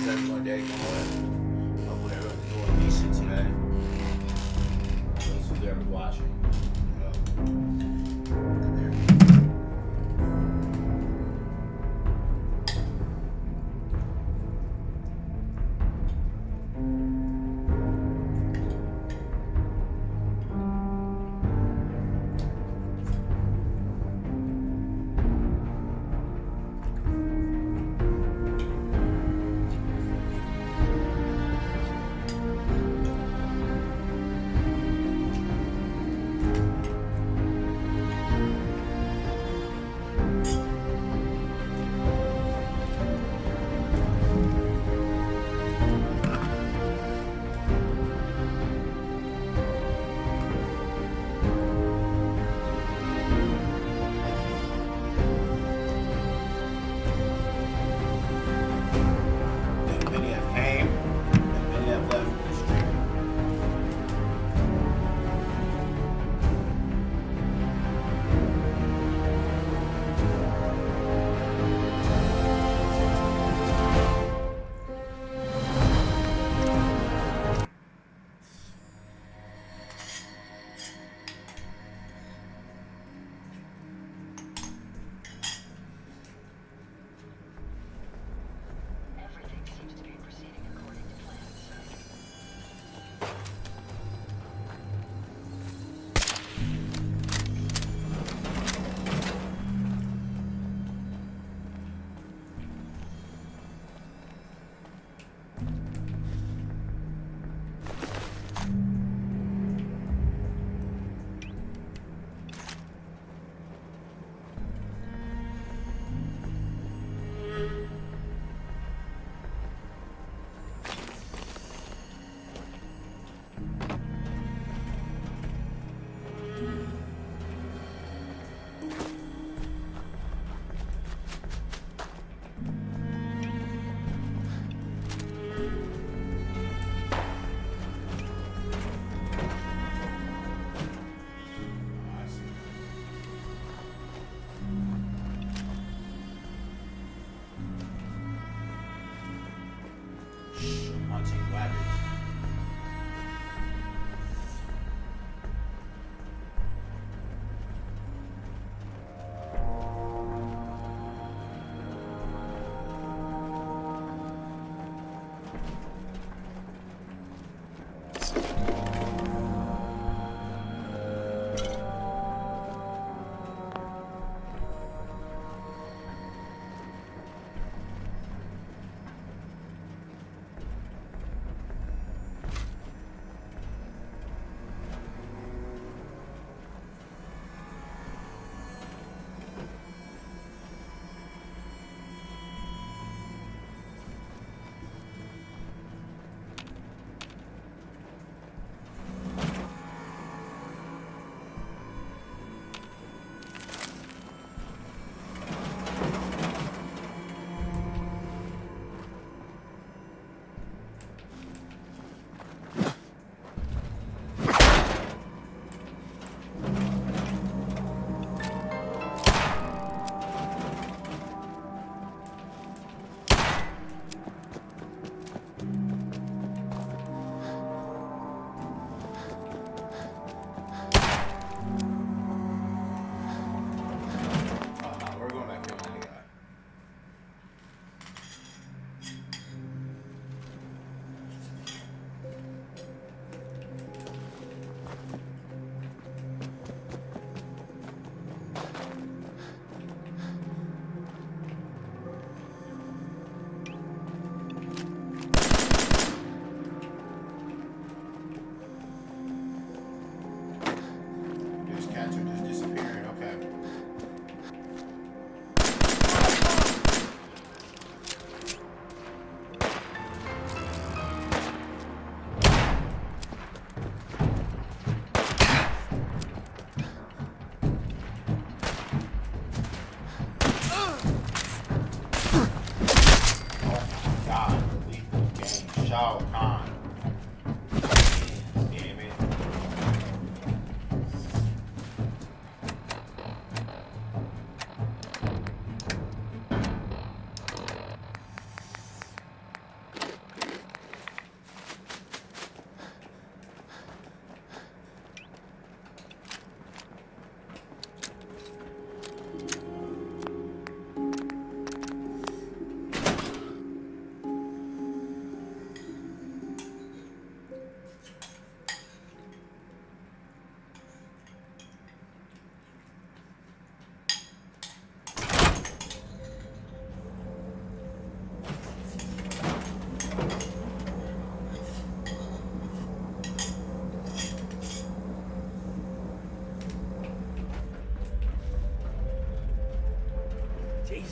everyone day going? Hopefully everyone's doing decent today. Those who's ever watching.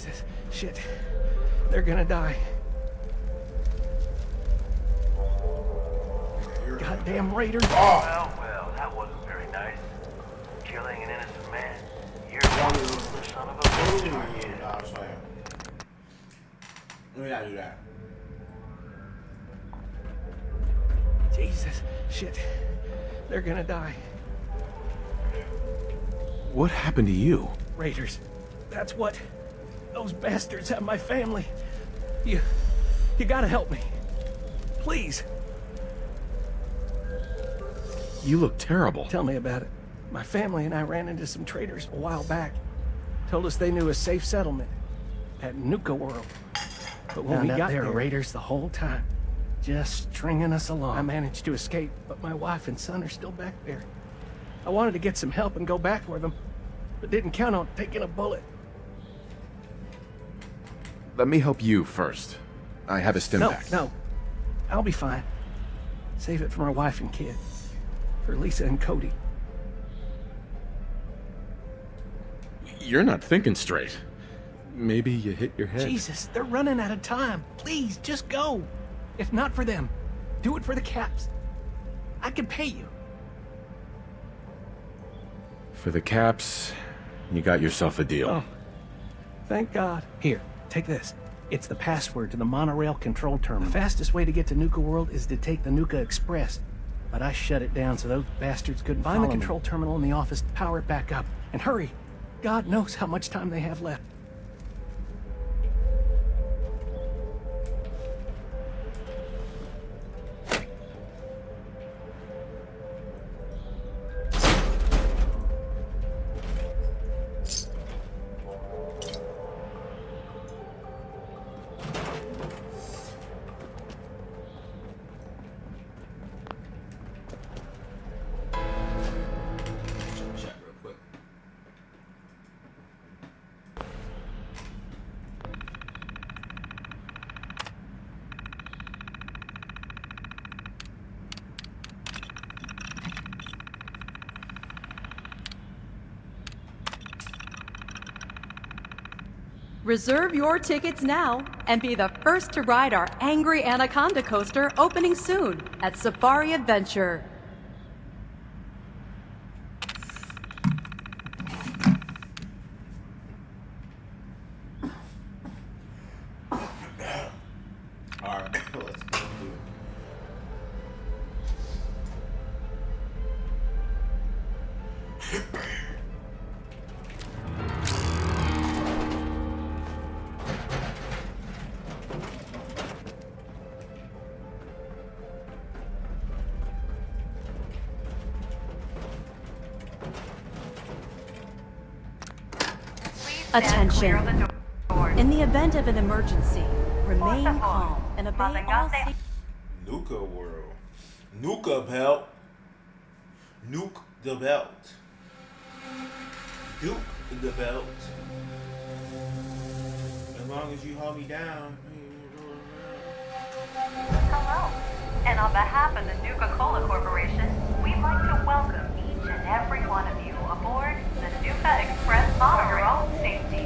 Jesus, shit. They're gonna die. Goddamn raiders. Oh! Well, that wasn't very nice. Killing an innocent man. You're one of the son of a bitch. Nah, I'm playing. Let me not do that. Jesus, shit. They're gonna die. What happened to you? Raiders. That's what. Those bastards have my family. You gotta help me. Please. You look terrible. Tell me about it. My family and I ran into some traders a while back. Told us they knew a safe settlement at Nuka World. But when we got there, raiders the whole time. Just stringing us along. I managed to escape, but my wife and son are still back there. I wanted to get some help and go back for them, but didn't count on taking a bullet. Let me help you first. I have a stim pack. No. I'll be fine. Save it for my wife and kid. For Lisa and Cody. You're not thinking straight. Maybe you hit your head. Jesus, they're running out of time. Please, just go. If not for them, do it for the Caps. I can pay you. For the Caps, you got yourself a deal. Oh, thank God. Here, take this. It's the password to the monorail control terminal. The fastest way to get to Nuka World is to take the Nuka Express. But I shut it down so those bastards couldn't find the control terminal in the office, power it back up, and hurry. God knows how much time they have left. Check real quick. Reserve your tickets now and be the first to ride our Angry Anaconda coaster opening soon at Safari Adventure. Alright, let's go do it. Attention. In the event of an emergency, remain calm and obey all safety. Nuka World. Nuka Belt. Nuke the belt. Duke the belt. As long as you hold me down. Hello, and on behalf of the Nuka-Cola Corporation, we'd like to welcome each and every one of you aboard the Nuka Express monorail. For your own safety,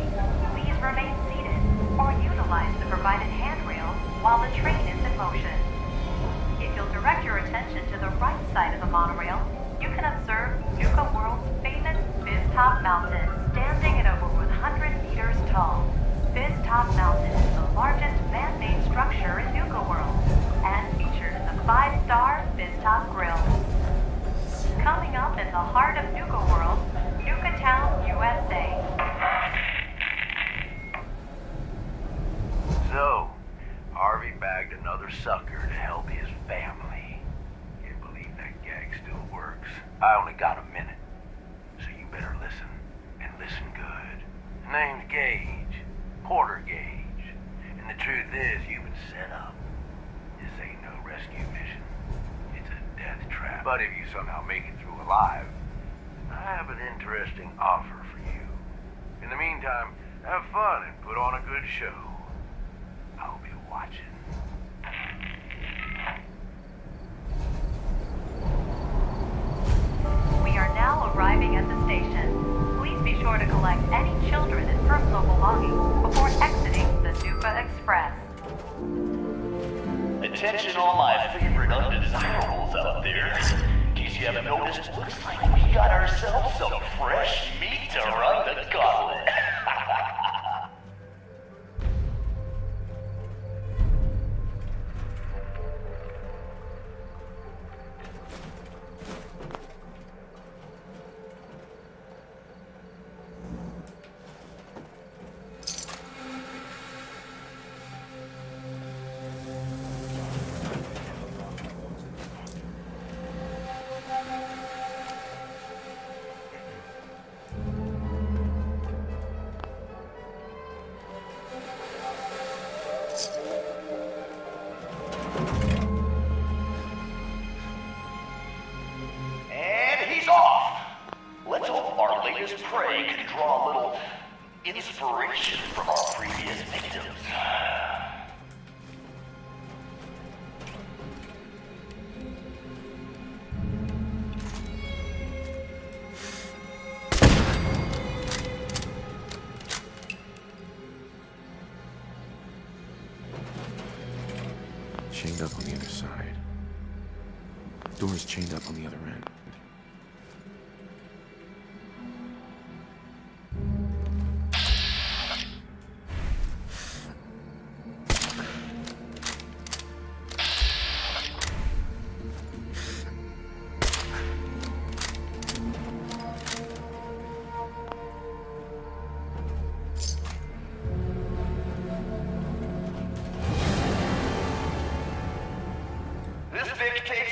please remain seated or utilize the provided handrails while the train is in motion. If you'll direct your attention to the right side of the monorail, you can observe Nuka World's famous Fizz-Top Mountain, standing at over 100 meters tall. Fizz-Top Mountain is the largest man-made structure in Nuka World and features the 5-star Fizz-Top Grill. Coming up in the heart of Nuka World, Nuka Town, USA. So, Harvey bagged another sucker to help his family. Can't believe that gag still works. I only got a minute, so you better listen, and listen good. His name's Gage, Porter Gage, and the truth is you've been set up. This ain't no rescue mission. It's a death trap. But if you somehow make it through alive, I have an interesting offer for you. In the meantime, have fun and put on a good show. I'll be watching. We are now arriving at the station. Please be sure to collect any children and personal belongings before my favorite undesirables out there. In case you haven't noticed, looks like we got ourselves some fresh meat to run the gauntlet. Prey can draw a little inspiration from our previous victims. Chained up on the other side. Door's chained up on the other end.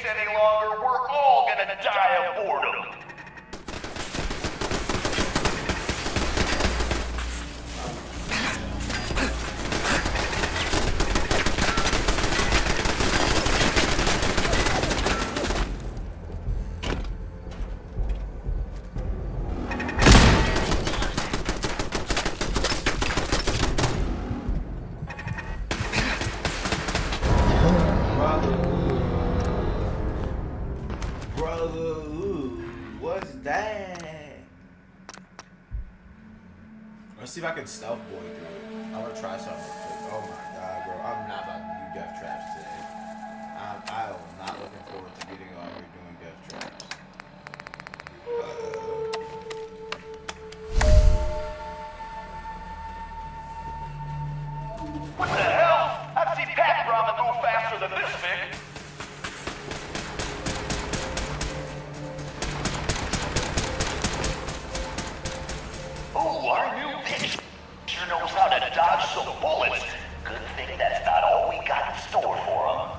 Any longer, we're all gonna die of boredom. Let's see if I can stealth boy through it. I want to try something real quick. Oh my god, bro. I'm not about to do death traps today. I am not looking forward to getting on here doing death traps. What the hell? I've seen Pat Ramen move faster than this, Vic. Oh, our new pitcher sure knows how to dodge some bullets. Good thing that's not all we got in store for him.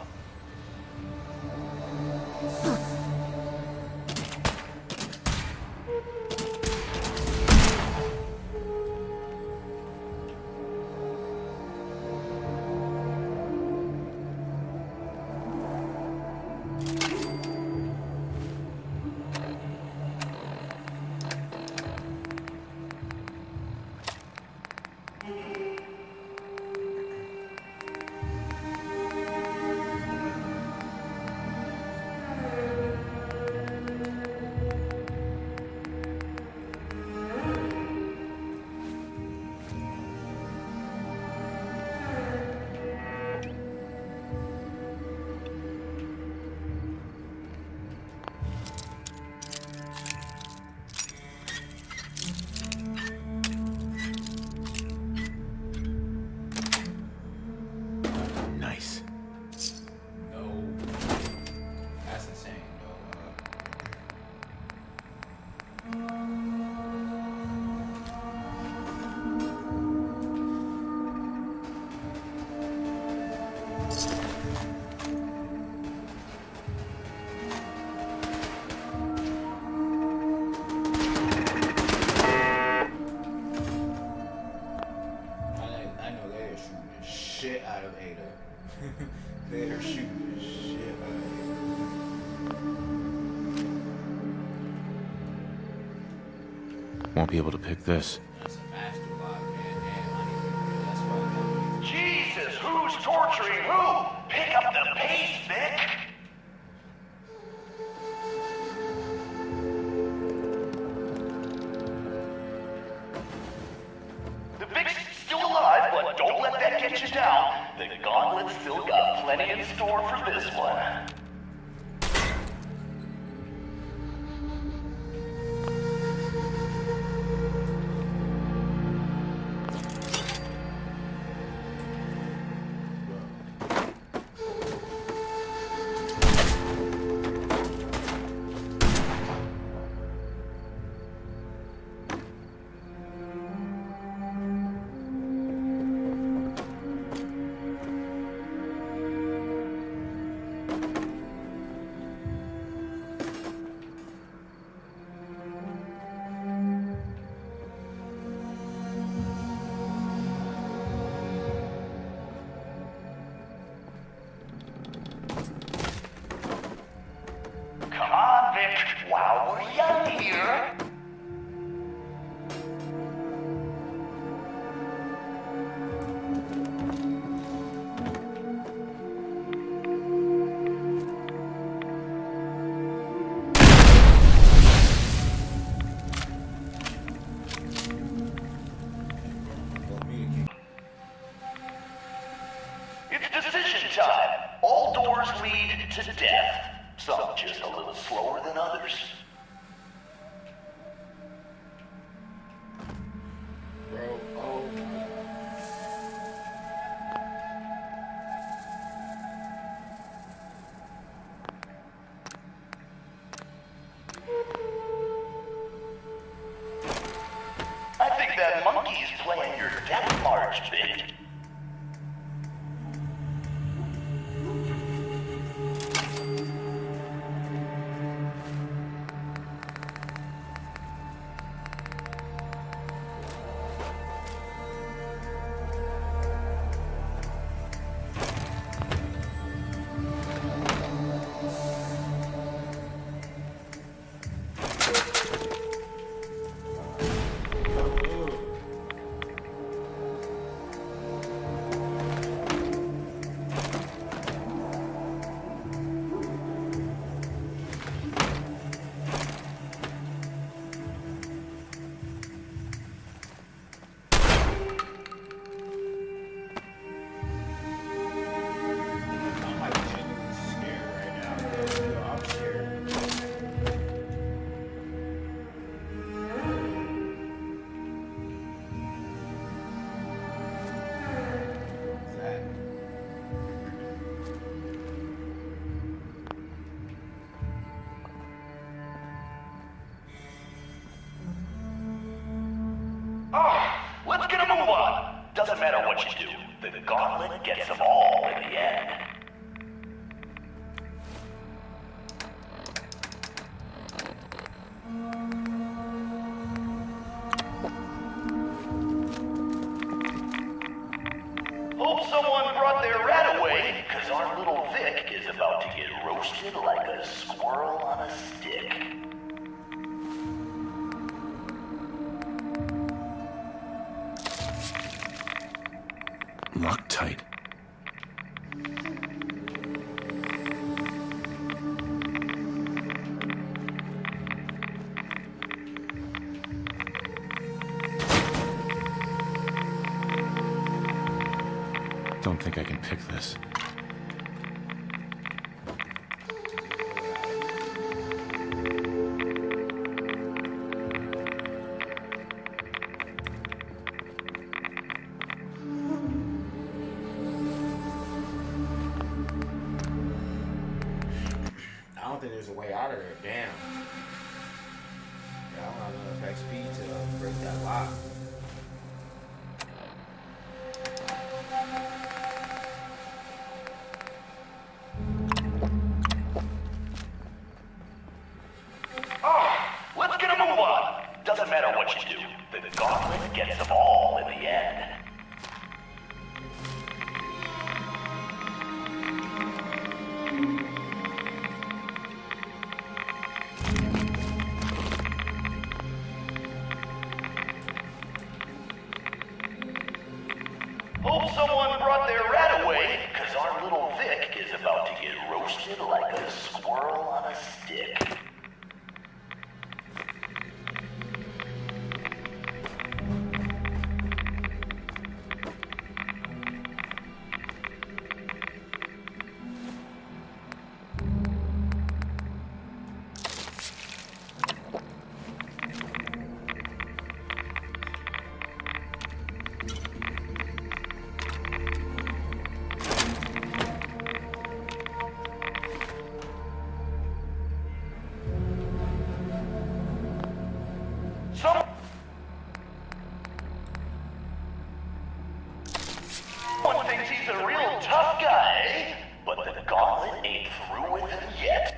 Shit out of Ada. They are shooting the shit out of Ada. Won't be able to pick this. That's a master lock, man. Damn, I need to. That's why I Jesus, who's torturing who? Pick up the pace, Vic. The Vic's still alive, but don't let that get you down. The Gauntlet's still got plenty in store for this one. to death. Some just a little slower than others. Bro, oh my god. I think that monkey's playing your death march bit. I'm like genuinely scared right now. Yo, I'm scared. Zach. Let's get a move on. Doesn't matter what you do. The gauntlet gets them all in the end. Hope someone brought their rat away, because our little Vic is about to get roasted like a squirrel on a stick. Loctite. Don't think I can pick this. I don't think there's a way out of there. Damn. Yeah, I don't have enough XP to break that lock. Let's get a move on. Doesn't matter what you do. The gauntlet gets them all in the end. Hope someone brought their rat away, because our little Vic is about to get roasted like a squirrel on a stick. Someone thinks he's a real tough guy, eh? But the gauntlet ain't through with him yet.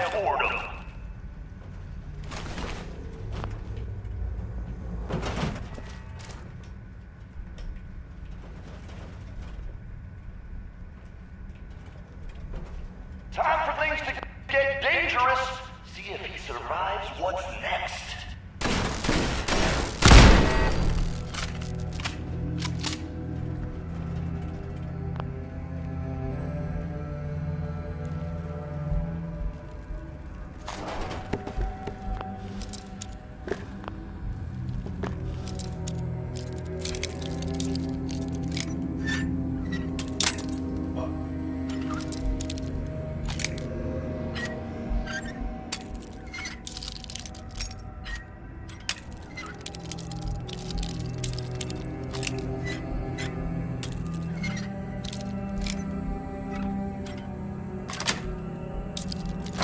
die of boredom. Time for things to get dangerous. See if he survives what's next.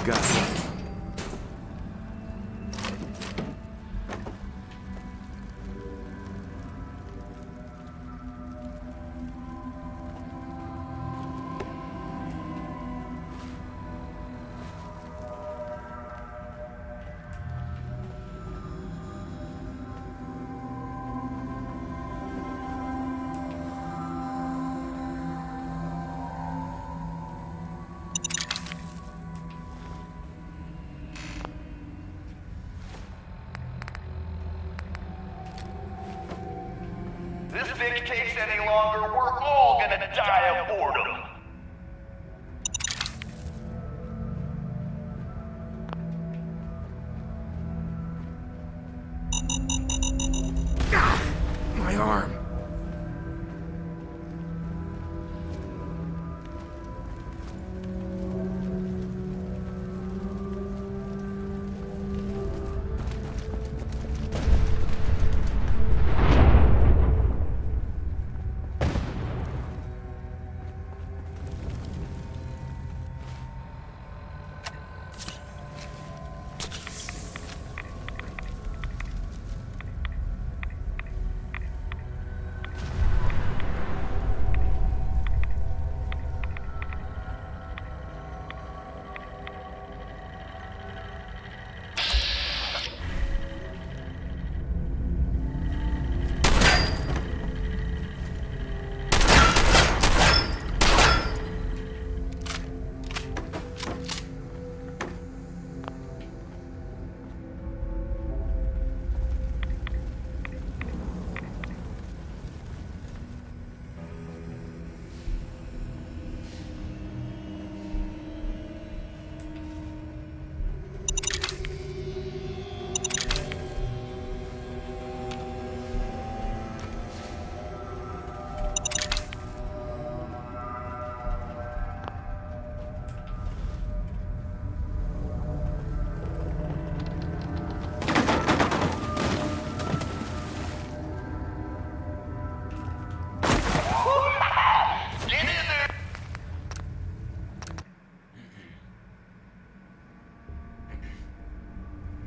Got it. This Vic case any longer, we're all gonna die of boredom. My arm.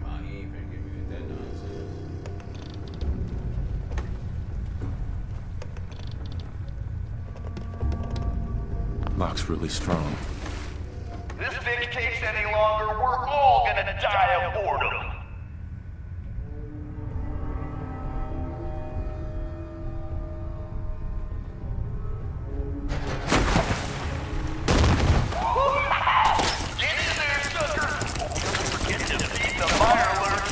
Wow, he ain't finna get me with that nonsense. Lock's really strong. This Vic case any longer, we're all gonna die of boredom. Get in there, sucker! Don't forget to feed the fire alert.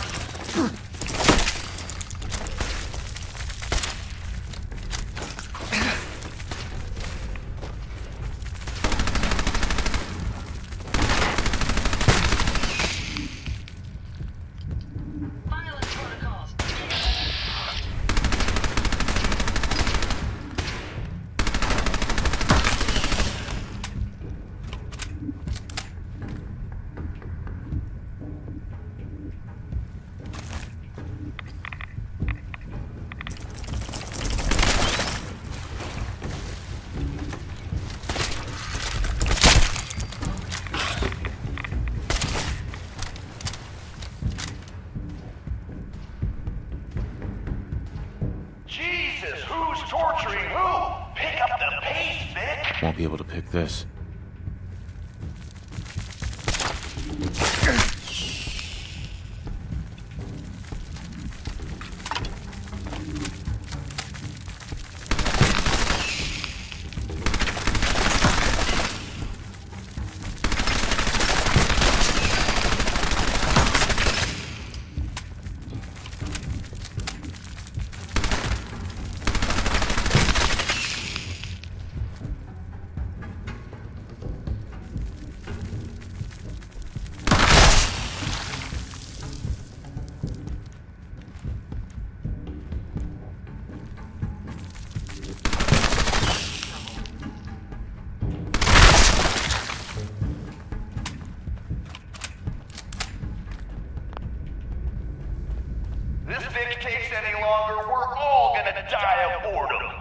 Jesus, who's torturing who? Pick up the pace, Vic! Won't be able to pick this. This Vic takes any longer, we're all gonna die of boredom.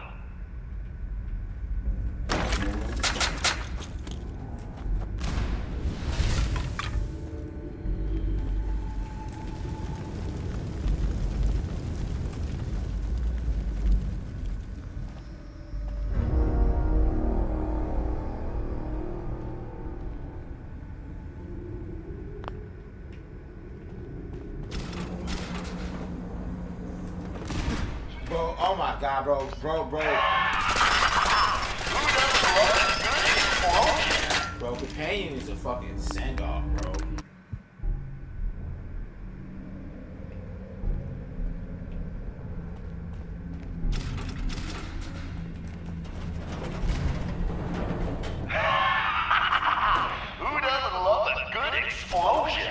Bro, oh my god, bro. Bro, Companion is a fucking send-off, bro. Who doesn't love a good explosion?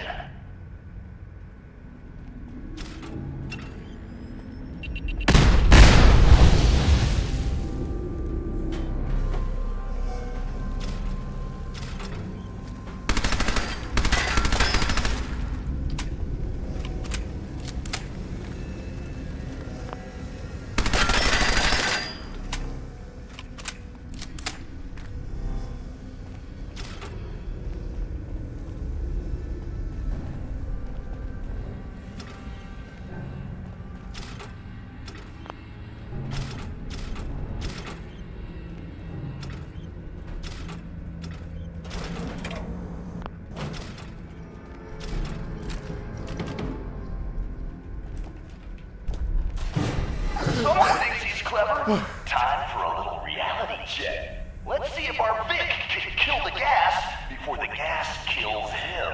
Someone thinks he's clever. Time for a little reality check. Let's see if our Vic can kill the gas before the gas kills him.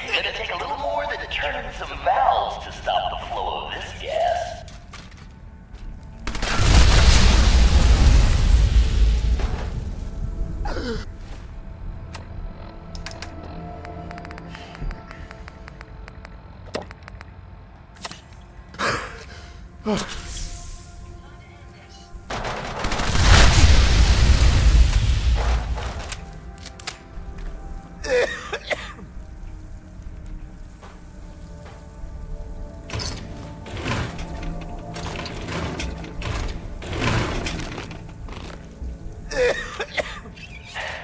Gonna take a little more than turning some valves to stop the flow of this gas.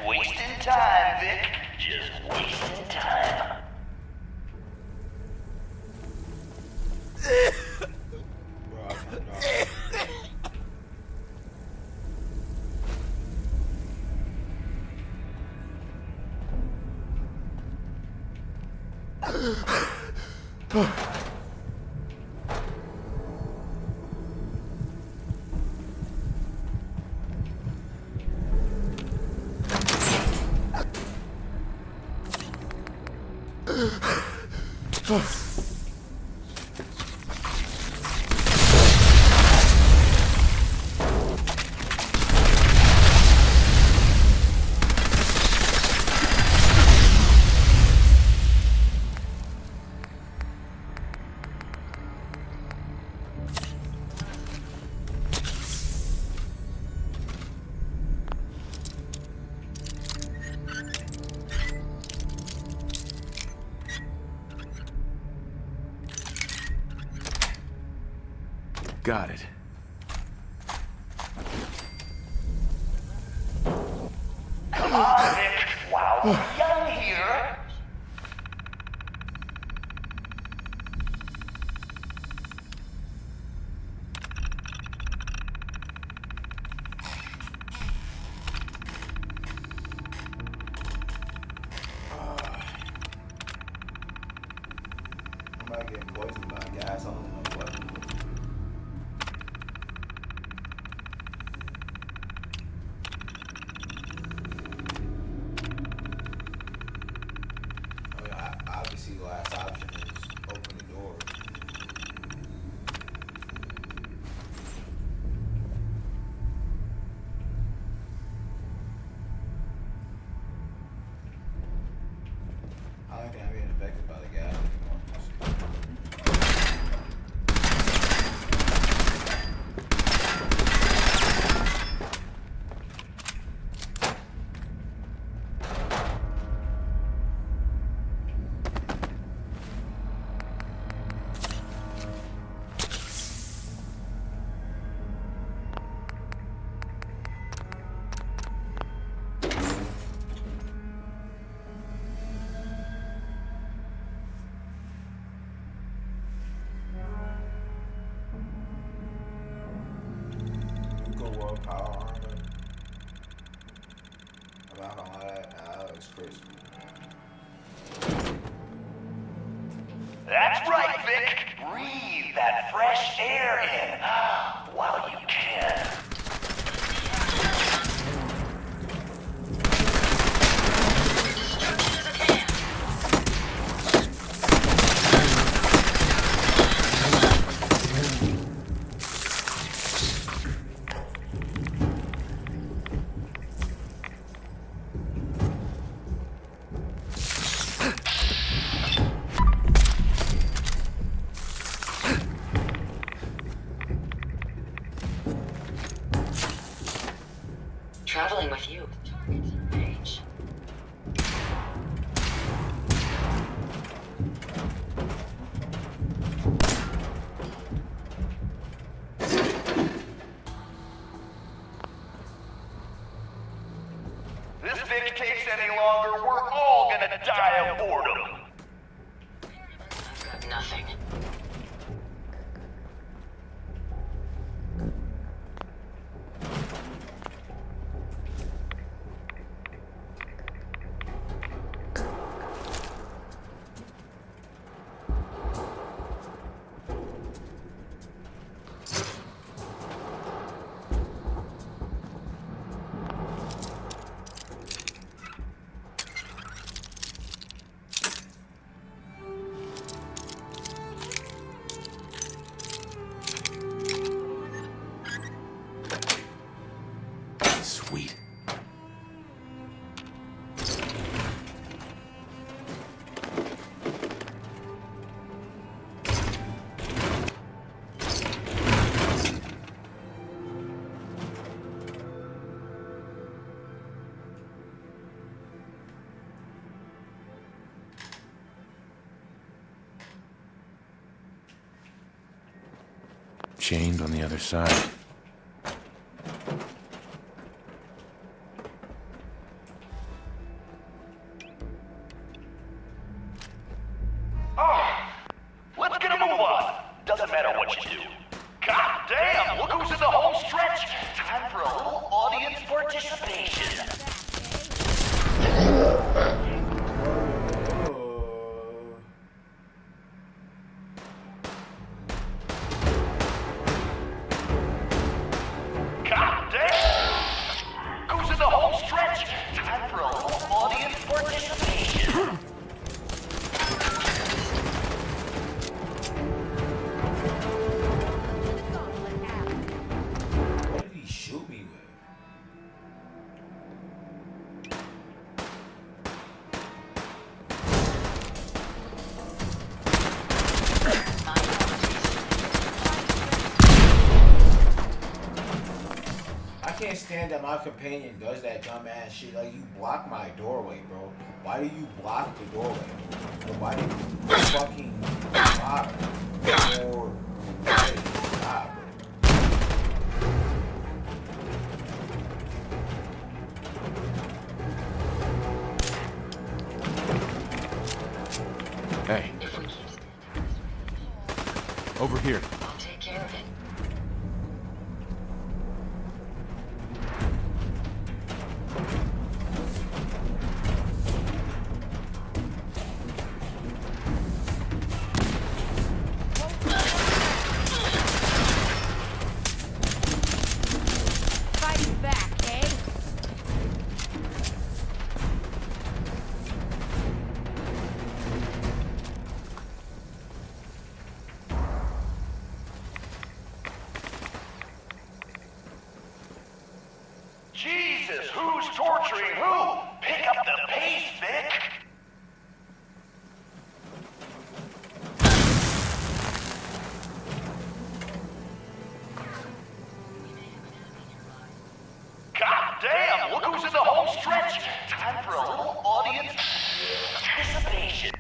Wasting time, Vic. Just wasting time. Bro, I Got it. Come on, Vic. While we're young here. I'm about to get poisoned by gas. I don't know what. I mean, obviously, the last option is open the door. I don't think I'm being affected by the gas anymore. Underworld power armor. I'm not gonna lie, that looks crispy. That's right, Vic. Breathe that fresh air in while you can. Traveling with you. Page. This Vic takes any longer, we're all gonna die of boredom. I've got nothing. Sweet. Chained on the other side. Let's get a move on. Doesn't matter what you do. God damn, look who's in the home stretch. Time for a little audience participation. God damn! Who's in the home stretch? Time for a little audience participation. What did he shoot me with? I can't stand that my companion does that dumbass shit. Like, you block my doorway, bro. Why do you block the doorway? Or why do you fucking block or stop, bro? Hey, If we keep over here. I'll take care of it. Fighting back, eh? Jesus, who's torturing who? Pick up the pace, Vic. God damn, look who's in the home stretch. Time for a little audience participation.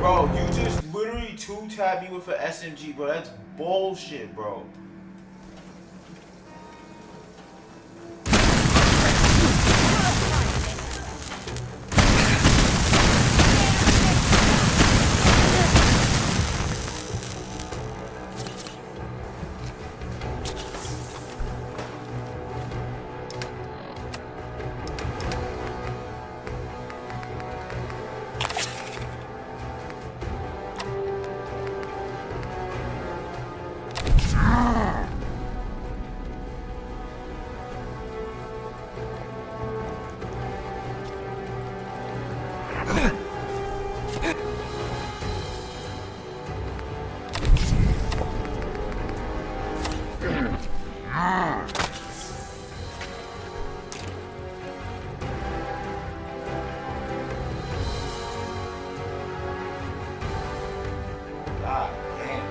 Bro, you just literally two-tapped me with an SMG, bro. That's bullshit, bro. God damn.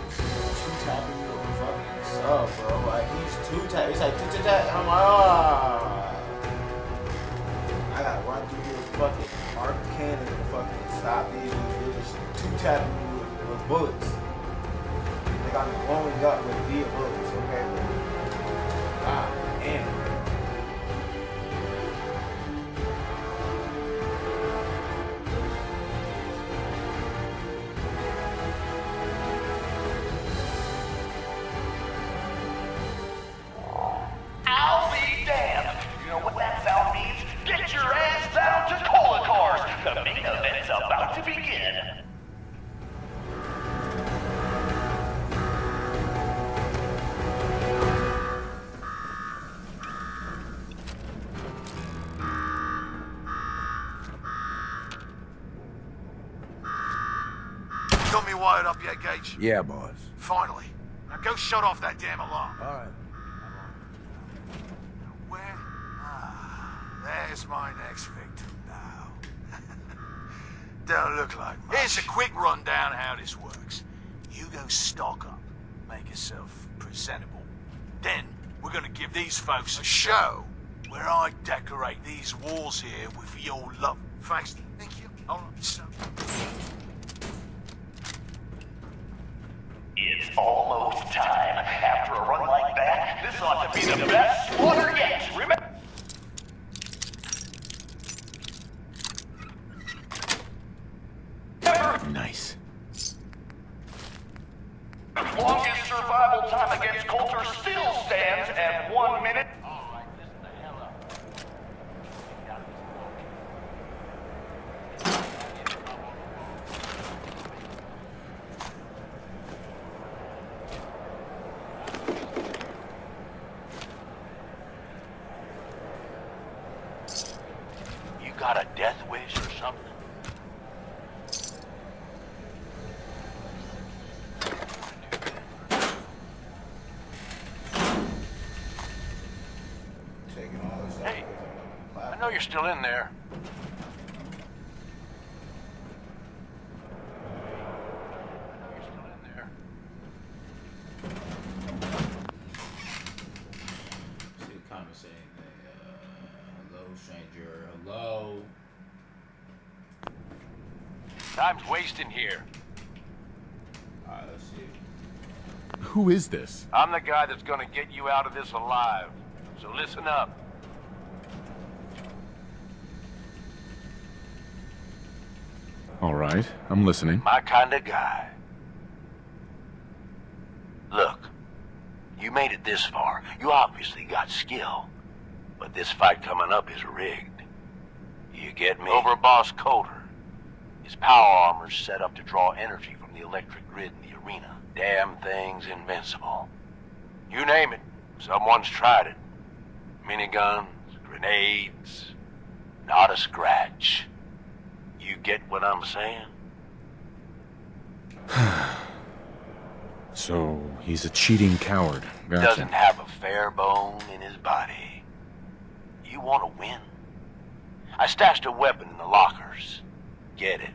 Two-tapping me with a fucking sub, bro. Like, he's two-tap. It's like two-tap. I'm like, ah. I gotta run through here with fucking arc cannon to fucking stop these niggas two-tapping me with bullets. They got me blowing up with via bullets, okay? God damn. I'll be damned. You know what that sound means? Get your ass down to Cola Cars. The main event's about to begin. Got me wired up yet, Gage? Yeah, boss. Finally. Now go shut off that damn alarm. All right. Where? There's my next victim now. Don't look like much. Here's a quick rundown of how this works. You go stock up, make yourself presentable. Then we're gonna give these folks a show where I decorate these walls here with your love. Thanks. Thank you. Hold on. So. It's almost time. After a run like that, this ought to be the best slaughter yet. Remember? Nice. Longest survival time against Coulter still stands at 1 minute. Alright, listen the hell up. You got a death wish or something? Taking all this Hey, out. I know you're still in there. See the comment saying, hello, stranger. Hello. Time's wasting here. Alright, let's see. Who is this? I'm the guy that's gonna get you out of this alive. So listen up. All right, I'm listening. My kind of guy. Look, you made it this far. You obviously got skill. But this fight coming up is rigged. You get me? Over Boss Coulter. His power armor's set up to draw energy from the electric grid in the arena. Damn thing's invincible. You name it, someone's tried it. Miniguns, grenades, not a scratch. You get what I'm saying? So, he's a cheating coward. Gotcha. Doesn't have a fair bone in his body. You want to win? I stashed a weapon in the lockers. Get it.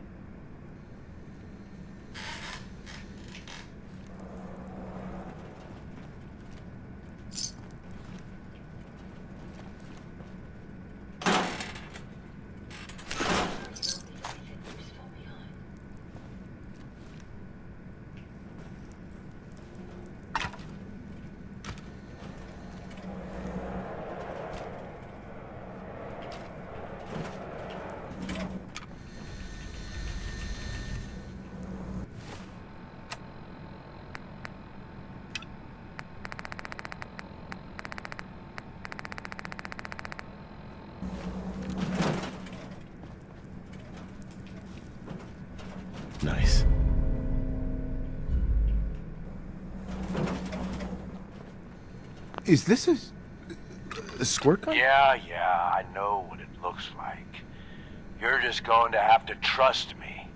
Is this a squirt gun? Yeah, I know what it looks like. You're just going to have to trust me.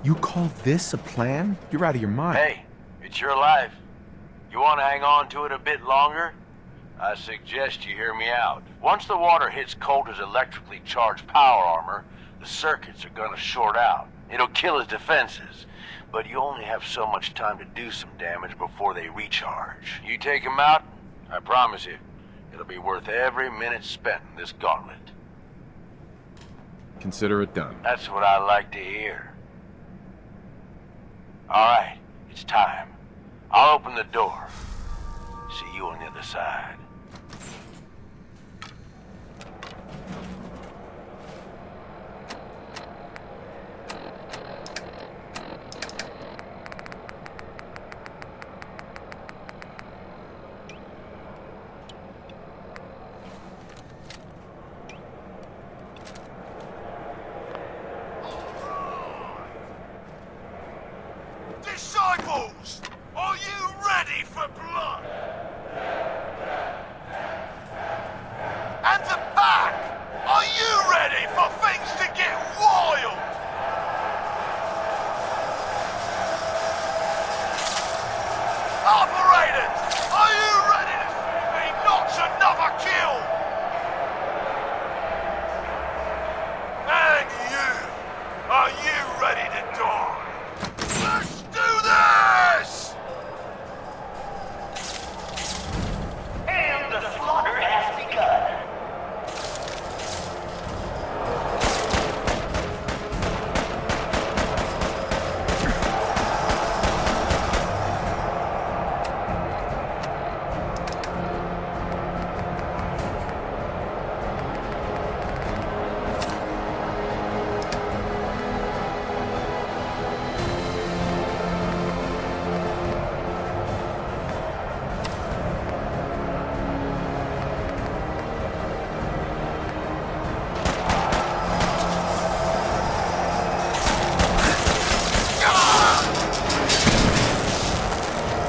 You call this a plan? You're out of your mind. Hey, it's your life. You want to hang on to it a bit longer? I suggest you hear me out. Once the water hits Coulter's electrically charged power armor, the circuits are gonna short out. It'll kill his defenses, but you only have so much time to do some damage before they recharge. You take him out, I promise you, it'll be worth every minute spent in this gauntlet. Consider it done. That's what I like to hear. Alright, it's time. I'll open the door. See you on the other side. Disciples, are you ready for blood? And the pack, are you ready for things to get wild? Operators, are you ready to see me notch another kill? And you, are you ready to die? Let's do this! And the slaughter has begun.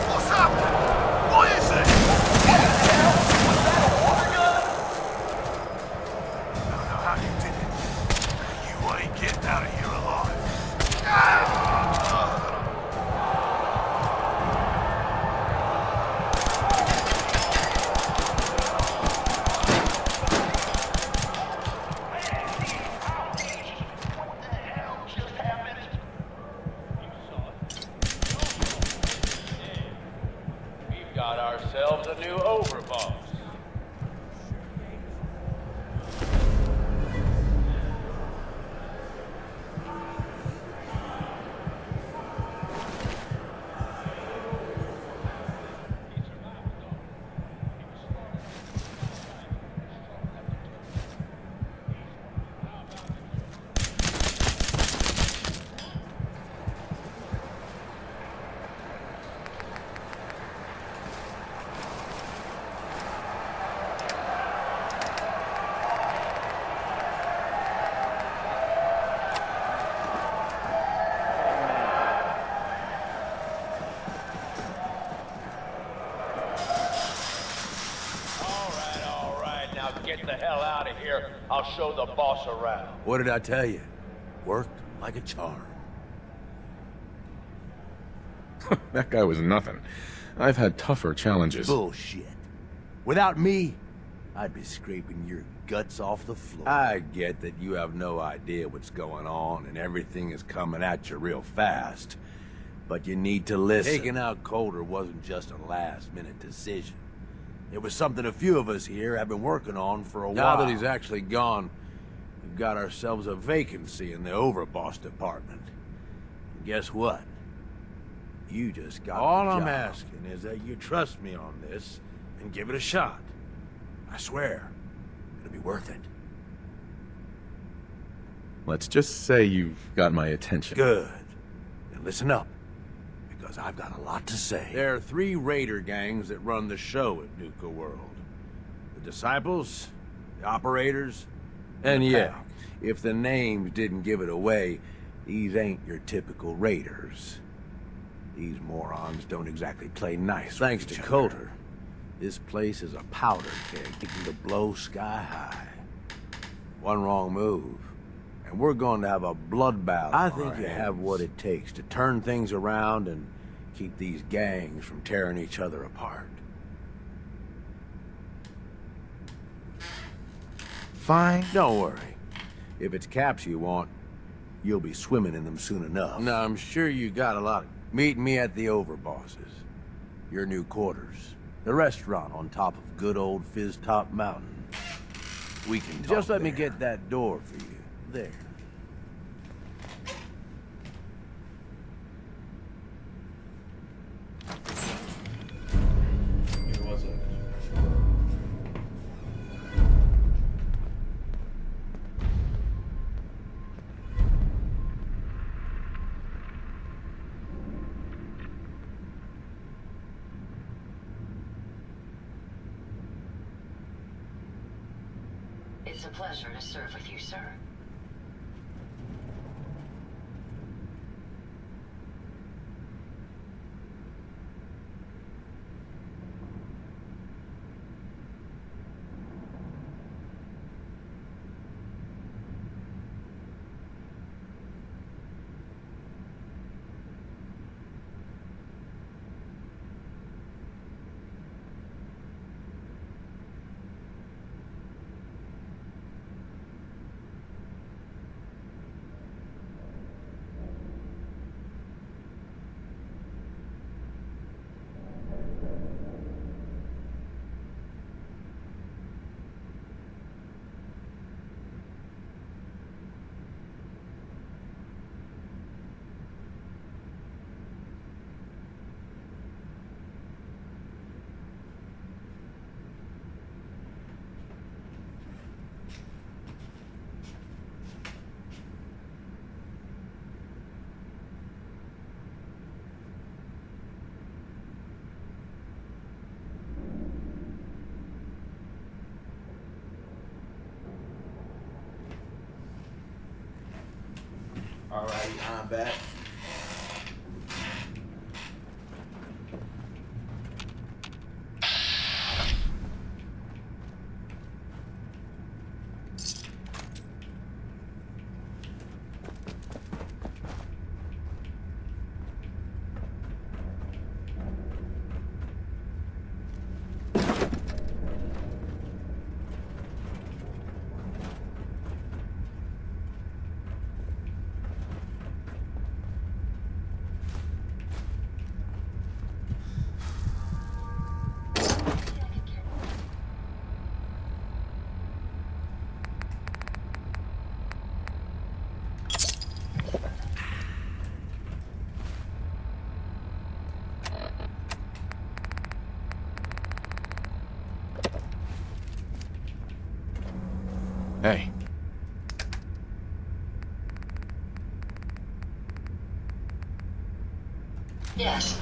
What's happening? What is it? I don't know how you did it. You ain't getting out of here alive. We've got ourselves a new overboss. All right, now get the hell out of here. I'll show the boss around. What did I tell you? Worked like a charm. That guy was nothing. I've had tougher challenges. Bullshit. Without me, I'd be scraping your guts off the floor. I get that you have no idea what's going on and everything is coming at you real fast. But you need to listen. Taking out Coulter wasn't just a last-minute decision. It was something a few of us here have been working on for a while. Now that he's actually gone, we've got ourselves a vacancy in the overboss department. And guess what? You just got All I'm asking is that you trust me on this and give it a shot. I swear, it'll be worth it. Let's just say you've got my attention. Good. Then listen up, because I've got a lot to say. There are 3 raider gangs that run the show at Nuka World. The Disciples, the Operators, and yeah, if the names didn't give it away, these ain't your typical raiders. These morons don't exactly play nice. Thanks to Coulter, this place is a powder keg looking to blow sky high. One wrong move, and we're going to have a bloodbath. I think you have what it takes to turn things around and keep these gangs from tearing each other apart. Fine. Don't worry. If it's caps you want, you'll be swimming in them soon enough. Now, I'm sure you got a lot of... Meet me at the Overbosses. Your new quarters. The restaurant on top of good old Fizz Top Mountain. We can talk. Just let me get that door for you. There. It was a... It's a pleasure to serve with you, sir. Alrighty, I'm back. Hey. Yes.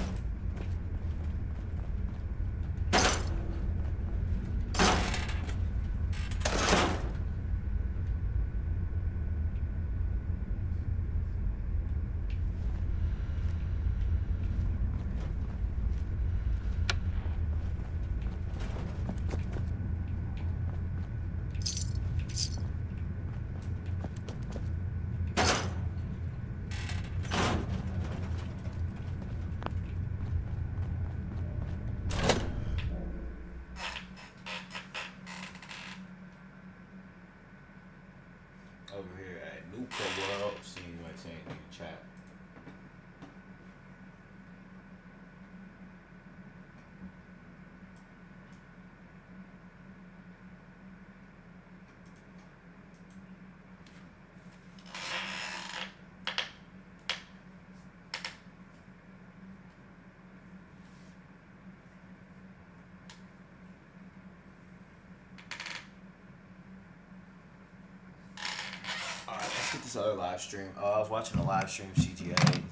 Over here at Nuka World, seeing what's saying in the chat. Alright, let's get this other live stream. I was watching a live stream CGA.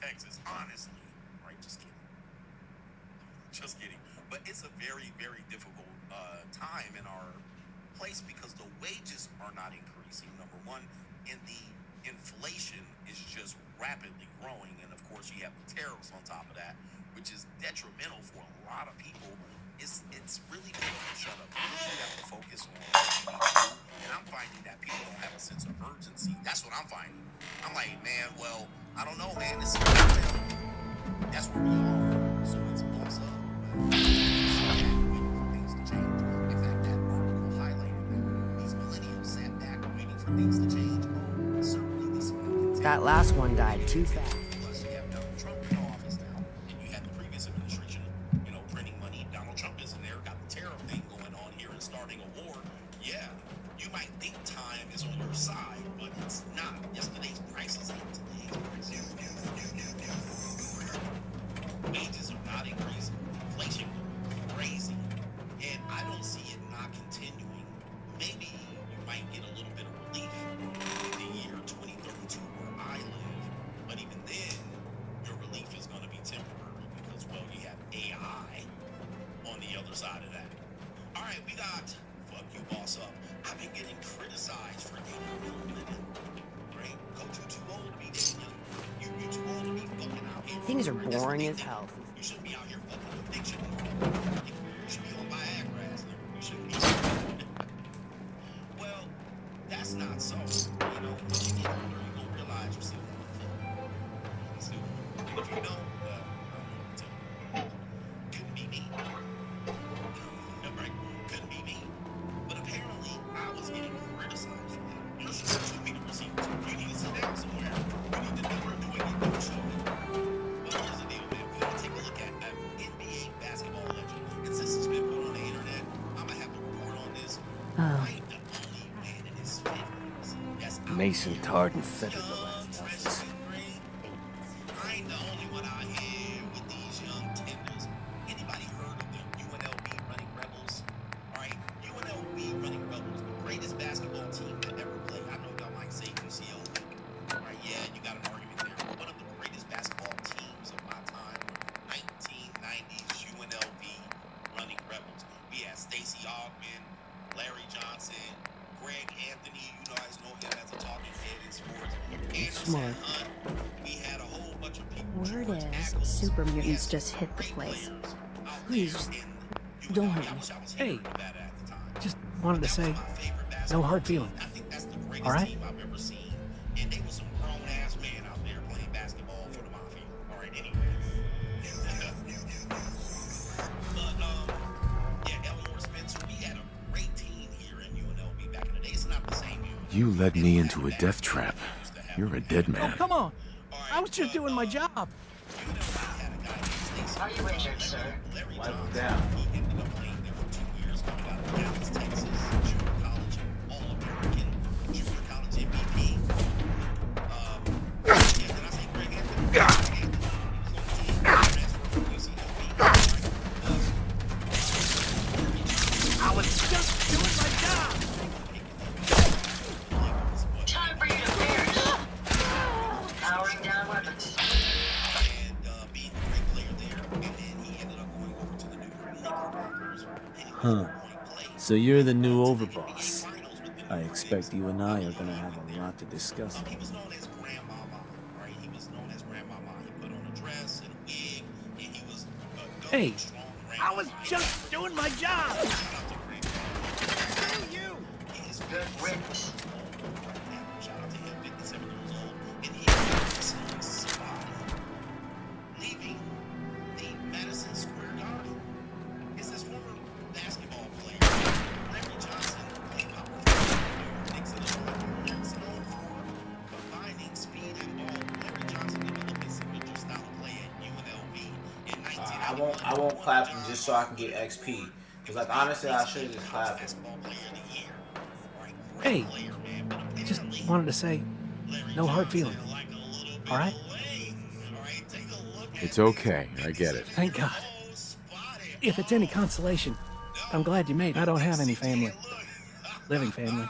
Texas, honestly. Right, just kidding. Just kidding. But it's a very, very difficult time in our place because the wages are not increasing, number one, and the inflation is just rapidly growing. And of course, you have the tariffs on top of that, which is detrimental for a lot of people. It's really difficult to shut up. You have to focus on what you need to do. And I'm finding that people don't have a sense of urgency. That's what I'm finding. I'm like, man, well, I don't know, man. This is that's where we are. So it's also waiting for things to change. In fact, that article highlighted that these millennials sat back waiting for things to change. Certainly this will continue. That last one died too fast. Plus, you have Donald Trump in office now, and you had the previous administration, printing money. Donald Trump is in there, got the tariff thing going on here and starting a war. Yeah, you might think time is on your side, but it's not. Yesterday's prices ain't today's prices. Wages are not increasing. Inflation crazy. And I don't see it not continuing. Maybe you might get a little bit of relief in the year 2032 where I live. But even then, your relief is going to be temporary because, well, you have AI on the other side of that. All right, we got fuck you, boss up. I've been getting criticized for getting young. Right? Coach, you too old to be dating young. You too old to be fucking out here. Things are boring as hell. You shouldn't be out here fucking with addiction. You should be on Viagra. You shouldn't be. Well, that's not so. When you get older, you're gonna realize you're still on the and if you don't, couldn't be me. Right? Couldn't be me. But apparently, I was getting criticized for that. You're supposed to be the receiver. You need to sit down somewhere. You need to know what you're doing and don't show it. But here's the deal, man. We're gonna take a look at an NBA basketball legend. And since it's been put on the internet, I'm gonna have to report on this. Right? The only man in his 50s. Yes, Mason Tardan fettered the last office. I ain't the only one out here with these young tenders. Anybody heard of the UNLV Running Rebels? Alright, UNLV Running Rebels, the greatest basketball team to ever play. I know y'all might say UCLA. Alright, yeah, you got an argument there. But one of the greatest basketball teams of my time were the 1990s UNLV Running Rebels. We had Stacey Augmon, Larry Johnson, Greg Anthony, you guys know him as a talking head in sports. Smart. We had a whole bunch of people. Word is, super mutants just hit the place. Please, don't hurt me. Hey, just wanted to say, no hard feelings. All right? And they were some grown ass men out there playing basketball for the Mafia. All right, anyway. But yeah, Elmore Spencer, we had a great team here in UNLV back in the day. It's not the same. You led me into a death trap. You're a dead man. Oh, come on. I was just doing my job. Are you injured, sir? Wipe it down. He ended up playing there for 2 years, coming out of Dallas, Texas, junior college, All-American, junior college MVP. Yeah, did I say Greg Anthony? Greg Anthony. He was on the team, transferred from UCLA. I was just doing my job. Time for you to perish. Powering down weapons. And being a great player there, and then he ended up going over to the New York Knickerbockers. Huh. So you're the new overboss. I expect you and I are gonna have a lot to discuss. He was known as Grandmama, right? He was known as Grandmama. He put on a dress and a wig, and he was a Hey, strong I was just doing my job. Screw you! He is Good riddance. Shout out to him, 57 years old, and he is survived, leaving the Madison Square Garden. Is this former basketball player, Larry Johnson, played power forward, Knicks and the Knicks, known for combining speed and ball. Larry Johnson developed his signature style of play at UNLV in 1991. I won't clap him just so I can get XP. Cause like honestly, I should just clap him. Hey, just wanted to say, no hard feelings. All right? It's okay. I get it. Thank God. If it's any consolation, I'm glad you made it. I don't have any family. Living family.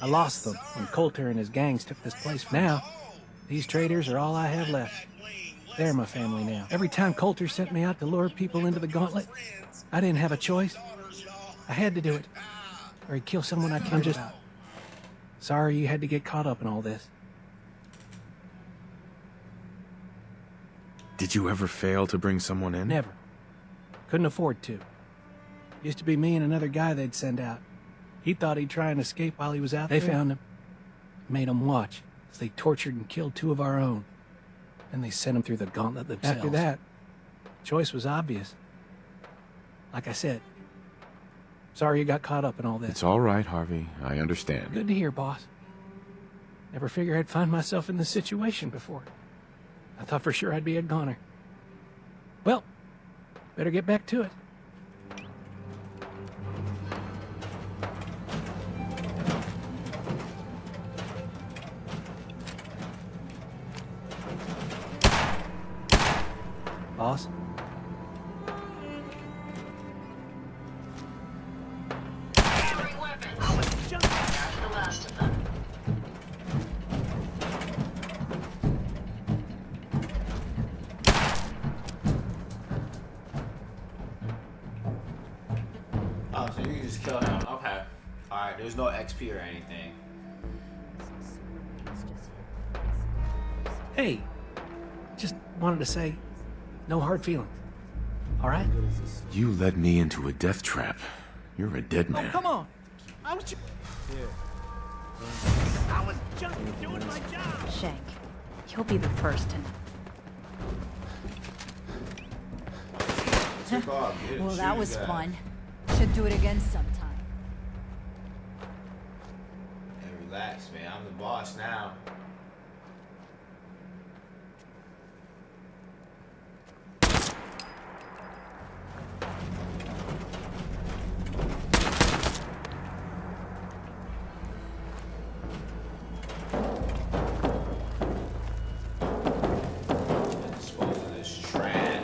I lost them when Coulter and his gangs took this place. Now, These traders are all I have left. They're my family now. Every time Coulter sent me out to lure people into the gauntlet, I didn't have a choice. I had to do it, or he'd kill someone I cared about. Sorry you had to get caught up in all this. Did you ever fail to bring someone in? Never. Couldn't afford to. Used to be me and another guy they'd send out. He thought he'd try and escape while he was out there. They found him. Made him watch as they tortured and killed 2 of our own. Then they sent him through the gauntlet themselves. After that, choice was obvious. Like I said, sorry you got caught up in all this. It's all right, Harvey. I understand. Good to hear, boss. Never figured I'd find myself in this situation before. I thought for sure I'd be a goner. Well, better get back to it. Boss? Every weapon. That's the last of them. Oh, so you can just kill him. Okay. Alright, there's no XP or anything. Hey, just wanted to say, no hard feelings. All right? You led me into a death trap. You're a dead man. Oh, come on. I was just... I was just doing my job. Shank, you'll be the first to know. Well, that was fun. Should do it again sometime. Hey, relax, man. I'm the boss now. Dispose of this trash.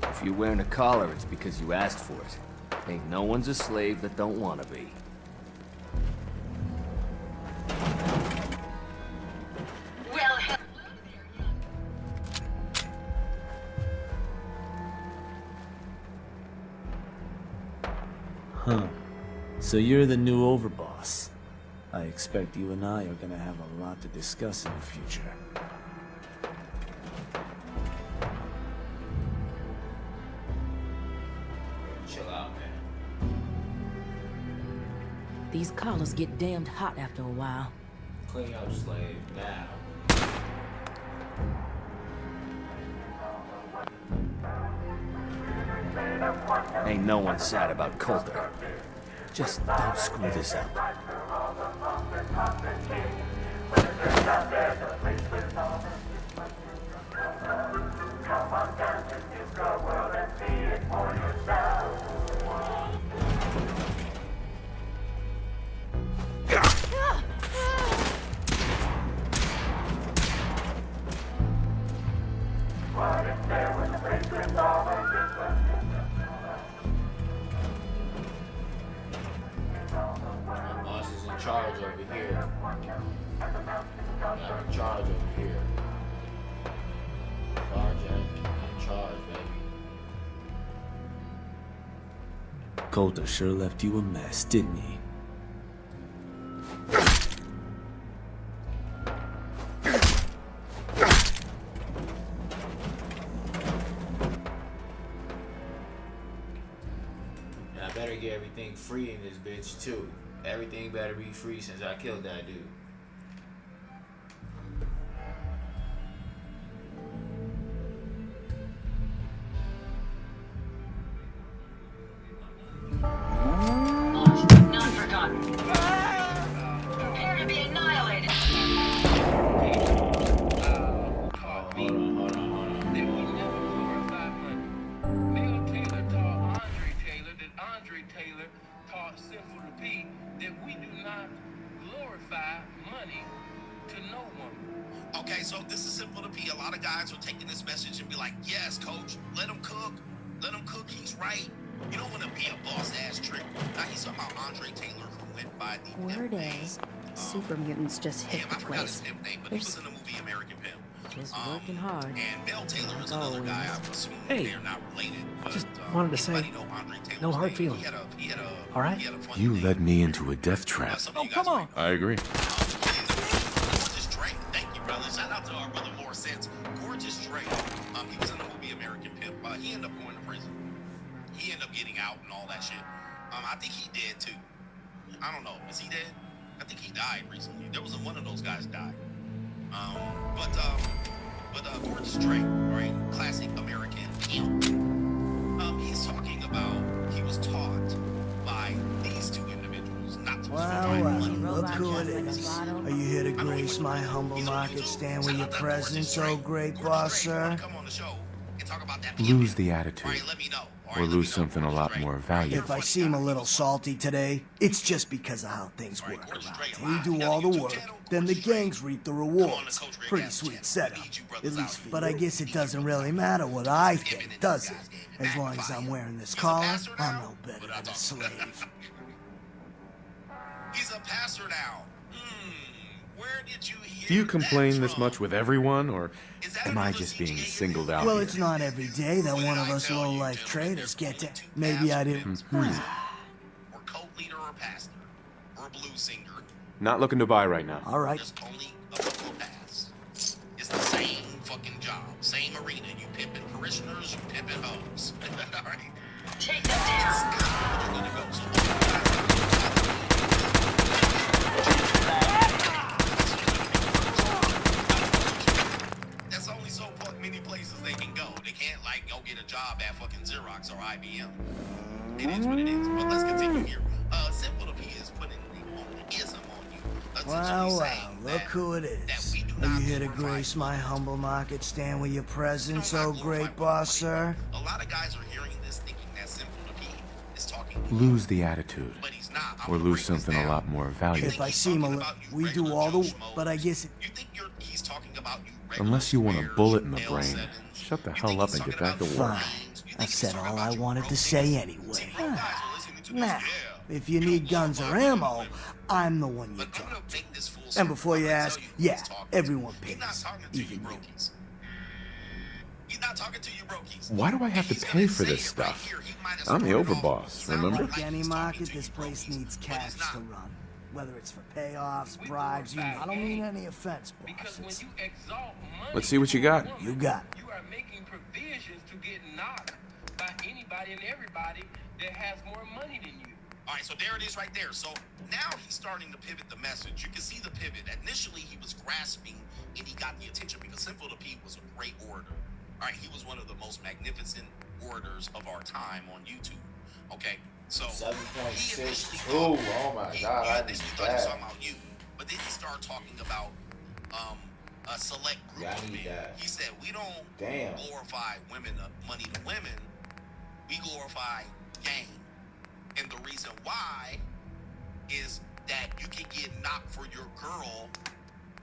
If you're wearing a collar, it's because you asked for it. Ain't no one's a slave that don't want to be. Well, Huh. So you're the new overboss. I expect you and I are gonna have a lot to discuss in the future. Chill out, man. These collars get damned hot after a while. Clean up, slave, now. Ain't no one sad about Coulter. Just don't screw this up. My boss is in charge over here. I'm in charge over here. In charge, baby. Coulter sure left you a mess, didn't he? And I better get everything free in this bitch too. Everything better be free since I killed that dude. not forgotten. Prepare to be annihilated. Oh Okay, so this is simple to P. A lot of guys are taking this message and be like, yes, coach, let him cook. Let him cook, he's right. You don't want to be a boss-ass trick. Now he's talking about Andre Taylor, who went by the Word is, super mutants just hit the place. but he was in the movie American Pimp. Just working hard. And Mel Taylor is another guy. I'm assuming they're not related. But, just wanted to say, no hard feelings. All right? You led me into a death trap. Oh, come on. I agree. Gorgeous Dre. Thank you, brother. Shout out to our brother More Sense. Gorgeous Dre. He was in the movie American Pimp. He ended up going to prison. He ended up getting out and all that shit. I think he dead too. I don't know. Is he dead? I think he died recently. There was one of those guys died. But Gorgeous Dre, right? Classic American pimp. He's talking about he was taught by these two individuals not to Look who it is. Are you here to grace my humble market stand with your presence, oh great boss, sir? Lose the attitude, or lose something a lot more valuable. If I seem a little salty today, it's just because of how things work around here. We do all the work, then the gangs reap the rewards. Pretty sweet setup, at least for you. But I guess it doesn't really matter what I think, does it? As long as I'm wearing this collar, I'm no better than a slave. He's a pastor now. Where did you hear Do you complain this much with everyone, or am I just being singled out Well, here? it's not every day that one of us low-life traders get to... Maybe I didn't... or cult leader or pastor or blues singer? Not looking to buy right now. All right. There's only a couple of paths. It's the same fucking job, same arena. You pimping parishioners, you pimping hoes. All right. Take them down. You're gonna go. So that's only so many places they can go. They can't like go get a job at fucking Xerox or IBM. It is what it is. But let's continue here. Simple to P is putting the ism on you. Wow, look who it is. Are you here to grace my humble market stand with your presence, oh great boss, sir? A lot of guys are hearing this thinking that Simple to P is talking. Lose the attitude, or lose something a lot more valuable. If I seem a little... We do all the... But I guess... He's talking about you. Unless you want a bullet in the brain, shut the hell up and get back to work. Fine. I said all I wanted to say anyway. Now, if you need guns or ammo, I'm the one you talk to. And before you ask, yeah, everyone pays, even you. He's not talking to you, brokies. Why do I have to pay for this stuff? I'm the overboss, remember? Like any market, this place needs cash to run. Whether it's for payoffs, bribes, you know. I don't mean any offense, boss. Let's see what you got. You got it. You are making provisions to get knocked by anybody and everybody that has more money than you. All right, so there it is right there. So now he's starting to pivot the message. You can see the pivot. Initially, he was grasping and he got the attention because Simple to P was a great orator. All right, he was one of the most magnificent orators of our time on YouTube. Okay, so 7.62. Oh my God, I need that. Talking about you, but then he started talking about a select group of men. He said we don't glorify women, money to women. We glorify game, and the reason why is that you can get knocked for your girl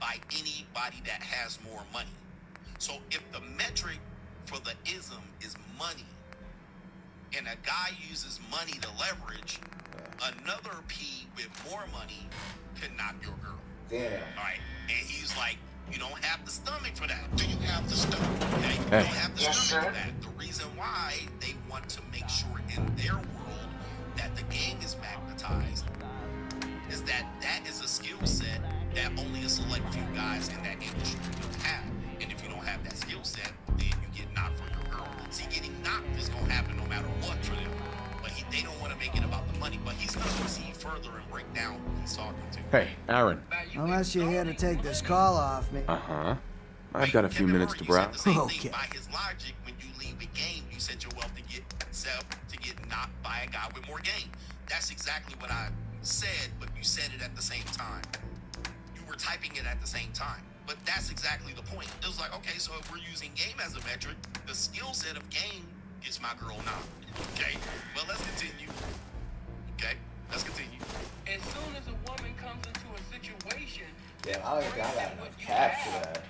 by anybody that has more money. So if the metric for the ism is money, and a guy uses money to leverage, another P with more money can knock your girl. Damn. All right, and he's like, you don't have the stomach for that. Do you have the stomach? Okay, you Hey. don't have the stomach for that. The reason why they want to make sure in their world that the gang is magnetized is that that is a skill set that only a select few guys in that industry have. And if you don't have that skill set, then you get knocked for your girl. See, getting knocked is going to happen no matter what for them. But they don't want to make it about the money. But he's going to proceed further and break down who he's talking to. Hey, Aaron. Unless you're here to take this call off me. Uh-huh. I've got a few minutes to browse. Okay. By his logic, when you leave a game, you set your wealth to get knocked by a guy with more game. That's exactly what I said, but you said it at the same time. You were typing it at the same time. But that's exactly the point. It was like, okay, so if we're using game as a metric, the skill set of game gets my girl knocked. Okay, well, let's continue. Okay, let's continue. As soon as a woman comes into a situation Yeah, I don't think I got enough cash for that.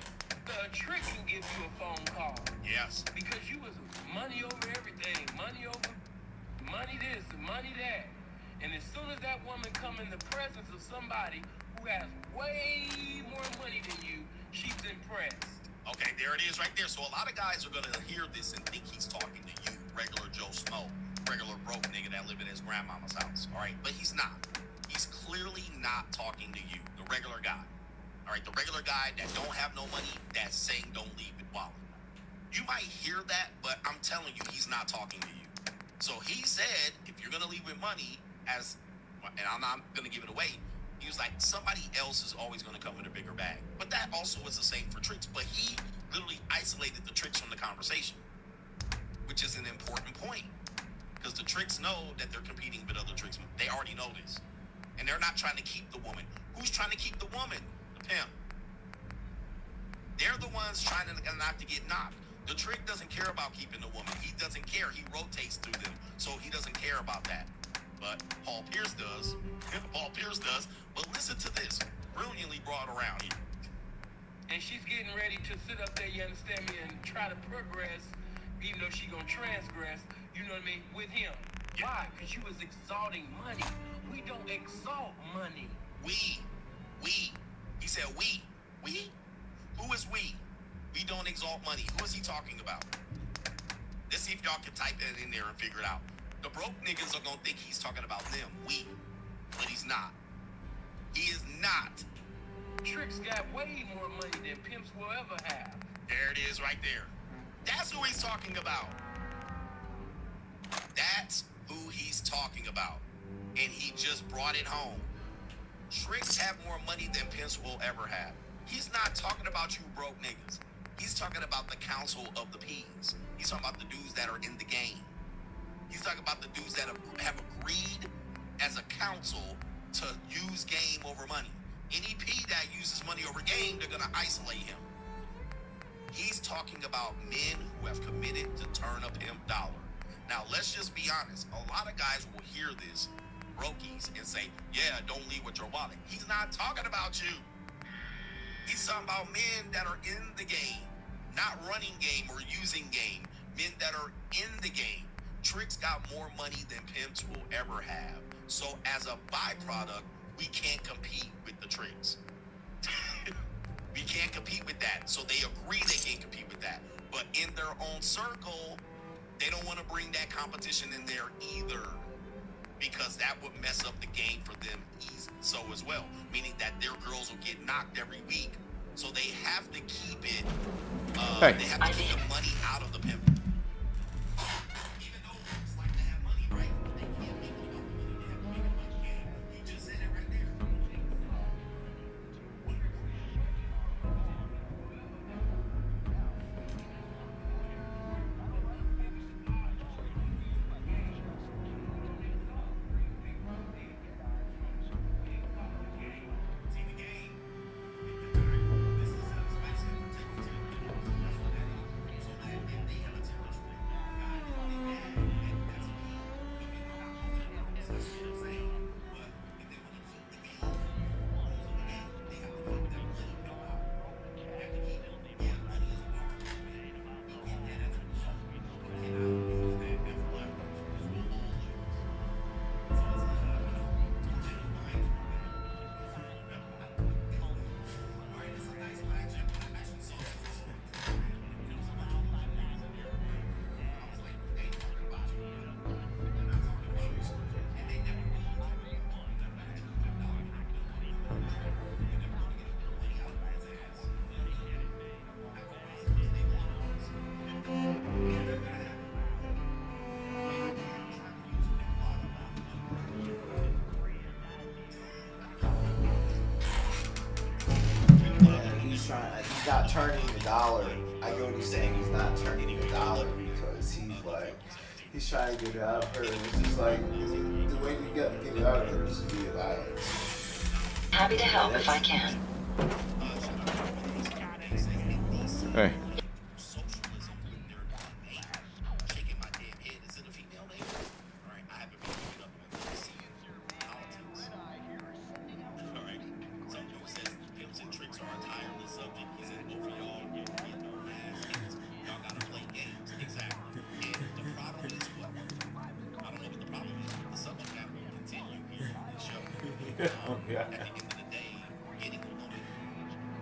The trick can give you a phone call. Yes. Because you was money over everything. Money over money this and money that. And as soon as that woman come in the presence of somebody who has way more money than you, she's impressed. Okay, there it is right there. So a lot of guys are gonna hear this and think he's talking to you, regular Joe Snow, regular broke nigga that live at his grandmama's house. All right, but he's not. He's clearly not talking to you, the regular guy. All right, the regular guy that don't have no money, that's saying don't leave with wallet. You might hear that, but I'm telling you, he's not talking to you. So he said, if you're gonna leave with money, and I'm not gonna give it away, he was like, somebody else is always gonna come with a bigger bag. But that also is the same for Tricks. But he literally isolated the Tricks from the conversation, which is an important point. Because the Tricks know that they're competing with other Tricks. They already know this. And they're not trying to keep the woman. Who's trying to keep the woman? The pimp. They're the ones trying to not to get knocked. The Trick doesn't care about keeping the woman. He doesn't care. He rotates through them. So he doesn't care about that. But Paul Pierce does. Paul Pierce does. But listen to this. Brilliantly brought around here. And she's getting ready to sit up there, you understand me, and try to progress, even though she gonna transgress, you know what I mean, with him. Yeah. Why? Because you was exalting money. We don't exalt money. We. He said we. We? Who is we? We don't exalt money. Who is he talking about? Let's see if y'all can type that in there and figure it out. The broke niggas are gonna think he's talking about them. We. But he's not. He is not. Tricks got way more money than pimps will ever have. There it is right there. That's who he's talking about. That's who he's talking about. And he just brought it home. Tricks have more money than pimps will ever have. He's not talking about you broke niggas. He's talking about the council of the P's. He's talking about the dudes that are in the game. He's talking about the dudes that have agreed as a council to use game over money. Any P that uses money over game, they're gonna isolate him. He's talking about men who have committed to turn a pimp dollar. Now, let's just be honest. A lot of guys will hear this, brokies, and say, yeah, don't leave with your wallet. He's not talking about you. He's talking about men that are in the game, not running game or using game. Men that are in the game. Tricks got more money than pimps will ever have. So as a byproduct, we can't compete with the Tricks. We can't compete with that. So they agree they can't compete with that. But in their own circle, they don't want to bring that competition in there either, because that would mess up the game for them so as well. Meaning that their girls will get knocked every week. So they have to keep it, they have to keep the money out of the pimp. He's not turning the dollar. I get what he's saying. He's not turning the dollar because he's trying to get it out of her. It's just like the way you got to get it out of her is via violence. Happy to help if I can. Hey.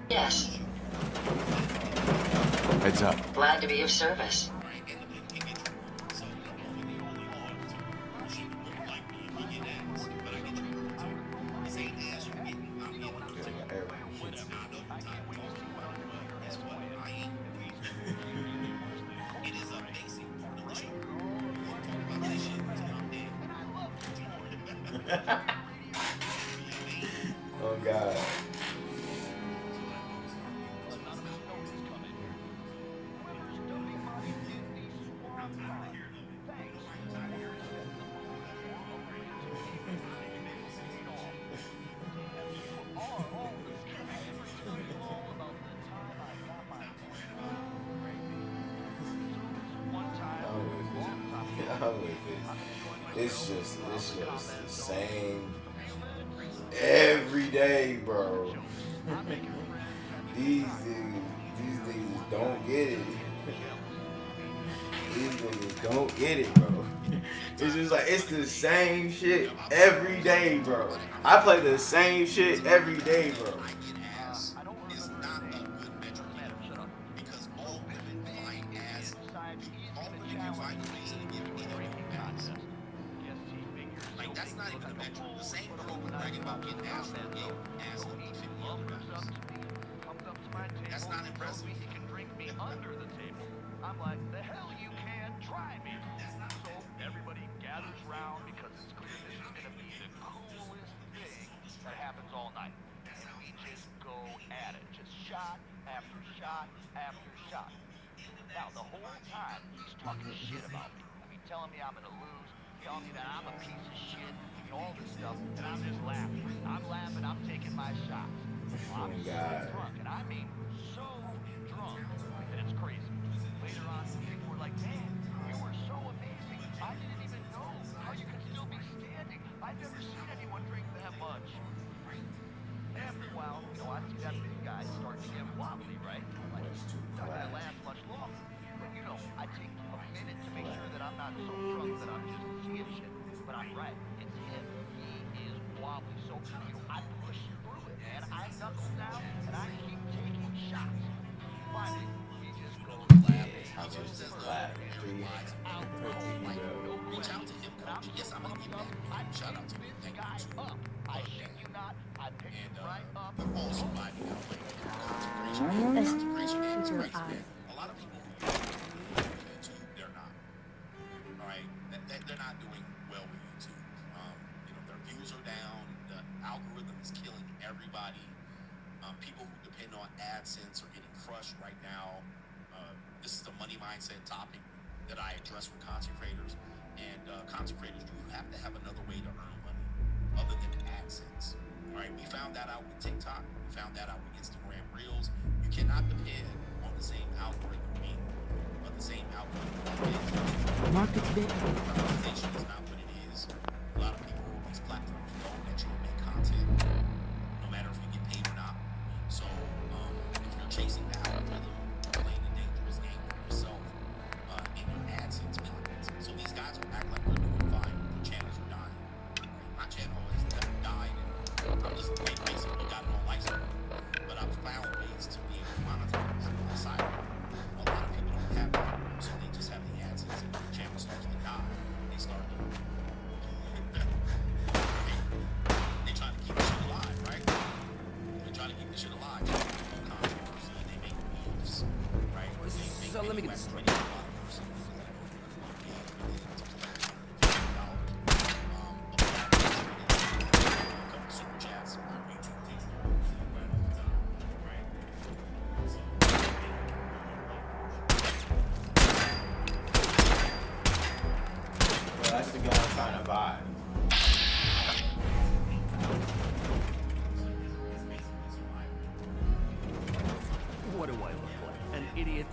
Yes. Heads up. Glad to be of service. Oh God. It's just the same every day, bro. These niggas don't get it. These niggas don't get it, bro. It's just like, it's the same shit every day, bro. I play the same shit every day, bro. That's not even a metric. The same girl bragging about getting ass from getting ass from each and the other guys. That's not impressive. He can drink me under the table. I'm like, the hell you can try me. So everybody gathers round because it's clear this is going to be the coolest thing that happens all night. And we just go at it. Just shot after shot after shot. Now, the whole time, he's talking shit about me. I mean, telling me I'm going to lose. Telling me that I'm a piece of shit and all this stuff, and I'm just laughing. I'm laughing, I'm taking my shots. Well, I'm so drunk, and I mean so drunk that it's crazy. Later on, people were like, man, you were so amazing. I didn't even know how you could still be standing. I've never seen anyone drink that much. After a while, you know, I see that big guy start to get wobbly, right? Like, not gonna last much longer. But, you know, I take a minute to make sure that I'm not so drunk that I'm just seeing shit. But I'm right. It's him. He is wobbly. So, you know, I push through it, man. I knuckle down, and I keep taking shots. Finally, he just goes laughing. He just laughing. Out cold, like, no question. And I'm just fucked up. I pick this guy up. I shit you not. I pick him right up. Also, finding out, like, concentration is right. A lot of people who YouTube, they're not. All right? They're not doing well with YouTube. You know, their views are down. The algorithm is killing everybody. People who depend on AdSense are getting crushed right now. This is the money mindset topic that I address with content creators. And content creators do have to have another way to earn money other than AdSense. All right, we found that out with TikTok. We found that out with Instagram Reels. You cannot depend on the same algorithm being, or the same algorithm. Market fit. Monetization is not what it is. A lot of people on these platforms know that you will make content, no matter if you get paid or not. So, if you're chasing the algorithm, you're playing a dangerous game for yourself in your AdSense content. So these guys will act like they're doing fine, but their channels are dying. My channel has never died, and I'm just basically got it on license. But I've found ways to be able to monetize outside of it. A lot of people don't have that, so they just have the AdSense, and the channel starts to die. They start to they try to keep the shit alive, right? They try to keep the shit alive. They make moves, right? So let me get this straight. That's the guy I'm trying to buy. What do I look like? An idiot?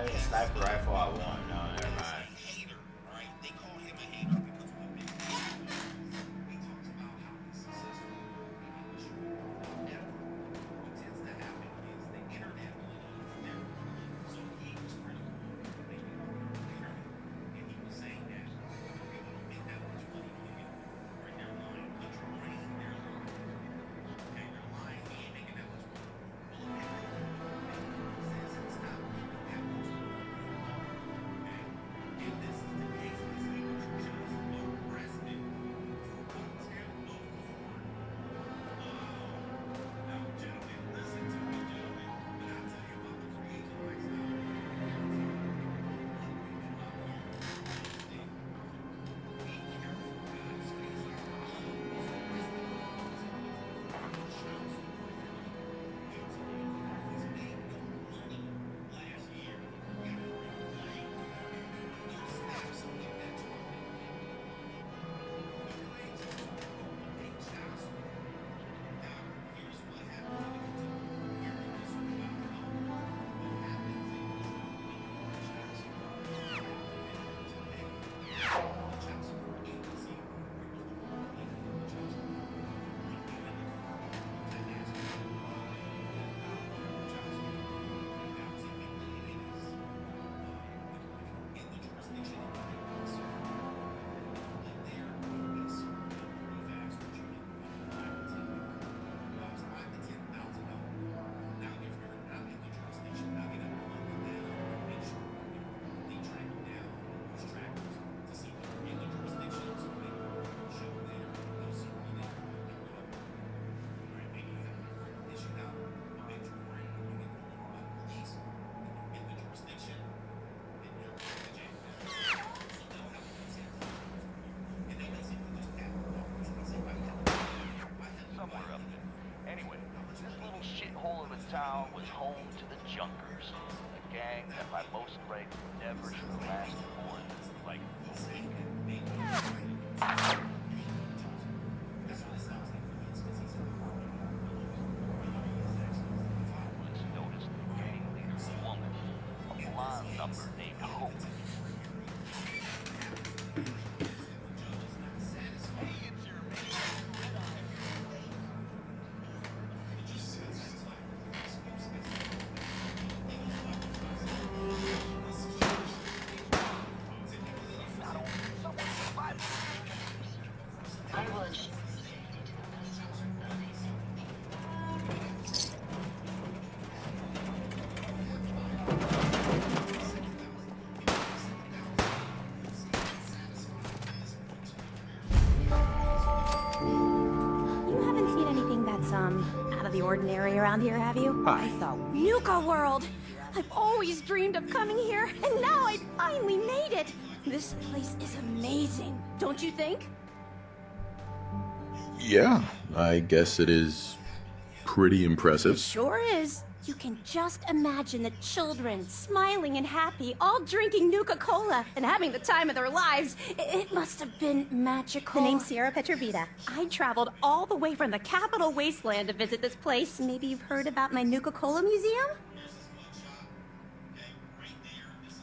Not even sniper rifle I want. No, never mind. town was home to the Junkers, a gang that by most regs never should have lasted more than like a week. Noticed the gang leader's woman, a blonde number named Hope. Out of the ordinary around here, have you? Hi. I thought Nuka World! I've always dreamed of coming here, and now I finally made it! This place is amazing, don't you think? Yeah, I guess it is pretty impressive. It sure is. You can just imagine the children, smiling and happy, all drinking Nuka-Cola and having the time of their lives. It must have been magical. The name's Sierra Petrovita. I traveled all the way from the capital wasteland to visit this place. Maybe you've heard about my Nuka-Cola museum?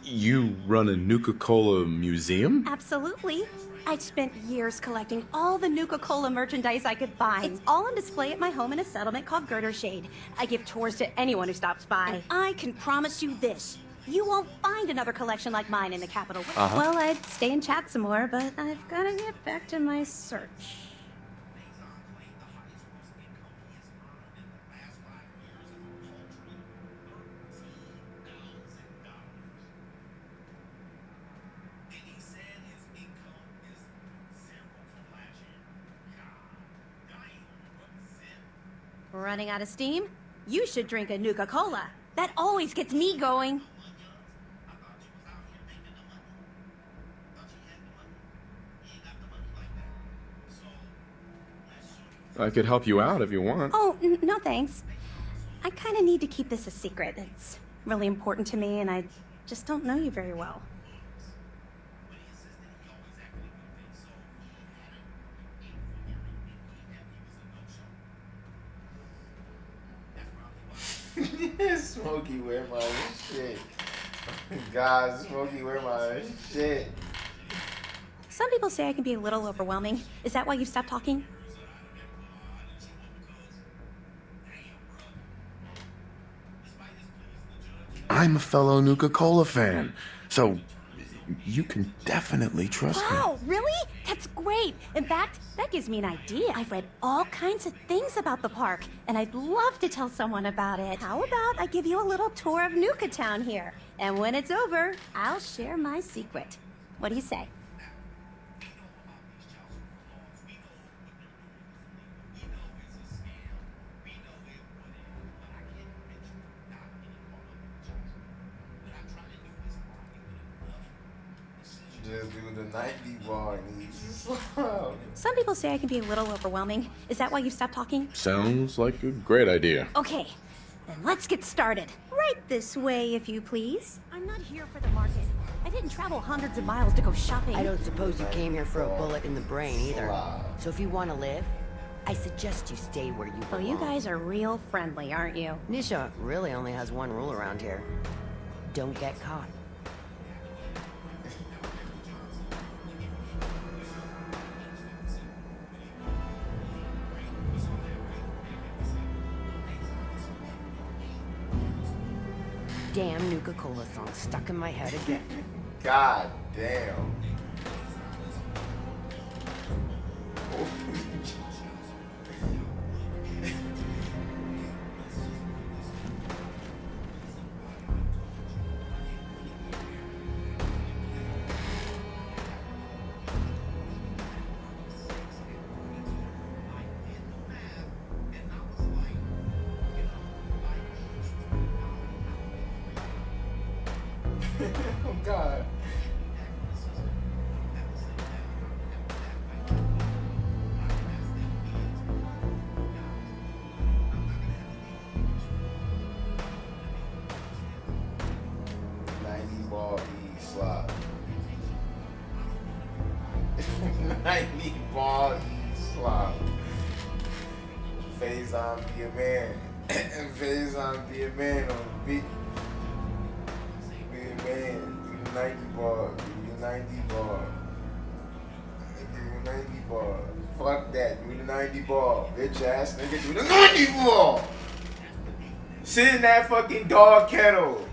You run a Nuka-Cola museum? Absolutely. I've spent years collecting all the Nuka-Cola merchandise I could find. It's all on display at my home in a settlement called Girdershade. I give tours to anyone who stops by. And I can promise you this. You won't find another collection like mine in the capital. Well, I'd stay and chat some more, but I've got to get back to my search. Running out of steam? You should drink a Nuka-Cola. That always gets me going. I could help you out if you want. Oh, no thanks. I kind of need to keep this a secret. It's really important to me, and I just don't know you very well. Smokey, where my shit? God, Smokey, where my shit? Some people say I can be a little overwhelming. Is that why you stopped talking? I'm a fellow Nuka-Cola fan, so you can definitely trust me. Wow, really? That's great. In fact, that gives me an idea. I've read all kinds of things about the park, and I'd love to tell someone about it. How about I give you a little tour of Nuka Town here? And when it's over, I'll share my secret. What do you say? Just do the 90 bar and eat. Some people say I can be a little overwhelming. Is that why you stopped talking? Sounds like a great idea. Okay, then let's get started. Right this way, if you please. I'm not here for the market. I didn't travel hundreds of miles to go shopping. I don't suppose you came here for a bullet in the brain either. So if you want to live, I suggest you stay where you belong. Well, you guys are real friendly, aren't you? Nisha really only has one rule around here. Don't get caught. Damn Nuka-Cola song stuck in my head again. God damn. Oh God. Ball E slot. 90 ball E slot. Faison be a man. And Faison be a man on the beat. Be a man. Do the 90 ball. Do the 90 ball. Do the 90 ball. Fuck that. Do the 90 ball. Bitch ass nigga. Do the 90 ball. Sit in that fucking dog kettle.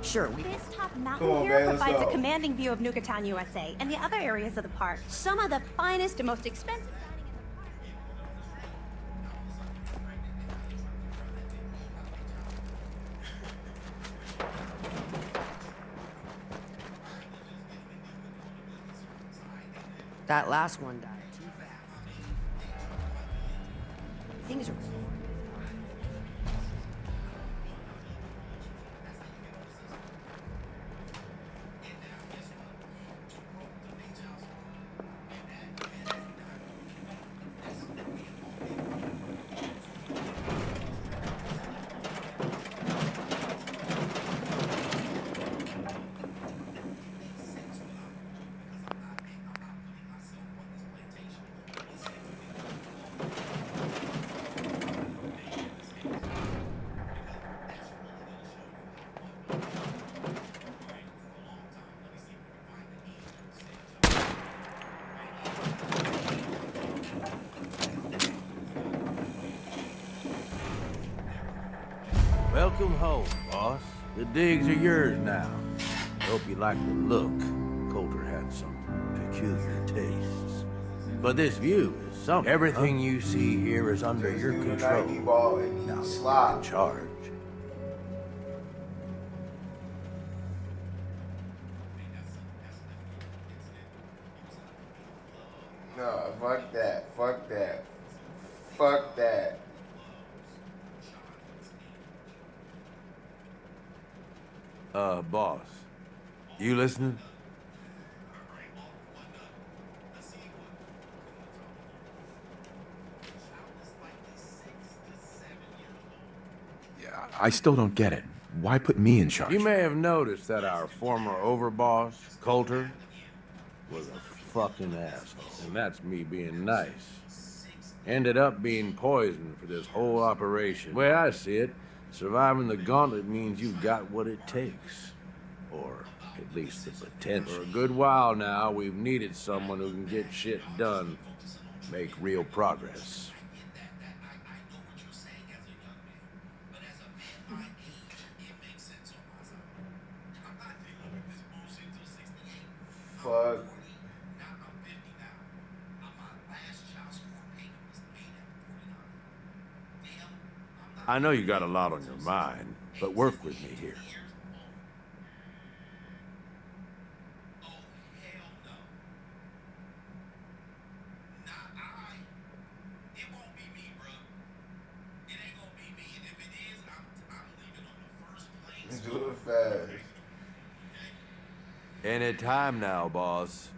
Sure, This top mountain here provides a commanding view of Nuka Town, USA, and the other areas of the park. Some of the finest and most expensive dining that last one died too fast. Things are... Welcome home, boss. The digs are yours now. Hope you like the look. Coulter had some peculiar tastes. But this view is something. Everything you see here is under your control. Now you're in charge. No, fuck that. Fuck that. Fuck that. Boss. You listening? Yeah, I still don't get it. Why put me in charge? You may have noticed that our former overboss, Coulter, was a fucking asshole. And that's me being nice. Ended up being poisoned for this whole operation. The way I see it, surviving the gauntlet means you've got what it takes. Or at least the potential. For a good while now, we've needed someone who can get shit done, make real progress. Fuck. I know you got a lot on your mind, but work with me here. Do it fast. Any time now, boss.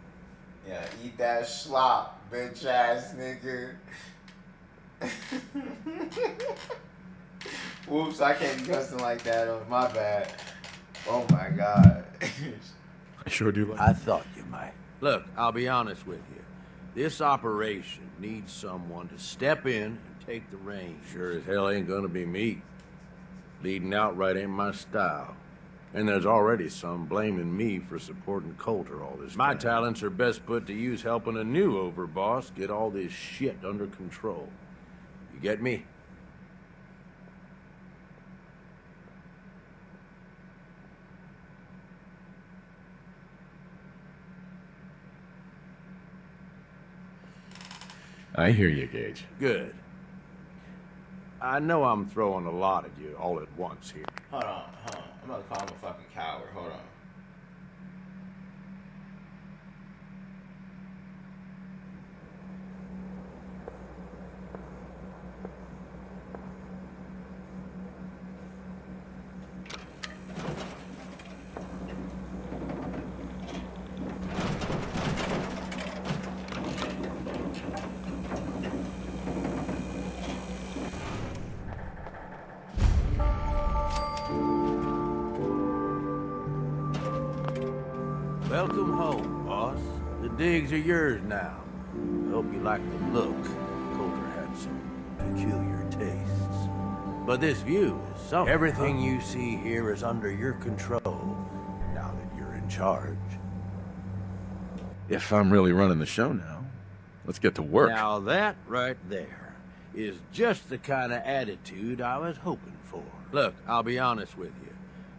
Yeah, eat that slop, bitch ass nigga. Whoops, I can't be cussing like that. Oh, my bad. Oh my god. I sure do like I thought you might. Look, I'll be honest with you. This operation needs someone to step in and take the reins. Sure as hell ain't gonna be me. Leading outright ain't my style. And there's already some blaming me for supporting Coulter all this time. My talents are best put to use helping a new overboss get all this shit under control. You get me? I hear you, Gage. Good. I know I'm throwing a lot at you all at once here. Hold on. I'm gonna call him a fucking coward. Hold on. Welcome home, boss. The digs are yours now. I hope you like the look. Coulter had some peculiar tastes. But this view is something. Everything you see here is under your control, now that you're in charge. If I'm really running the show now, let's get to work. Now that right there is just the kind of attitude I was hoping for. Look, I'll be honest with you.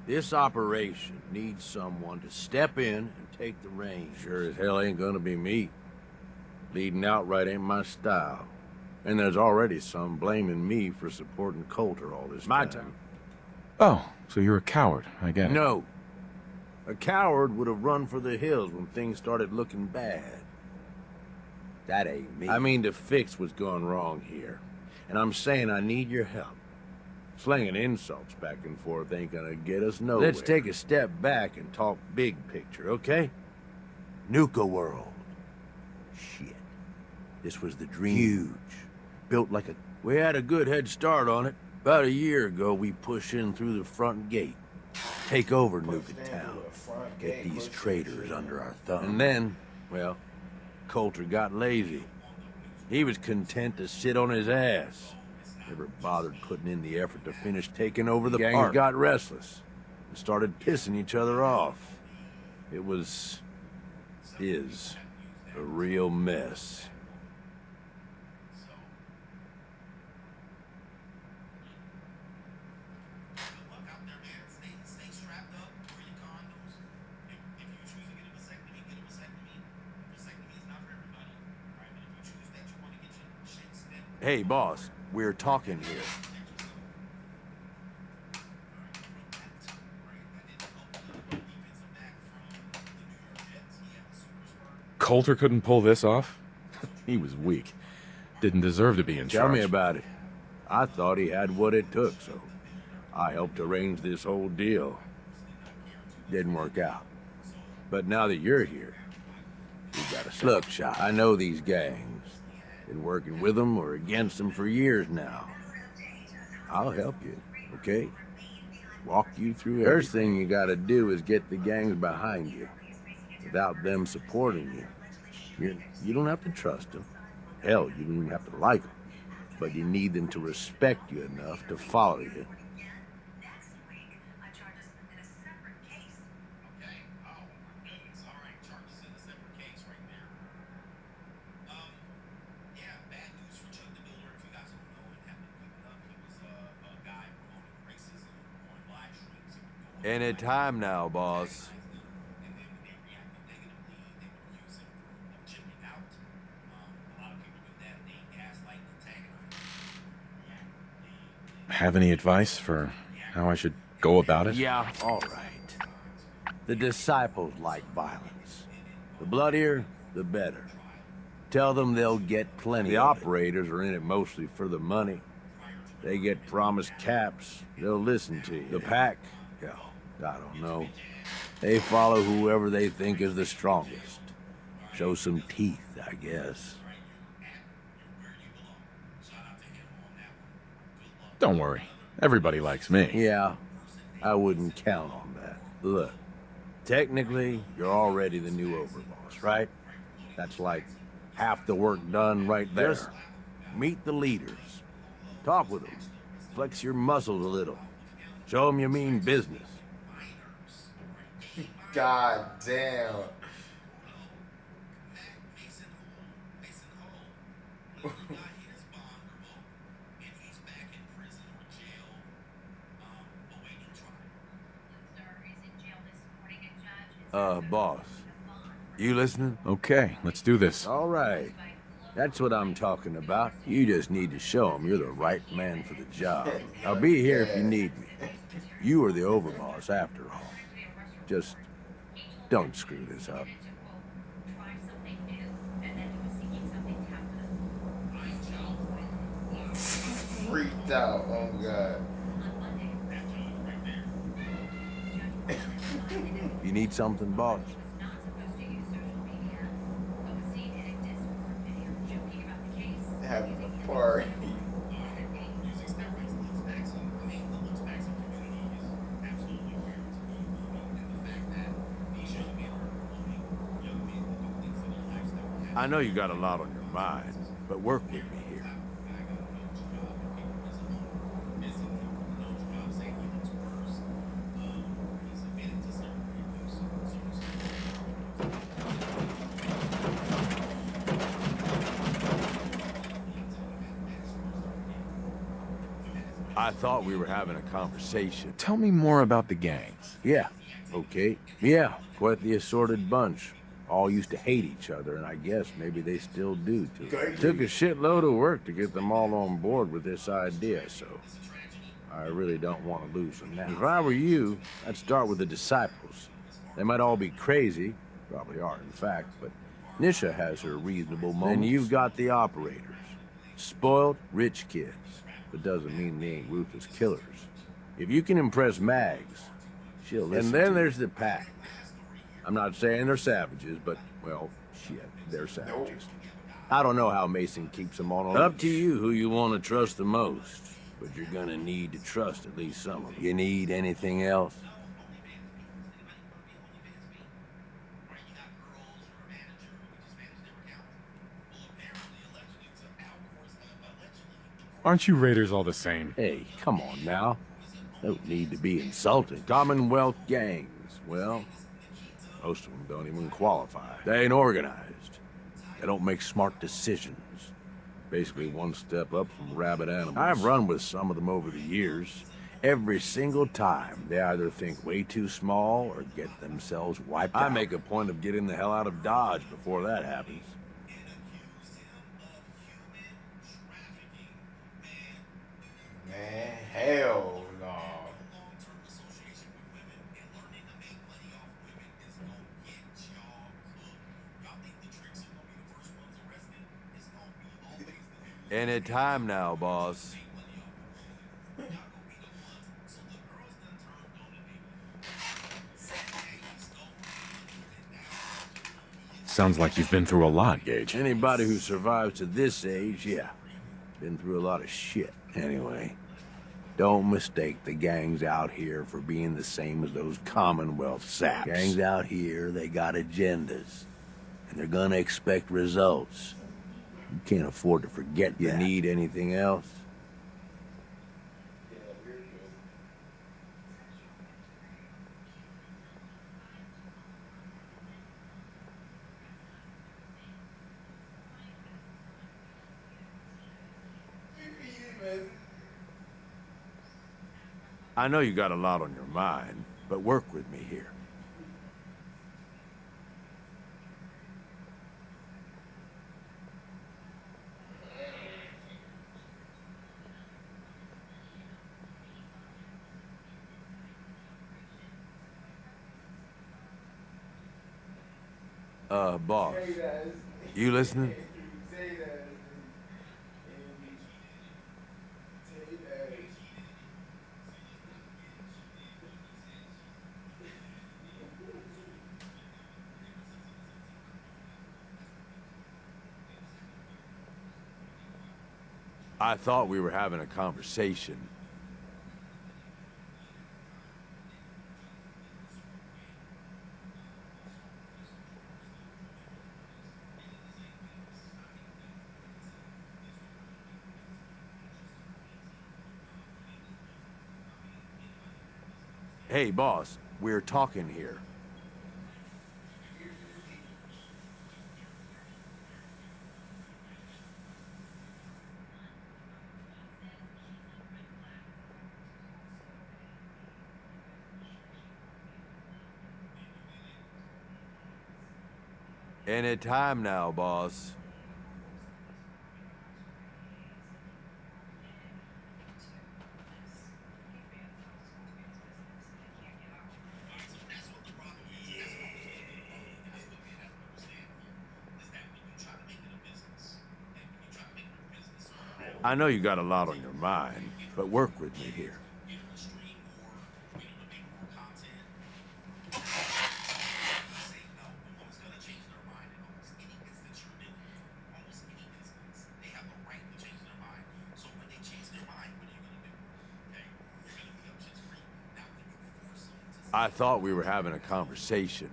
This operation needs someone to step in and take the reins. Sure as hell ain't gonna be me. Leading outright ain't my style. And there's already some blaming me for supporting Coulter all this time. Oh, so you're a coward. I get it. No. A coward would have run for the hills when things started looking bad. That ain't me. I mean, the fix was going wrong here. And I'm saying I need your help. Slinging insults back and forth ain't gonna get us nowhere. Let's take a step back and talk big picture, okay? Nuka World. Shit. This was the dream. Huge. Built like a... We had a good head start on it. About a year ago, we push in through the front gate. Take over Nuka Town. Get these traitors under our thumb. And then, well, Coulter got lazy. He was content to sit on his ass. Never bothered putting in the effort to finish taking over the park. Gangs got restless and started pissing each other off. It is a real mess. Hey, boss, we're talking here. Coulter couldn't pull this off? He was weak. Didn't deserve to be in charge. Tell me about it. I thought he had what it took, so I helped arrange this whole deal. Didn't work out. But now that you're here, we got a look, shot. I know these gangs. Been working with them or against them for years now. I'll help you, okay? Walk you through everything. First thing you gotta do is get the gangs behind you. Without them supporting you, you don't have to trust them. Hell, you don't even have to like them. But you need them to respect you enough to follow you. Any time now, boss. Have any advice for how I should go about it? Yeah, all right. The disciples like violence. The bloodier, the better. Tell them they'll get plenty. The operators are in it mostly for the money. They get promised caps, they'll listen to you. The pack, hell, I don't know. They follow whoever they think is the strongest. Show some teeth, I guess. Don't worry. Everybody likes me. Yeah, I wouldn't count on that. Look, technically, you're already the new overboss, right? That's like half the work done right there. Just meet the leaders. Talk with them. Flex your muscles a little. Show them you mean business. God damn. Boss. You listening? Okay, let's do this. All right. That's what I'm talking about. You just need to show them you're the right man for the job. I'll be here if you need me. You are the overboss after all. Just don't screw this up. Freaked out, oh god. You need something, boss? Having a party. I know you got a lot on your mind, but work with me here. I thought we were having a conversation. Tell me more about the gangs. Yeah, okay. Yeah, quite the assorted bunch. All used to hate each other, and I guess maybe they still do, too. Took a shitload of work to get them all on board with this idea, so I really don't want to lose them now. If I were you, I'd start with the disciples. They might all be crazy, probably are in fact, but Nisha has her reasonable moments. Then you've got the operators. Spoiled, rich kids. But doesn't mean they ain't ruthless killers. If you can impress Mags, she'll listen. And then there's the pack. I'm not saying they're savages, but, well, shit, they're savages. I don't know how Mason keeps them on. Up to you who you want to trust the most, but you're gonna need to trust at least some of them. You need anything else? Aren't you Raiders all the same? Hey, come on now. Don't need to be insulted. Commonwealth gangs, well, most of them don't even qualify. They ain't organized. They don't make smart decisions. Basically one step up from rabid animals. I've run with some of them over the years. Every single time, they either think way too small or get themselves wiped out. I make a point of getting the hell out of Dodge before that happens. Man, hell no. Any time now, boss. Sounds like you've been through a lot, Gage. Anybody who survives to this age, yeah. Been through a lot of shit. Anyway, don't mistake the gangs out here for being the same as those Commonwealth saps. Gangs out here, they got agendas. And they're gonna expect results. You can't afford to forget that. You need anything else? I know you got a lot on your mind, but work with me here. Boss, you listening? I thought we were having a conversation. Hey, boss, we're talking here. Any time now, boss. I know you got a lot on your mind, but work with me here. I thought we were having a conversation.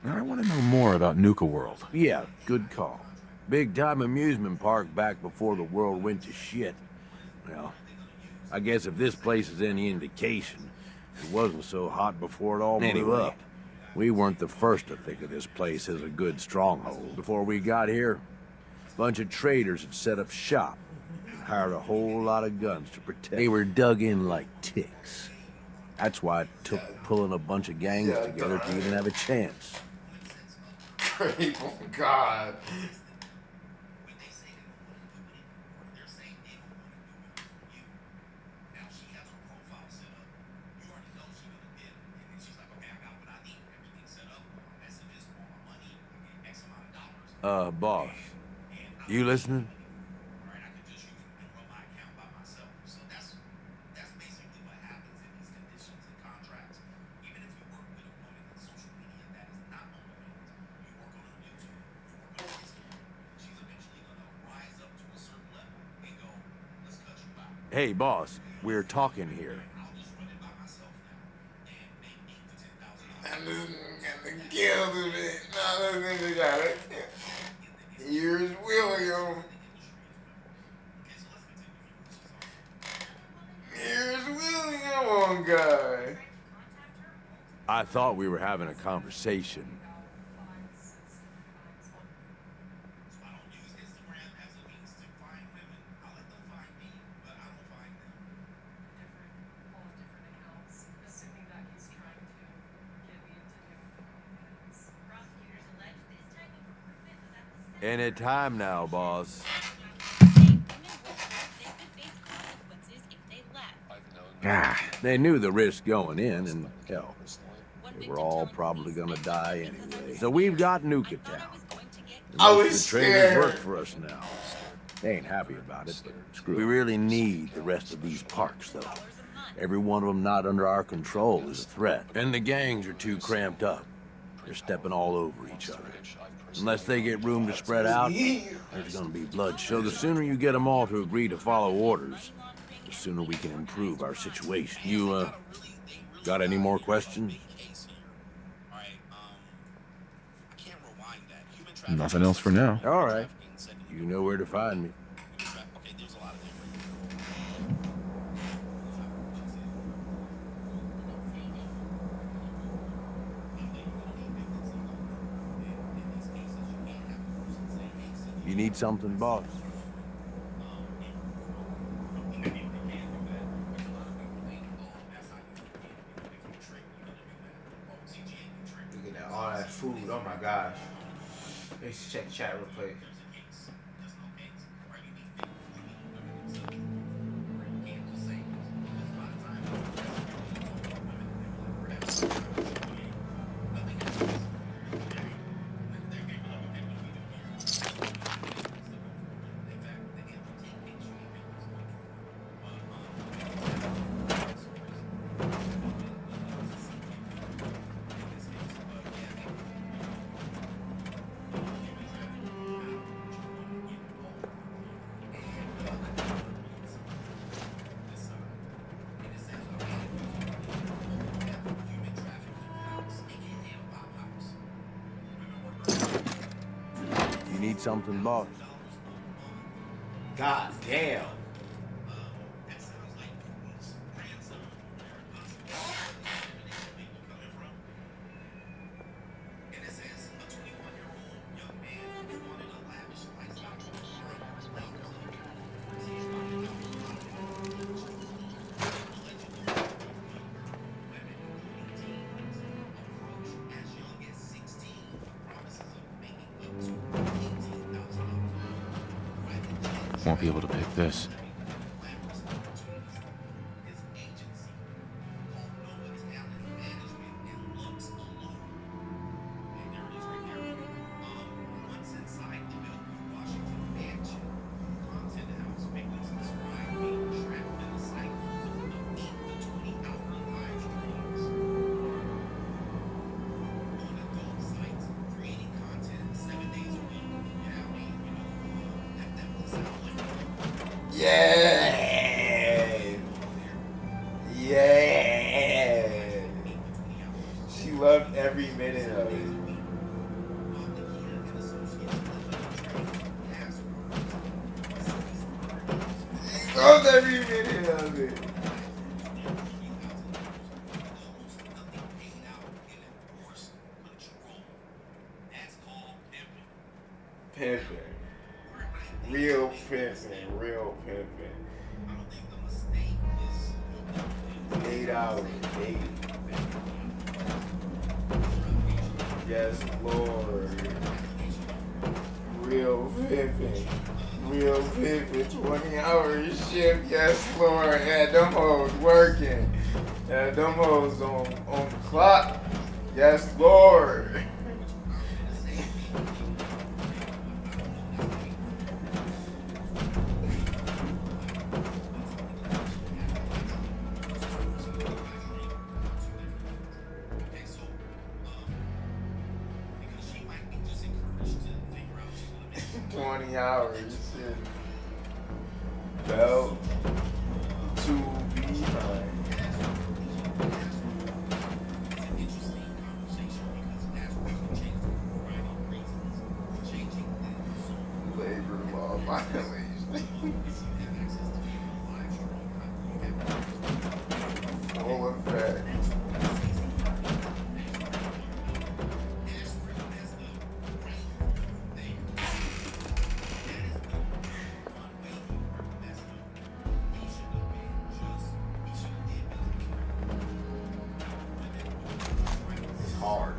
I want to know more about Nuka World. Yeah, good call. Big-time amusement park back before the world went to shit. Well, I guess if this place is any indication, it wasn't so hot before it all blew up. We weren't the first to think of this place as a good stronghold. Before we got here, a bunch of traders had set up shop. Hired a whole lot of guns to protect. They were dug in like ticks. That's why it took pulling a bunch of gangs together to even have a chance. Oh, God. Boss, you listening? Hey, boss, we're talking here. And this nigga killed him. No, this nigga got it. Here's William. Here's William, oh God. I thought we were having a conversation. Any time now, boss. They knew the risk going in, and hell, they were all probably gonna die anyway. So we've got Nuka Town. I was the traders scared. work for us now. They ain't happy about it, but screw it. We really need the rest of these parks, though. Every one of them not under our control is a threat. And the gangs are too cramped up. They're stepping all over each other. Unless they get room to spread out, there's gonna be bloodshed. So the sooner you get them all to agree to follow orders, the sooner we can improve our situation. You, got any more questions? Nothing else for now. All right. You know where to find me. You need something, boss? Let's check chat real quick. Need something, boss? God damn. Won't be able to pick this. Yeah. Yeah. She loved every minute of it. She loved every minute of it. Pimpin'. Real pimpin', real pimpin'. 8 hours, 8. Yes, Lord. Real pimpin'. Real pimpin'. 20-hour shift, yes, Lord. Had them hoes working. Had them hoes on the clock. Yes, Lord. Hours, shit. Belt to behind. Labor law violation. Full effect. Hard.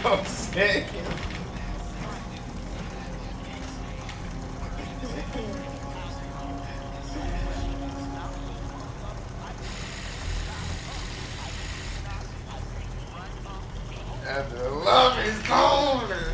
I'm sick. And the love is golden.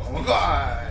Oh my God.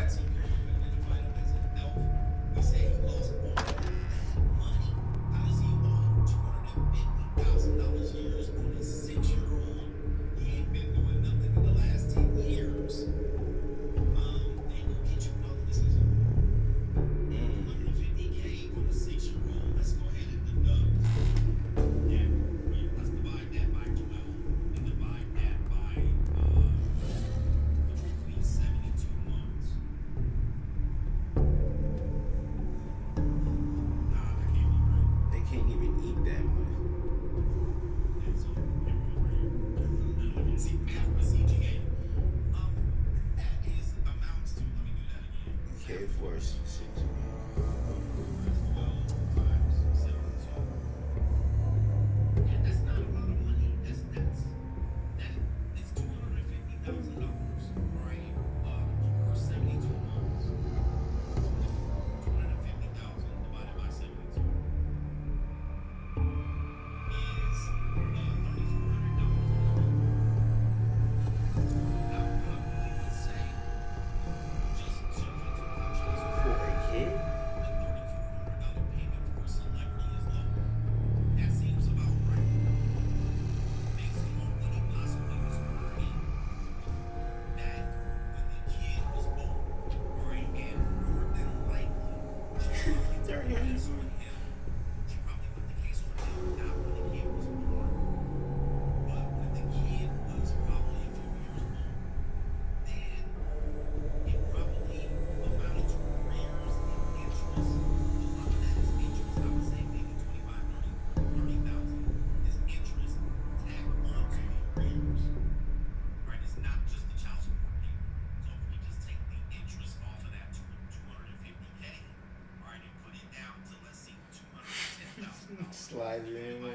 Slide it in over.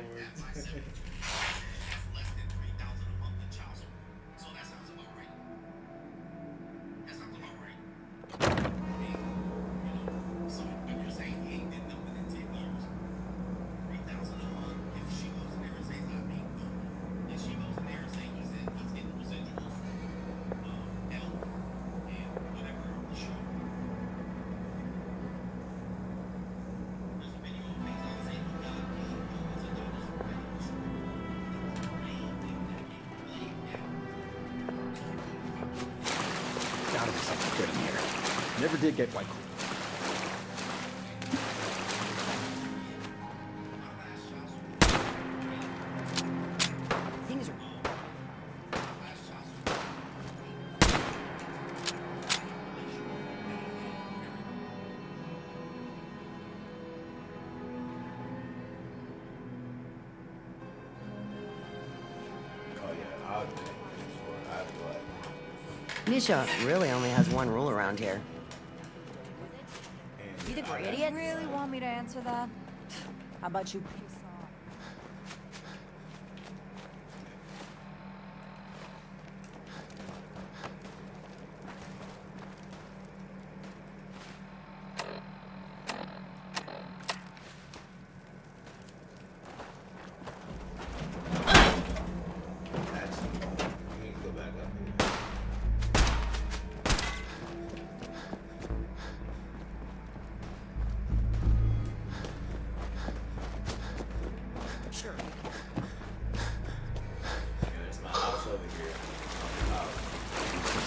Gotta be something good in here. Never did get white. Things are... Misha really only has one rule around here. See the three idiots? You really want me to answer that? How about you piss off?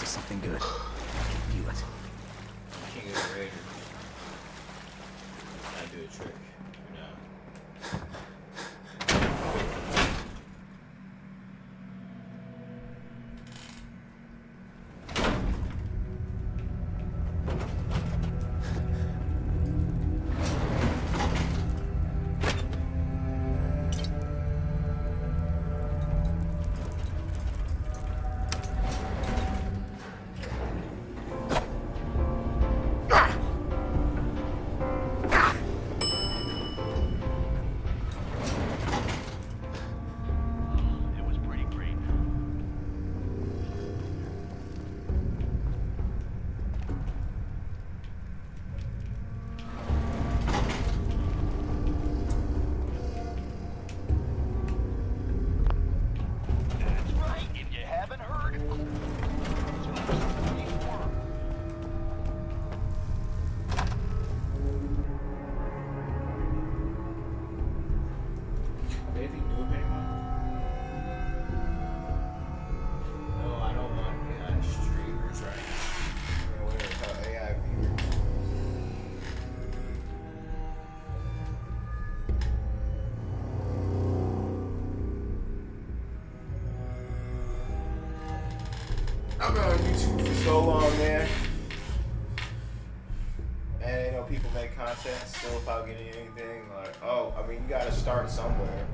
Something good. Feel it. King of the Raiders. I do a trick. No. I've been on YouTube for so long, man. And you know, people make content still without getting anything. Like, oh, I mean, you gotta start somewhere.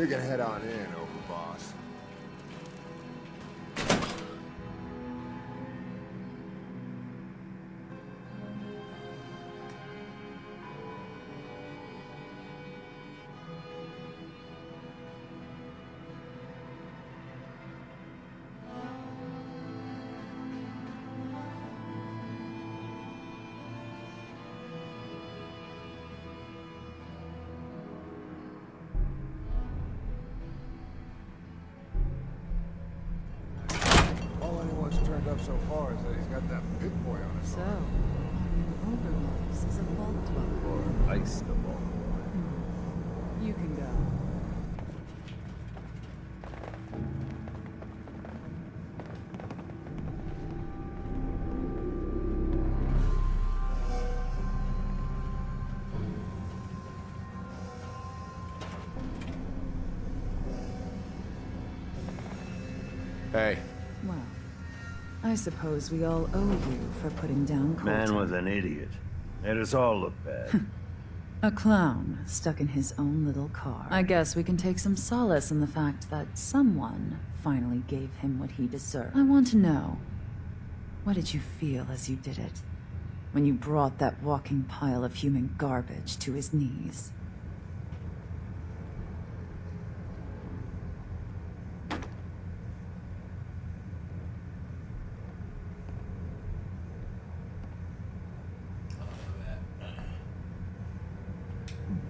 We can head on in, overboss. All anyone's turned up so far is that he's got that big boy on his So, arm. our new overboss is a vault dweller. Or ice the ball. You can go. Hey. Well, I suppose we all owe you for putting down Colton. Man was an idiot. Made us all look bad. A clown stuck in his own little car. I guess we can take some solace in the fact that someone finally gave him what he deserved. I want to know, what did you feel as you did it? When you brought that walking pile of human garbage to his knees?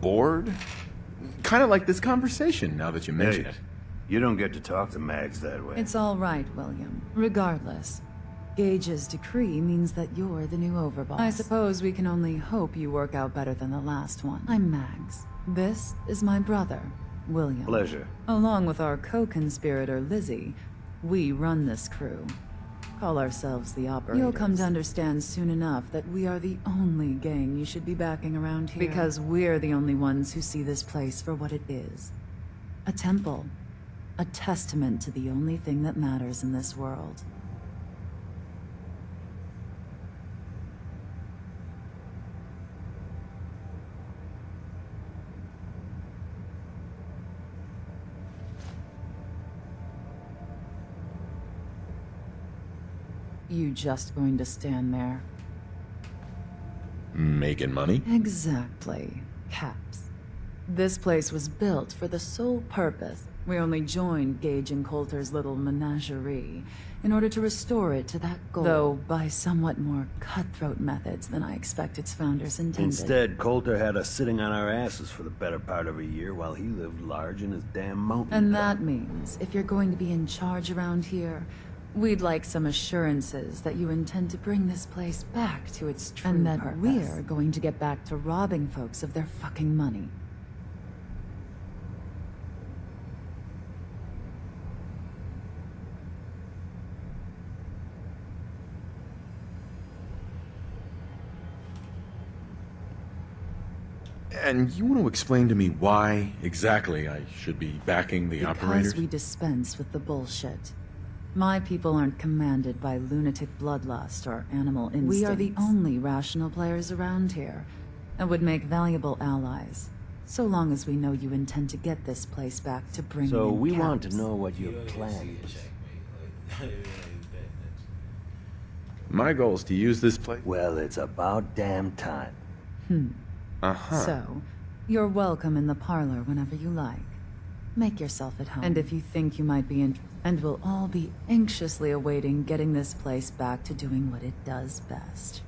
Bored? Kind of like this conversation, now that you mention it. You don't get to talk to Mags that way. It's all right, William. Regardless, Gage's decree means that you're the new overboss. I suppose we can only hope you work out better than the last one. I'm Mags. This is my brother, William. Pleasure. Along with our co-conspirator, Lizzie, we run this crew. Call ourselves the Operators. You'll come to understand soon enough that we are the only gang you should be backing around here. Because we're the only ones who see this place for what it is. A temple. A testament to the only thing that matters in this world. You just going to stand there? Making money? Exactly. Caps. This place was built for the sole purpose. We only joined Gage and Coulter's little menagerie in order to restore it to that goal. Though by somewhat more cutthroat methods than I expect its founders intended. Instead, Coulter had us sitting on our asses for the better part of a year while he lived large in his damn mountain. And that means, if you're going to be in charge around here, we'd like some assurances that you intend to bring this place back to its true and that purpose. We're going to get back to robbing folks of their fucking money. And you want to explain to me why exactly I should be backing the operators? Because we dispense with the bullshit. My people aren't commanded by lunatic bloodlust or animal instincts. We are the only rational players around here, and would make valuable allies, so long as we know you intend to get this place back to bring So in we Caps. want to know what your plan is. My goal is to use this place. Well, it's about damn time. Uh-huh. So, you're welcome in the parlor whenever you like. Make yourself at home. And if you think you might be interested, and we'll all be anxiously awaiting getting this place back to doing what it does best.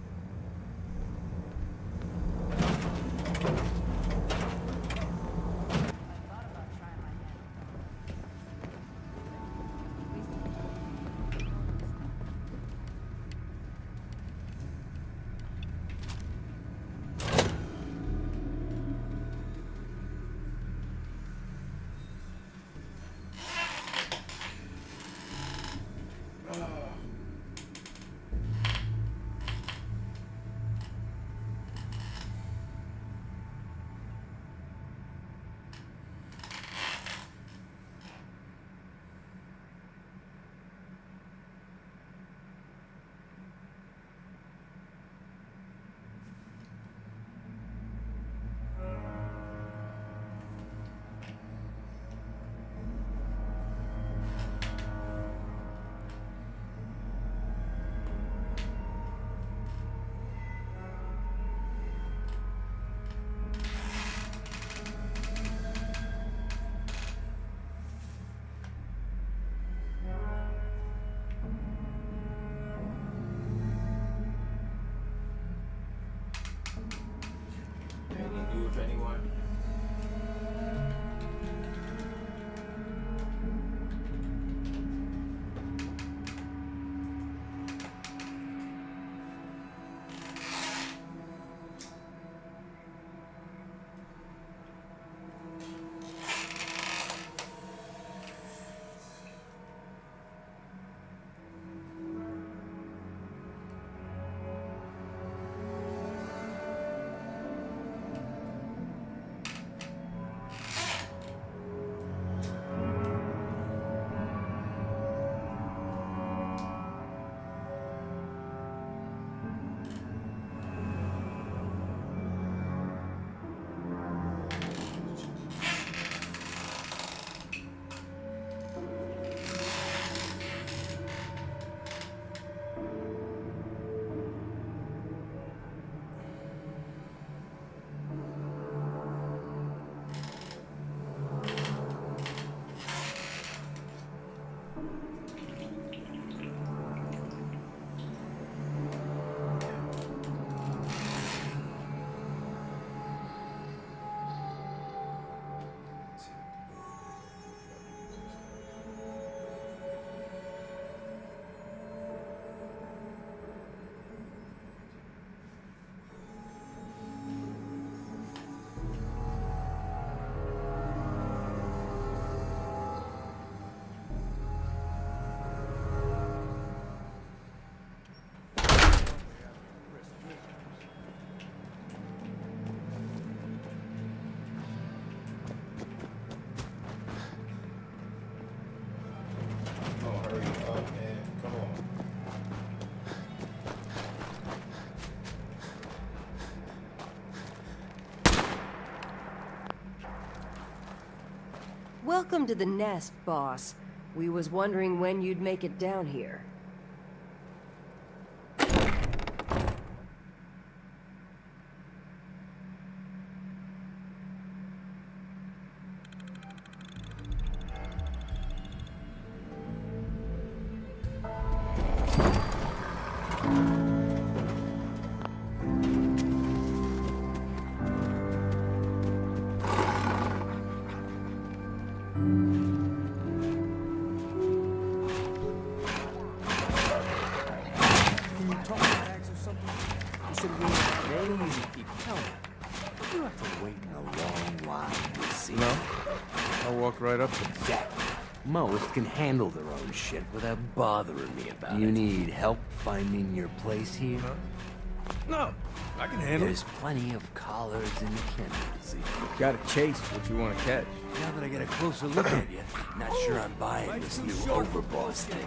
Welcome to the nest, boss. We was wondering when you'd make it down here. You have to wait in a long line, you see? No, I'll walk right up to them. Exactly. Most can handle their own shit without bothering me about it. You need help finding your place here? No, I can handle There's plenty of collards in the kennels. Gotta chase what you want to catch. Now that I get a closer look at you, not sure I'm buying this new overboss thing.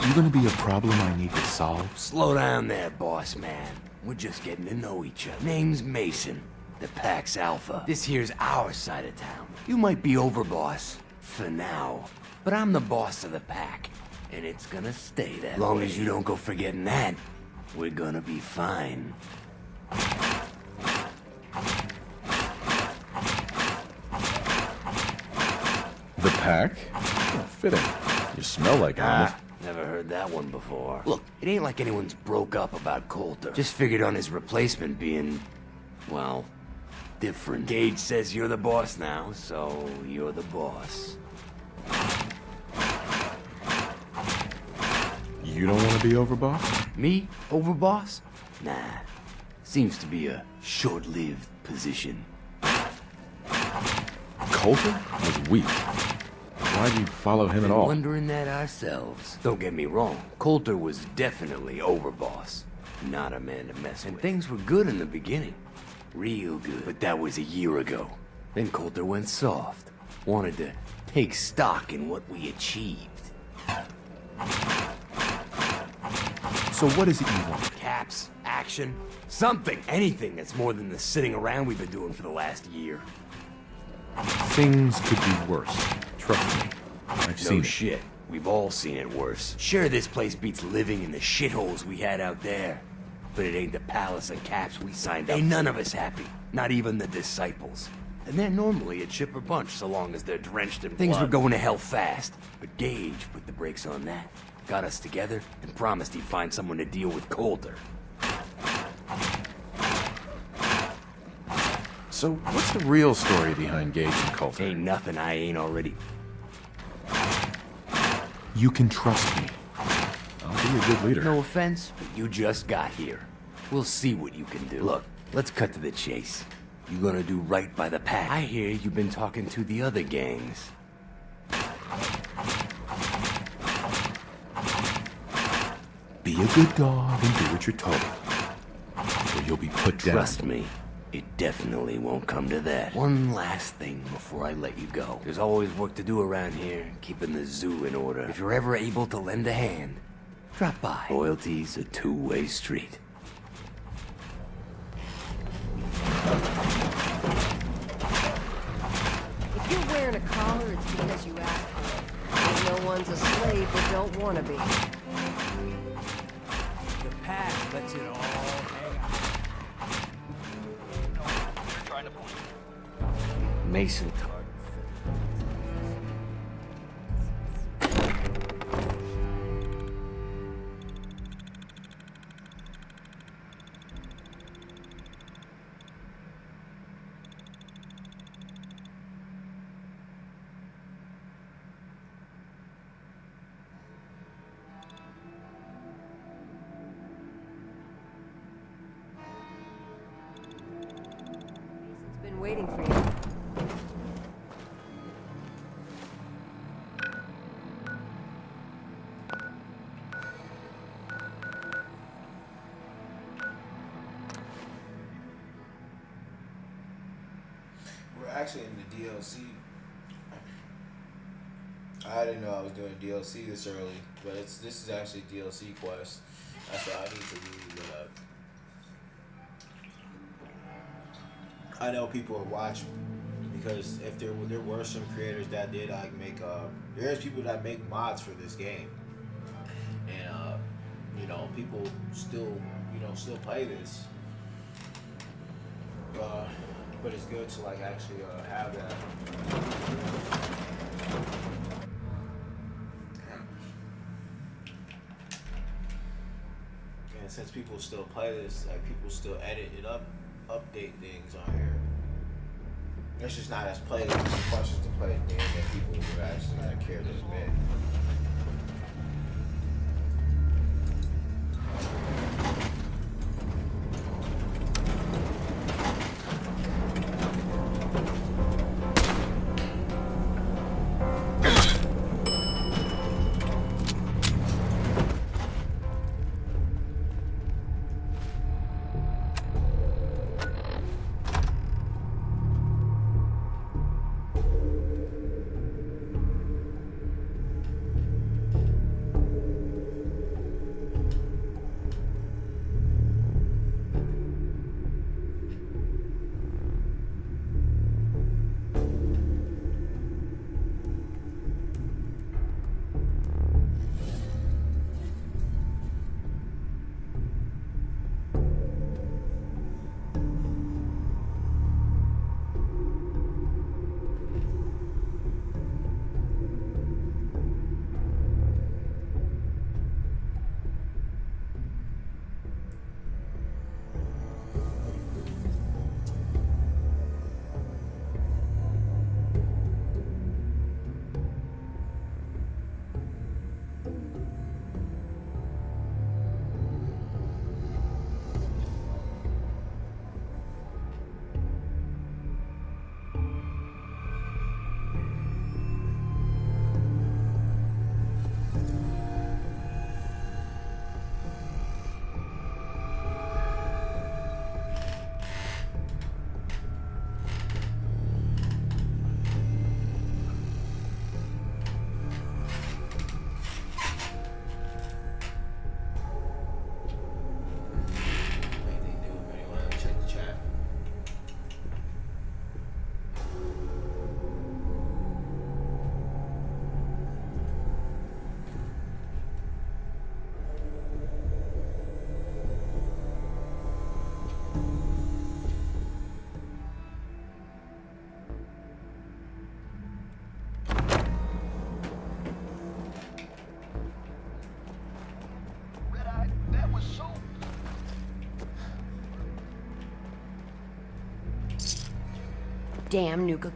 You gonna be a problem I need to solve? Slow down there, boss man. We're just getting to know each other. Name's Mason, the Pax Alpha. This here's our side of town. You might be overboss, for now, but I'm the boss of the pack, and it's gonna stay that way. As long as you don't go forgetting that, we're gonna be fine. The pack? Oh, fitting. You smell like animals. Never heard that one before. Look, it ain't like anyone's broke up about Coulter. Just figured on his replacement being, well, different. Gage says you're the boss now, so you're the boss. You don't want to be overboss? Me? Overboss? Nah. Seems to be a short-lived position. Coulter was weak. Why'd you follow him at all? Wondering that ourselves. Don't get me wrong, Coulter was definitely overboss. Not a man to mess with. And things were good in the beginning. Real good. But that was a year ago. Then Coulter went soft. Wanted to take stock in what we achieved. So what is it you want? Caps, action, something, anything that's more than the sitting around we've been doing for the last year. Things could be worse. Trust me. I've seen No shit. We've all seen it worse. Sure, this place beats living in the shitholes we had out there. But it ain't the palace and caps we signed up. Ain't none of us happy. Not even the disciples. And they're normally a chipper bunch so long as they're drenched in blood. Things were going to hell fast. But Gage put the brakes on that. Got us together and promised he'd find someone to deal with Coulter. So what's the real story behind Gage and Coulter? Ain't nothing I ain't already... You can trust me. I'll be a good leader. No offense, but you just got here. We'll see what you can do. Look, let's cut to the chase. You gonna do right by the pack. I hear you've been talking to the other gangs. Be a good dog and do what you're told. Or you'll be put down. Trust me, it definitely won't come to that. One last thing before I let you go. There's always work to do around here, keeping the zoo in order. If you're ever able to lend a hand, drop by. Loyalty's a two-way street. If you're wearing a collar, it's because you asked for it. No one's a slave that don't want to be. The pack lets it all hang out. Mason Tart. Been waiting for you. We're actually in the DLC. I didn't know I was doing DLC this early, but this is actually DLC quest. That's what I need to do. I know people would watch because if there were some creators that did like make there's people that make mods for this game, and you know, people still still play this. But it's good to like actually have that. And since people still play this, like people still edit it up, update things on here. It's just not as played as much as the play game that people would actually care to admit. Damn Nuka.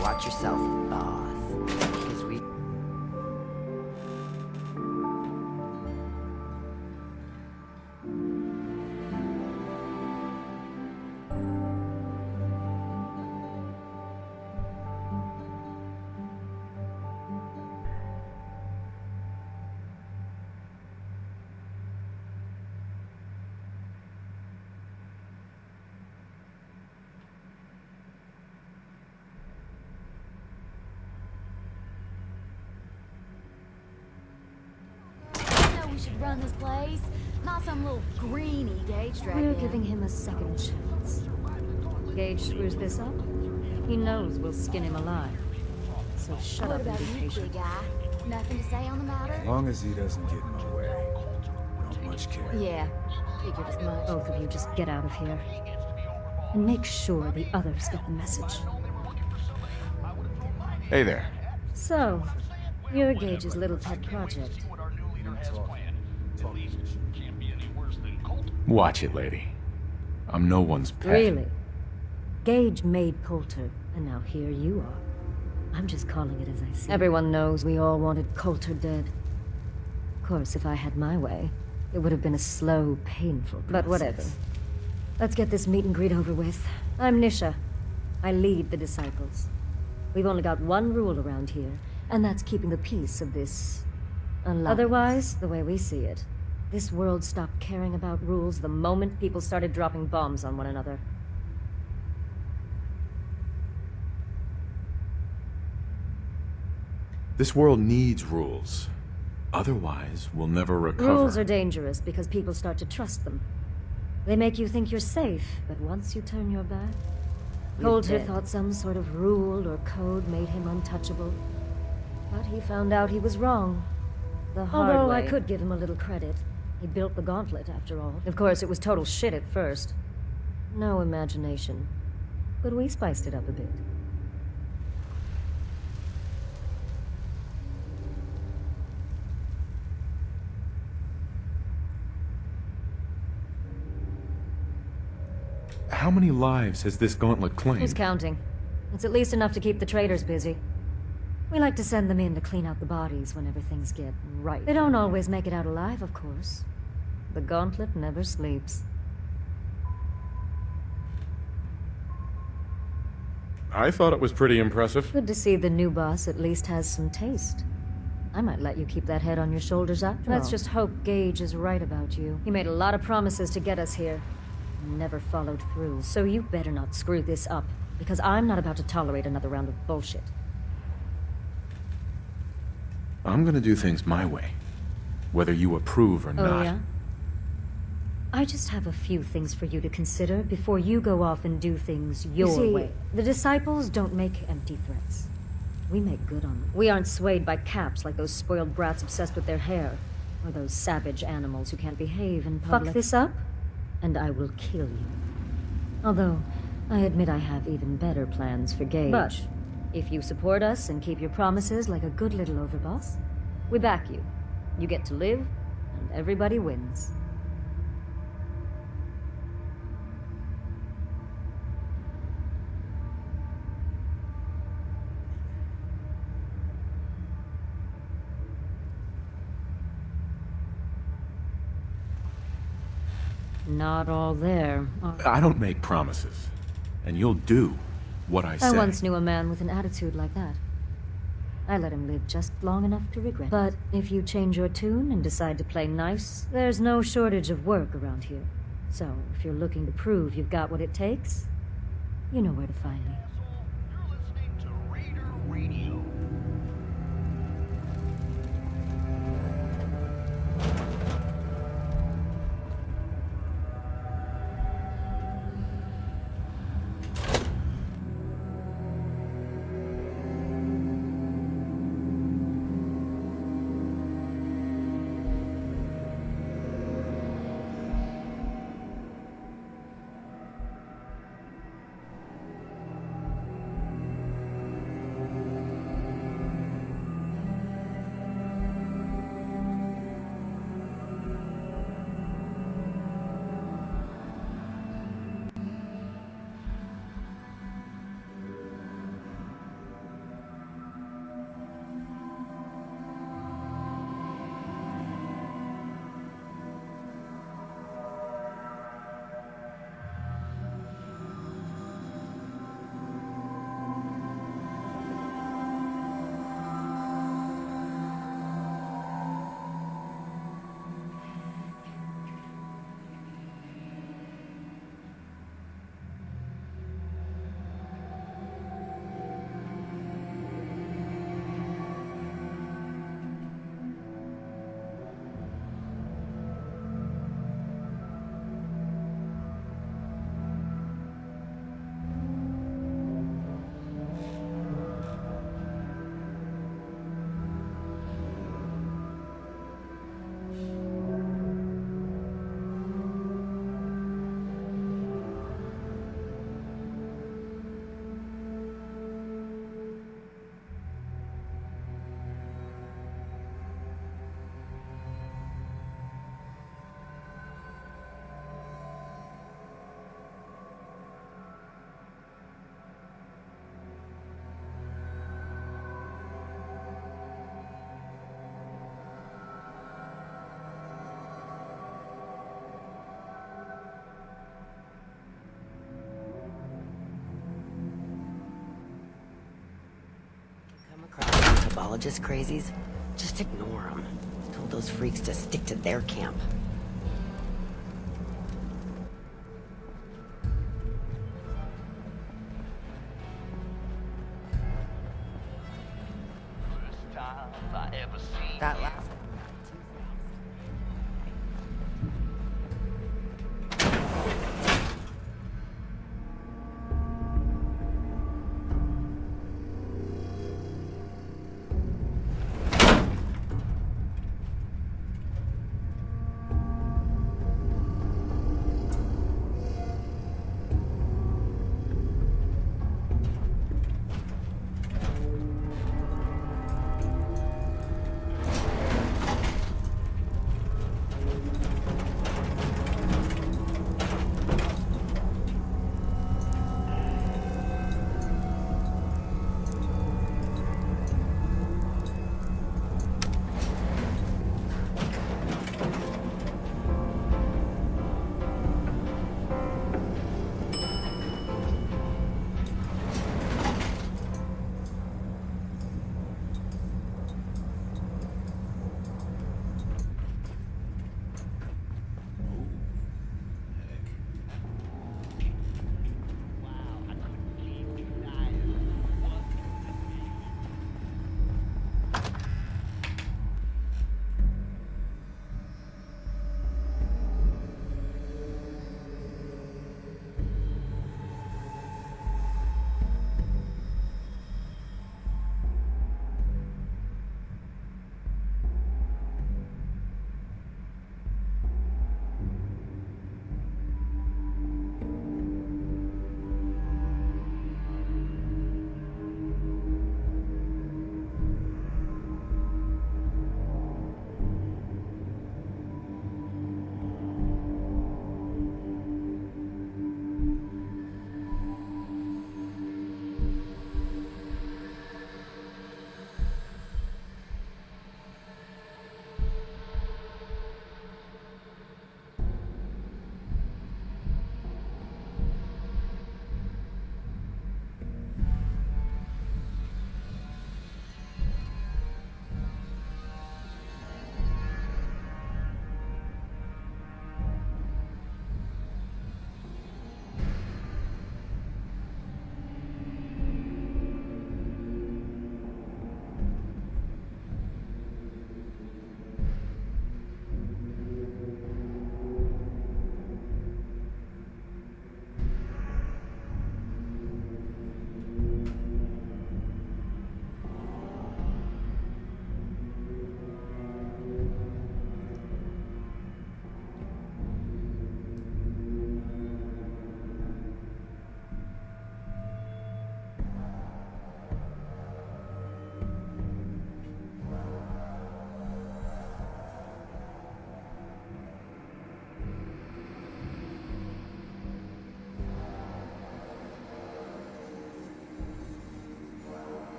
Watch yourself, boss. Because we... Run this place, not some little greenie Gage dragged We're in. giving him a second chance. Gage screws this up, he knows we'll skin him alive. So shut What up and about be you, patient. big guy? Nothing to say on the matter? As long as he doesn't get in my way, don't much care. Yeah, figured as much. Both of you just get out of here. And make sure the others get the message. Hey there. So, you're Gage's little pet project. Watch it, lady. I'm no one's pet. Really? Gage made Coulter, and now here you are. I'm just calling it as I see it. Everyone knows we all wanted Coulter dead. Of course, if I had my way, it would have been a slow, painful process. But whatever. Let's get this meet and greet over with. I'm Nisha. I lead the Disciples. We've only got one rule around here, and that's keeping the peace of this alive. Otherwise, the way we see it, this world stopped caring about rules the moment people started dropping bombs on one another. This world needs rules. Otherwise, we'll never recover. Rules are dangerous because people start to trust them. They make you think you're safe, but once you turn your back... Coulter thought some sort of rule or code made him untouchable. But he found out he was wrong. The hard way. I could give him a little credit. He built the gauntlet, after all. Of course, it was total shit at first. No imagination. But we spiced it up a bit. How many lives has this gauntlet claimed? Who's counting? It's at least enough to keep the traders busy. We like to send them in to clean out the bodies whenever things get right. They don't always make it out alive, of course. The gauntlet never sleeps. I thought it was pretty impressive. Good to see the new boss at least has some taste. I might let you keep that head on your shoulders after all. Let's just hope Gage is right about you. He made a lot of promises to get us here. Never followed through. So you better not screw this up, because I'm not about to tolerate another round of bullshit. I'm gonna do things my way, whether you approve or not. Oh, yeah? I just have a few things for you to consider before you go off and do things your way. The disciples don't make empty threats. We make good on them. We aren't swayed by caps like those spoiled brats obsessed with their hair, or those savage animals who can't behave in public. Fuck this up, and I will kill you. Although, I admit I have even better plans for Gage. But, if you support us and keep your promises like a good little overboss, we back you. You get to live, and everybody wins. Not all there. I don't make promises, and you'll do what I say. I once knew a man with an attitude like that. I let him live just long enough to regret it. But if you change your tune and decide to play nice, there's no shortage of work around here. So, if you're looking to prove you've got what it takes, you know where to find me. Cabologist crazies? Just ignore them. Told those freaks to stick to their camp. That last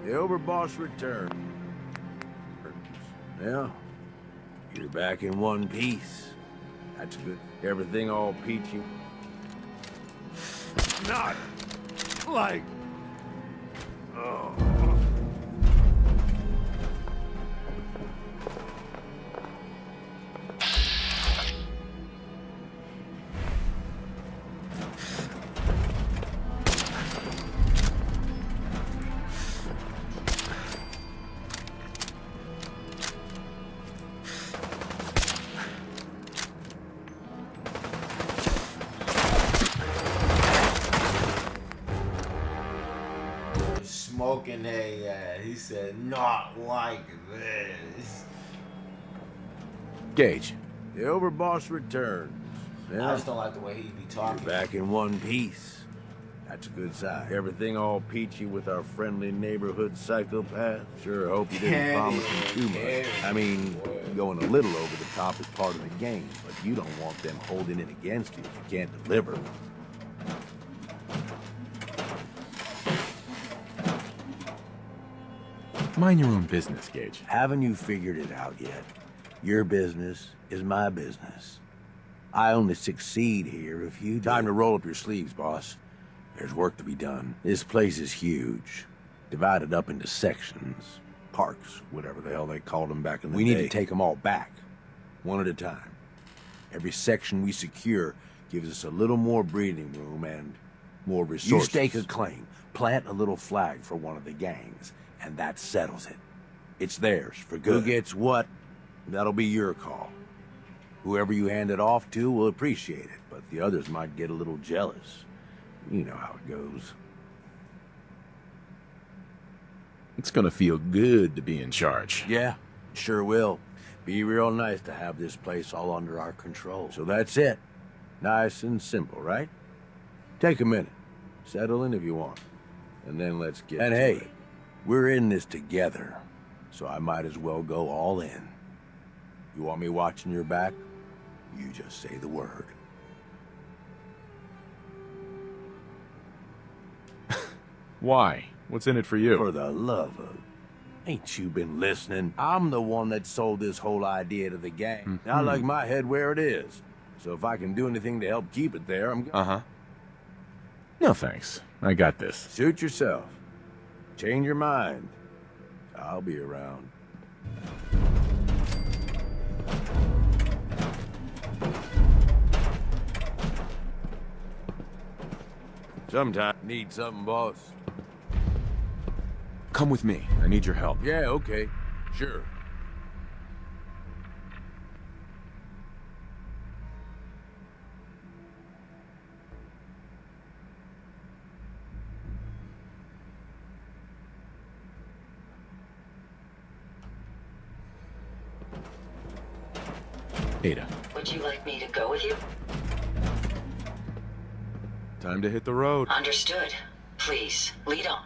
the overboss returned. Yeah, you're back in one piece. That's good. Everything all peachy. Not like... Oh. Smoking a, he said, not like this. Gage, the overboss returns. Yeah. I just don't like the way he be talking. You're back in one piece. That's a good sign. Everything all peachy with our friendly neighborhood psychopath. Sure hope you didn't promise them too much. I mean, going a little over the top is part of the game, but you don't want them holding it against you if you can't deliver. Mind your own business, Gage. Haven't you figured it out yet? Your business is my business. I only succeed here if you do. Time to roll up your sleeves, boss. There's work to be done. This place is huge. Divided up into sections. Parks, whatever the hell they called them back in the day. We need to take them all back. One at a time. Every section we secure gives us a little more breathing room and more resources. You stake a claim. Plant a little flag for one of the gangs. And that settles it. It's theirs for good. Who gets what, that'll be your call. Whoever you hand it off to will appreciate it, but the others might get a little jealous. You know how it goes. It's gonna feel good to be in charge. Yeah, sure will. Be real nice to have this place all under our control. So that's it. Nice and simple, right? Take a minute. Settle in if you want. And then let's get to hey, it. We're in this together, so I might as well go all in. You want me watching your back? You just say the word. Why? What's in it for you? For the love of... Ain't you been listening? I'm the one that sold this whole idea to the gang. I like my head where it is. So if I can do anything to help keep it there, I'm... Uh-huh. No thanks. I got this. Suit yourself. Change your mind. I'll be around. Sometime need something, boss. Come with me. I need your help. Yeah, okay. Sure. Ada. Would you like me to go with you? Time to hit the road. Understood. Please, lead on.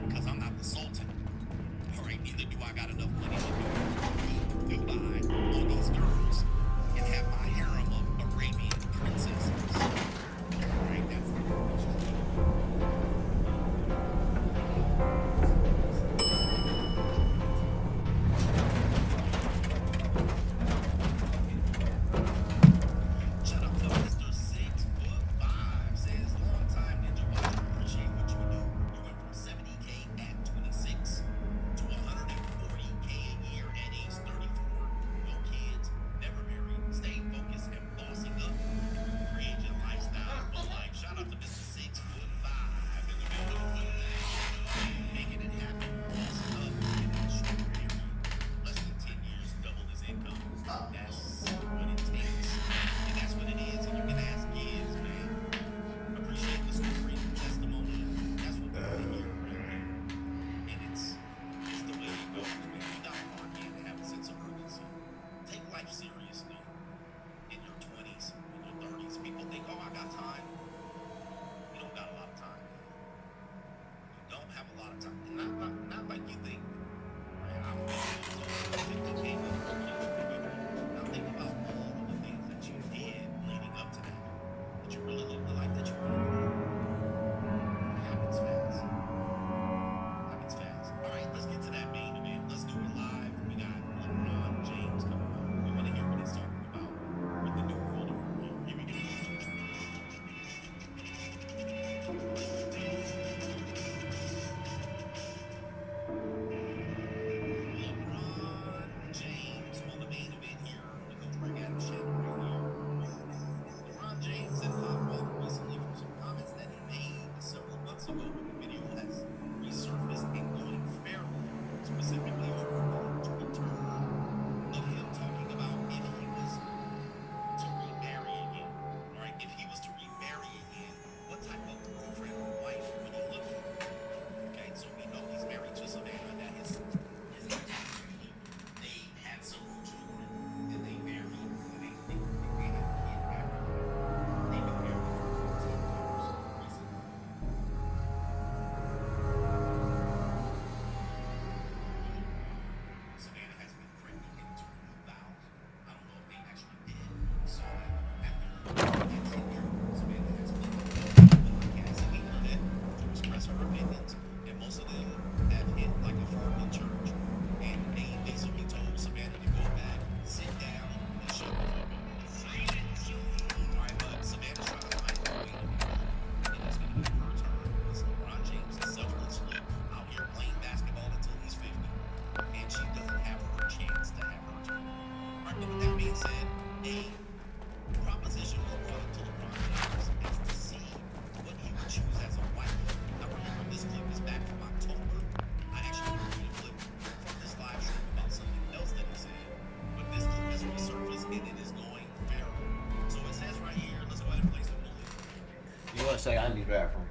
Because I'm not the Sultan. Alright, neither do I got enough said a proposition was brought up to LeBron James as to see what he would choose as a wife. Now remember, this clip is back from October. I actually reviewed a clip from this live stream about something else that he said, but this clip has resurfaced and it is going viral. So it says right here, let's go ahead and play some music. You want to say I need bathroom?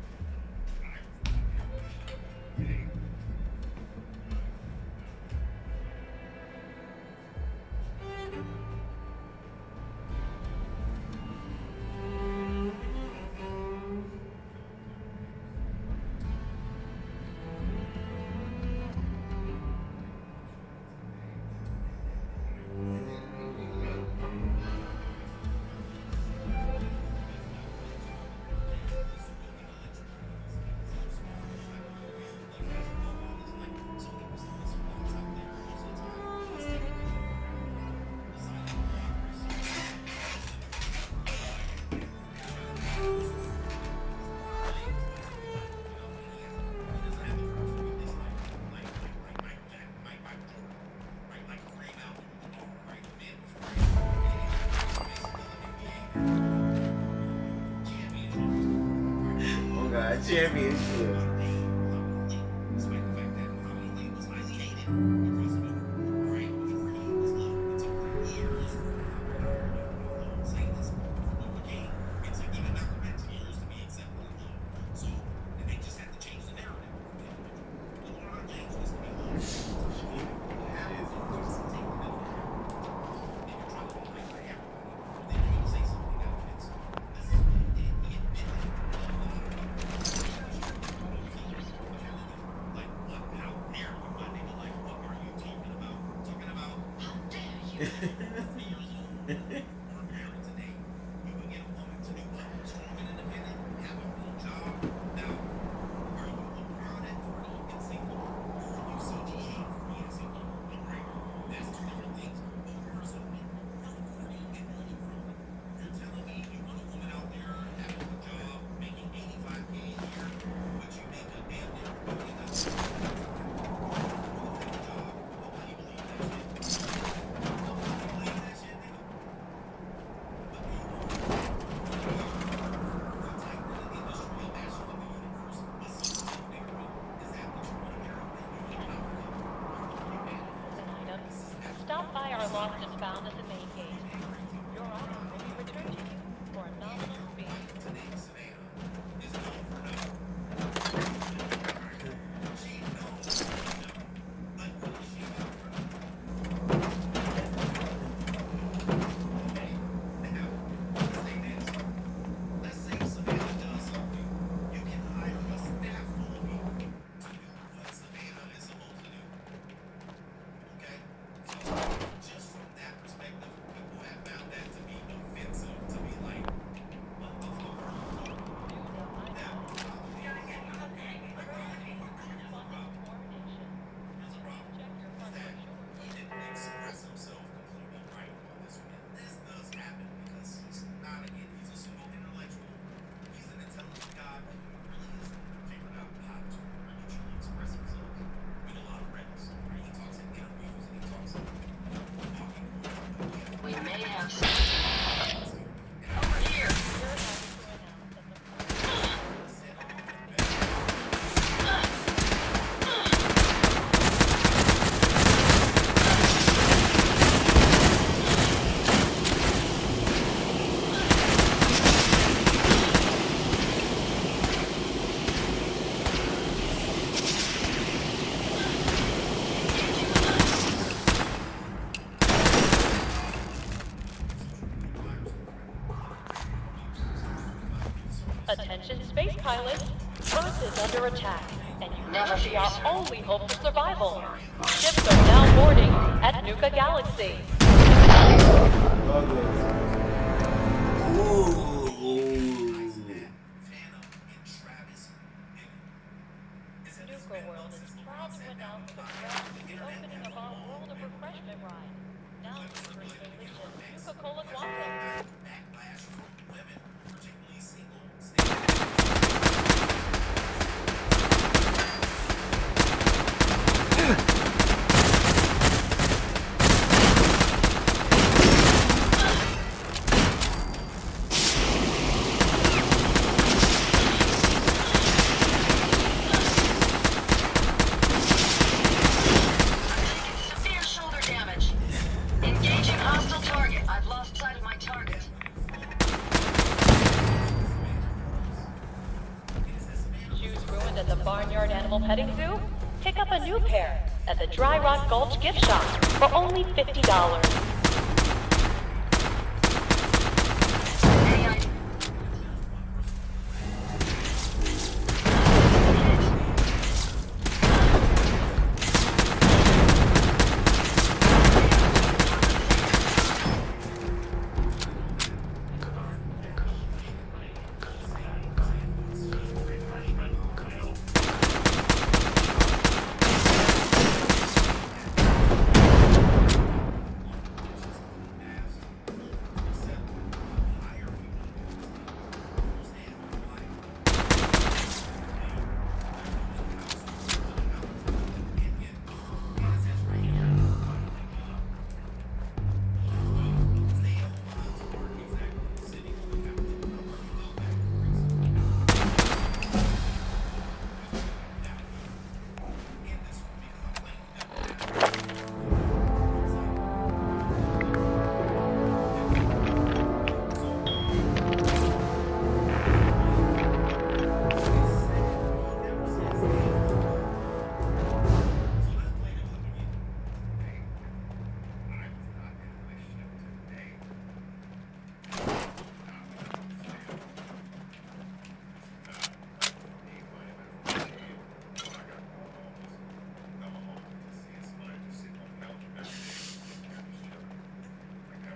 Championship. Stop by our lost and found at the main gate. Your item will be returned to you for a nominal fee. Attention space pilots, Earth is under attack, and you never be our only hope for survival. Ships are now boarding at Nuka Galaxy. Nuka World is proud to announce the opening of our World of Refreshment ride. Now featuring delicious Nuka-Cola Quantum. petting zoo? Pick up a new pair at the Dry Rock Gulch gift shop for only $50.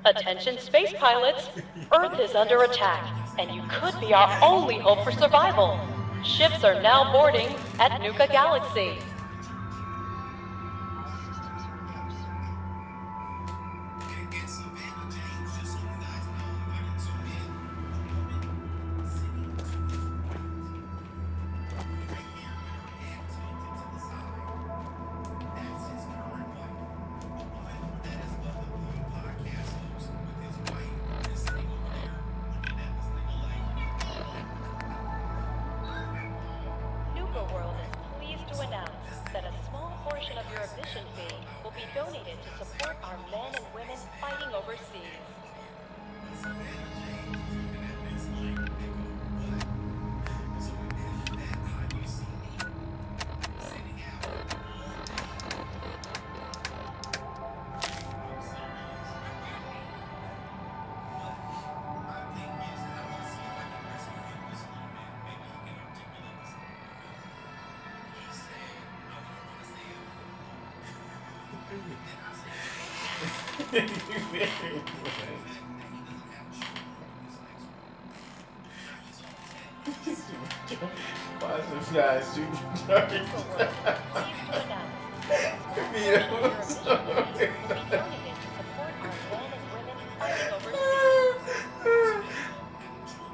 Attention space pilots, Earth is under attack, and you could be our only hope for survival. Ships are now boarding at Nuka Galaxy.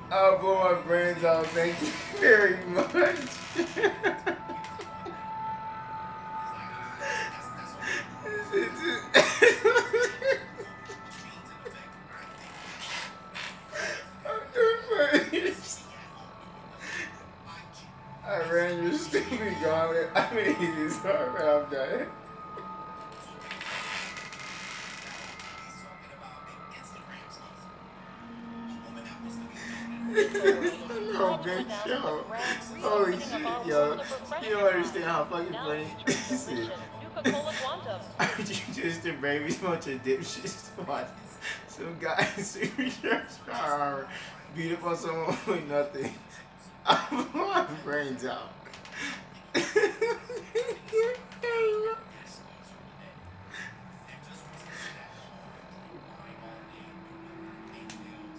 I'll blow my brains out. Thank you very much. I ran your stupid gauntlet. I made this hard. I'm done. No, big show. Holy shit, yo. You don't understand how fucking funny this is. Aren't you just a baby bunch of dipshits to watch some guy in supercharged power beat up on someone with nothing? I'm blowing my brains out.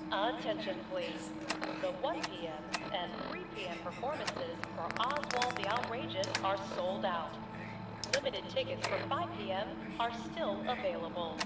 Attention please. The 1 p.m. and 3 p.m. performances for Oswald the Outrageous are sold out. Limited tickets for 5 p.m. are still available.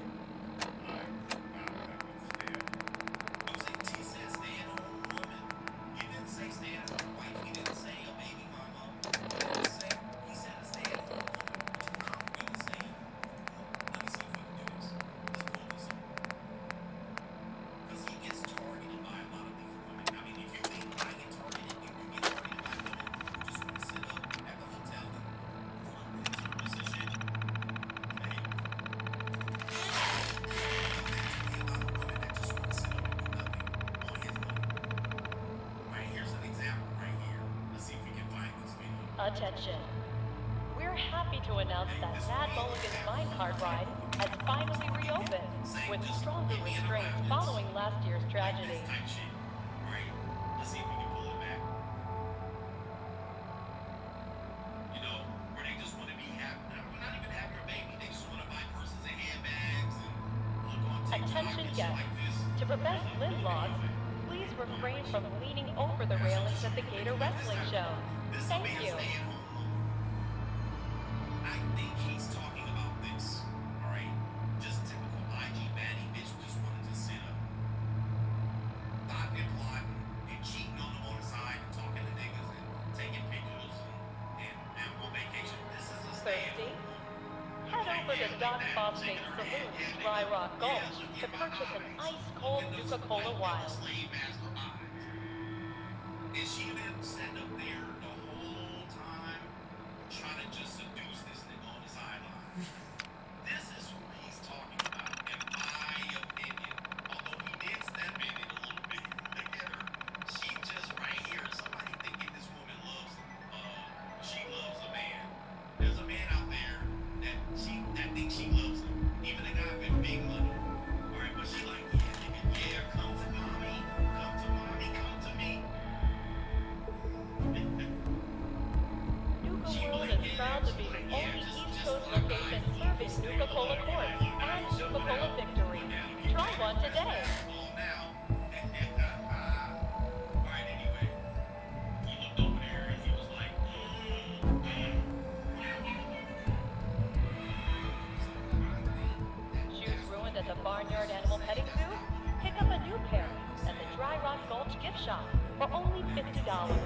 Attention. to announce that Mad Mulligan's minecart ride has finally reopened, with stronger restraints following last year's tragedy. Let's see if we can pull it back. You know, where they just want to be happy. Not even happy or baby. They just want to buy purses and handbags and look on TikTok Attention and shit guests. like this. To prevent limb loss, please refrain from leaning over the railings at the Gator Wrestling Show. Thank you. I think he's talking about this. Alright? Just typical IG baddie bitch who just wanted to sit up. Thought and plotting and cheating on them on the side and talking to niggas and taking pictures and on vacation. This is a Thirsty? Head over to Don Phosphate Saloon, Dry Rock Gulch, to purchase an ice-cold Nuka-Cola Wild. And she been sitting up there the whole time trying to just seduce this nigga on the sideline. This is what he's talking about, in my opinion. Although he did step in it a little bit. Look at her. She just right here. Somebody thinking this woman loves, she loves a man. There's a man out there that thinks she loves him. Even a guy with big money. Alright, but she like, yeah, nigga, yeah, come to mommy. Come to mommy, come to me. Nuka World is proud to be the only East Coast location serving Nuka-Cola Quartz and Nuka-Cola Victory. Try one today. Shoes ruined at the Barnyard Animal Petting Zoo? Pick up a new pair at the Dry Rock Gulch gift shop for only $50.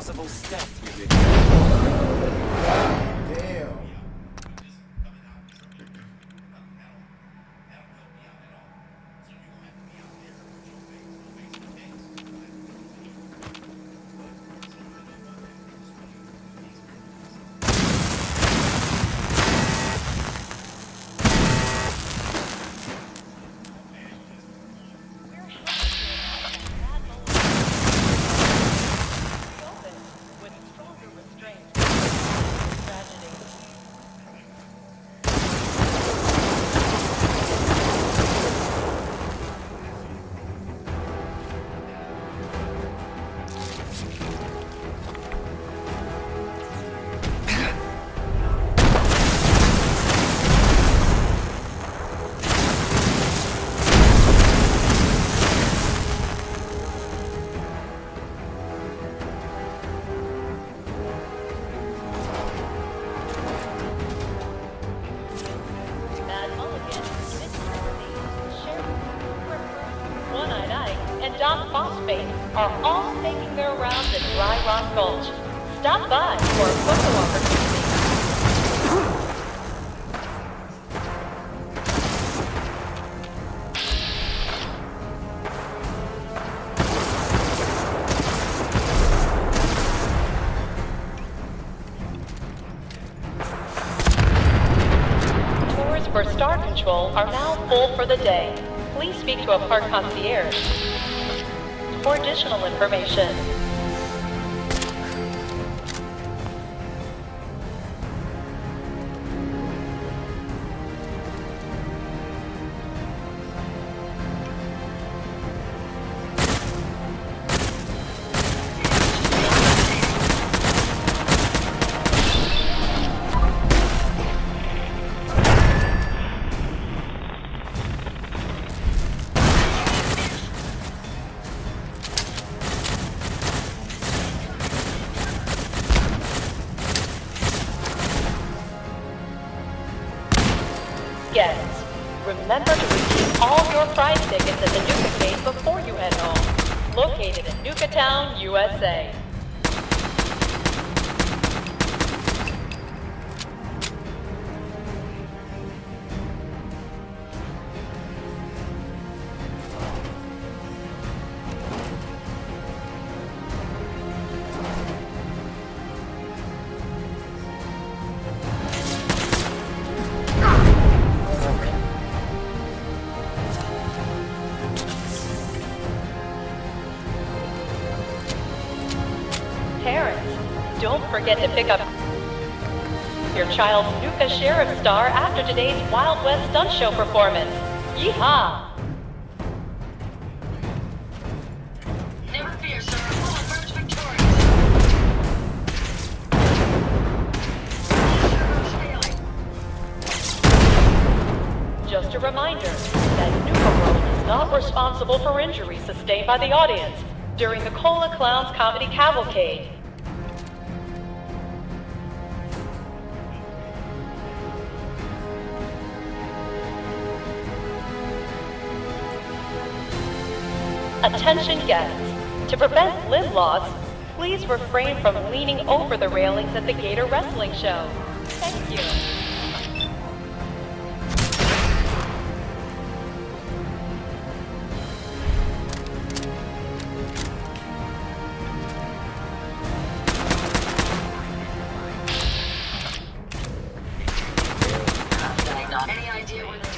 possible stealth unit. Damn. One-Eyed Ike, and Doc Phosphate are all making their rounds at Dry Rock Gulch. Stop by for a photo opportunity. Tours for Star Control are now full for the day. Please speak to a park concierge for additional information. Guests, remember to redeem all your prize tickets at the Nuka-Cade before you head home. Located in Nukatown, USA. Parents, don't forget to pick up your child's Nuka Sheriff Star after today's Wild West Stunt Show performance. Yeehaw! Never fear, sir. We'll emerge victorious. Just a reminder that Nuka World is not responsible for injuries sustained by the audience during the Cola Clowns Comedy Cavalcade. Attention guests, to prevent limb loss, please refrain from leaning over the railings at the Gator Wrestling Show. Thank you. Any idea where they went?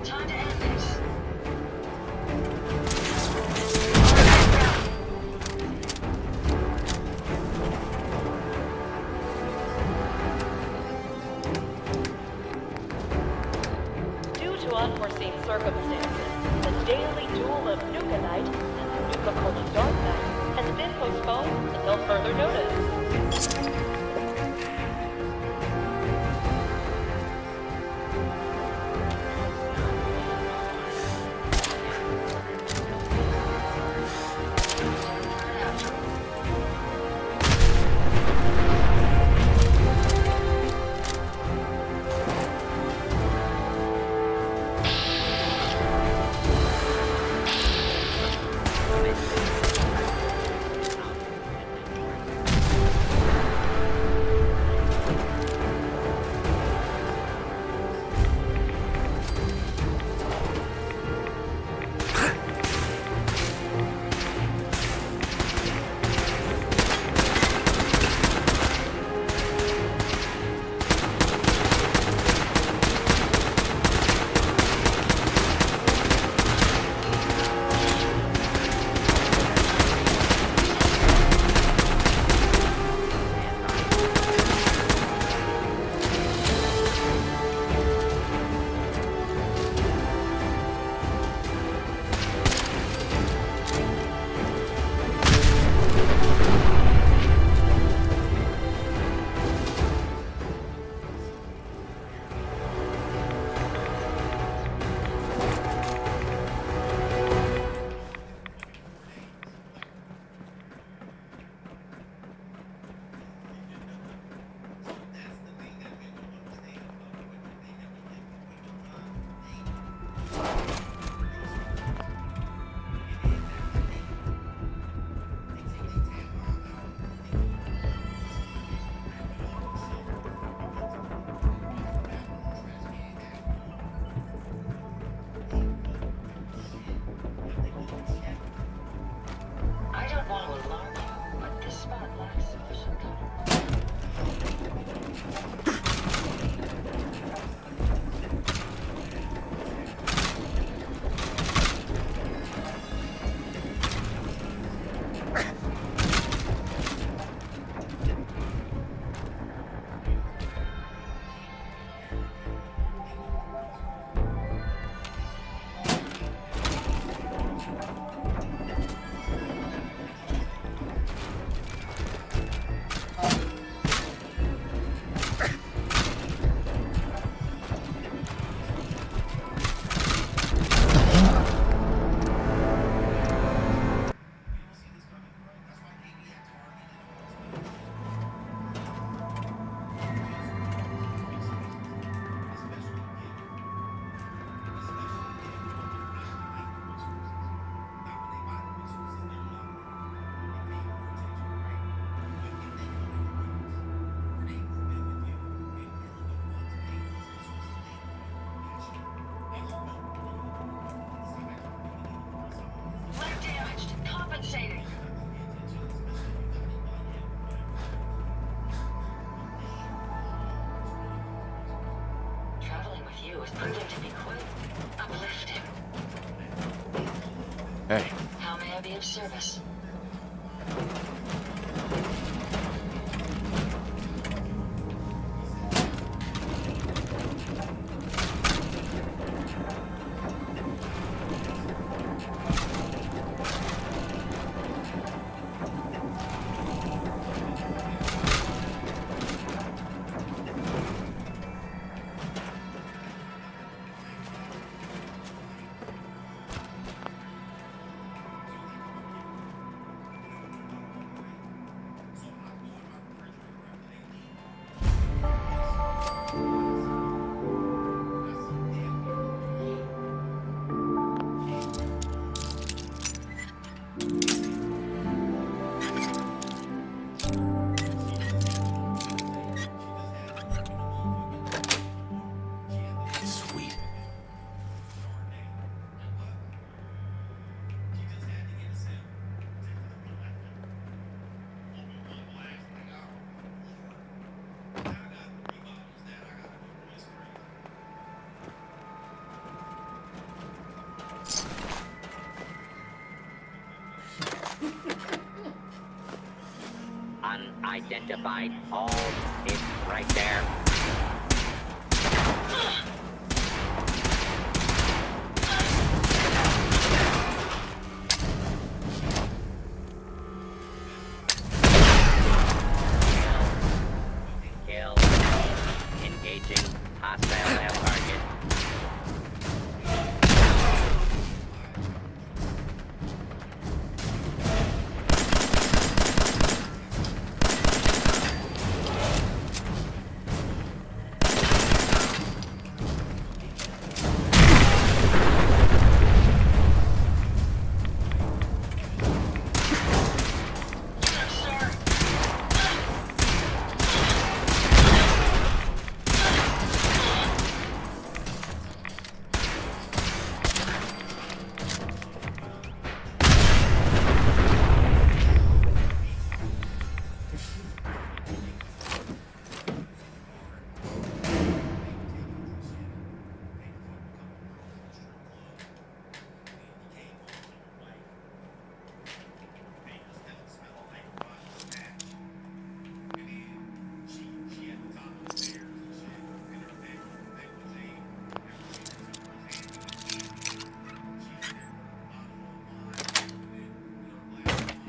Time to end this. Due to unforeseen circumstances, the daily duel of Nuka Knight and the Nuka Cola Dark Knight has been postponed until further notice. was proving to be quite uplifting. Hey, How may I be of service? Sweet. Unidentified. All is right there. Kill. Engaging hostile lab target.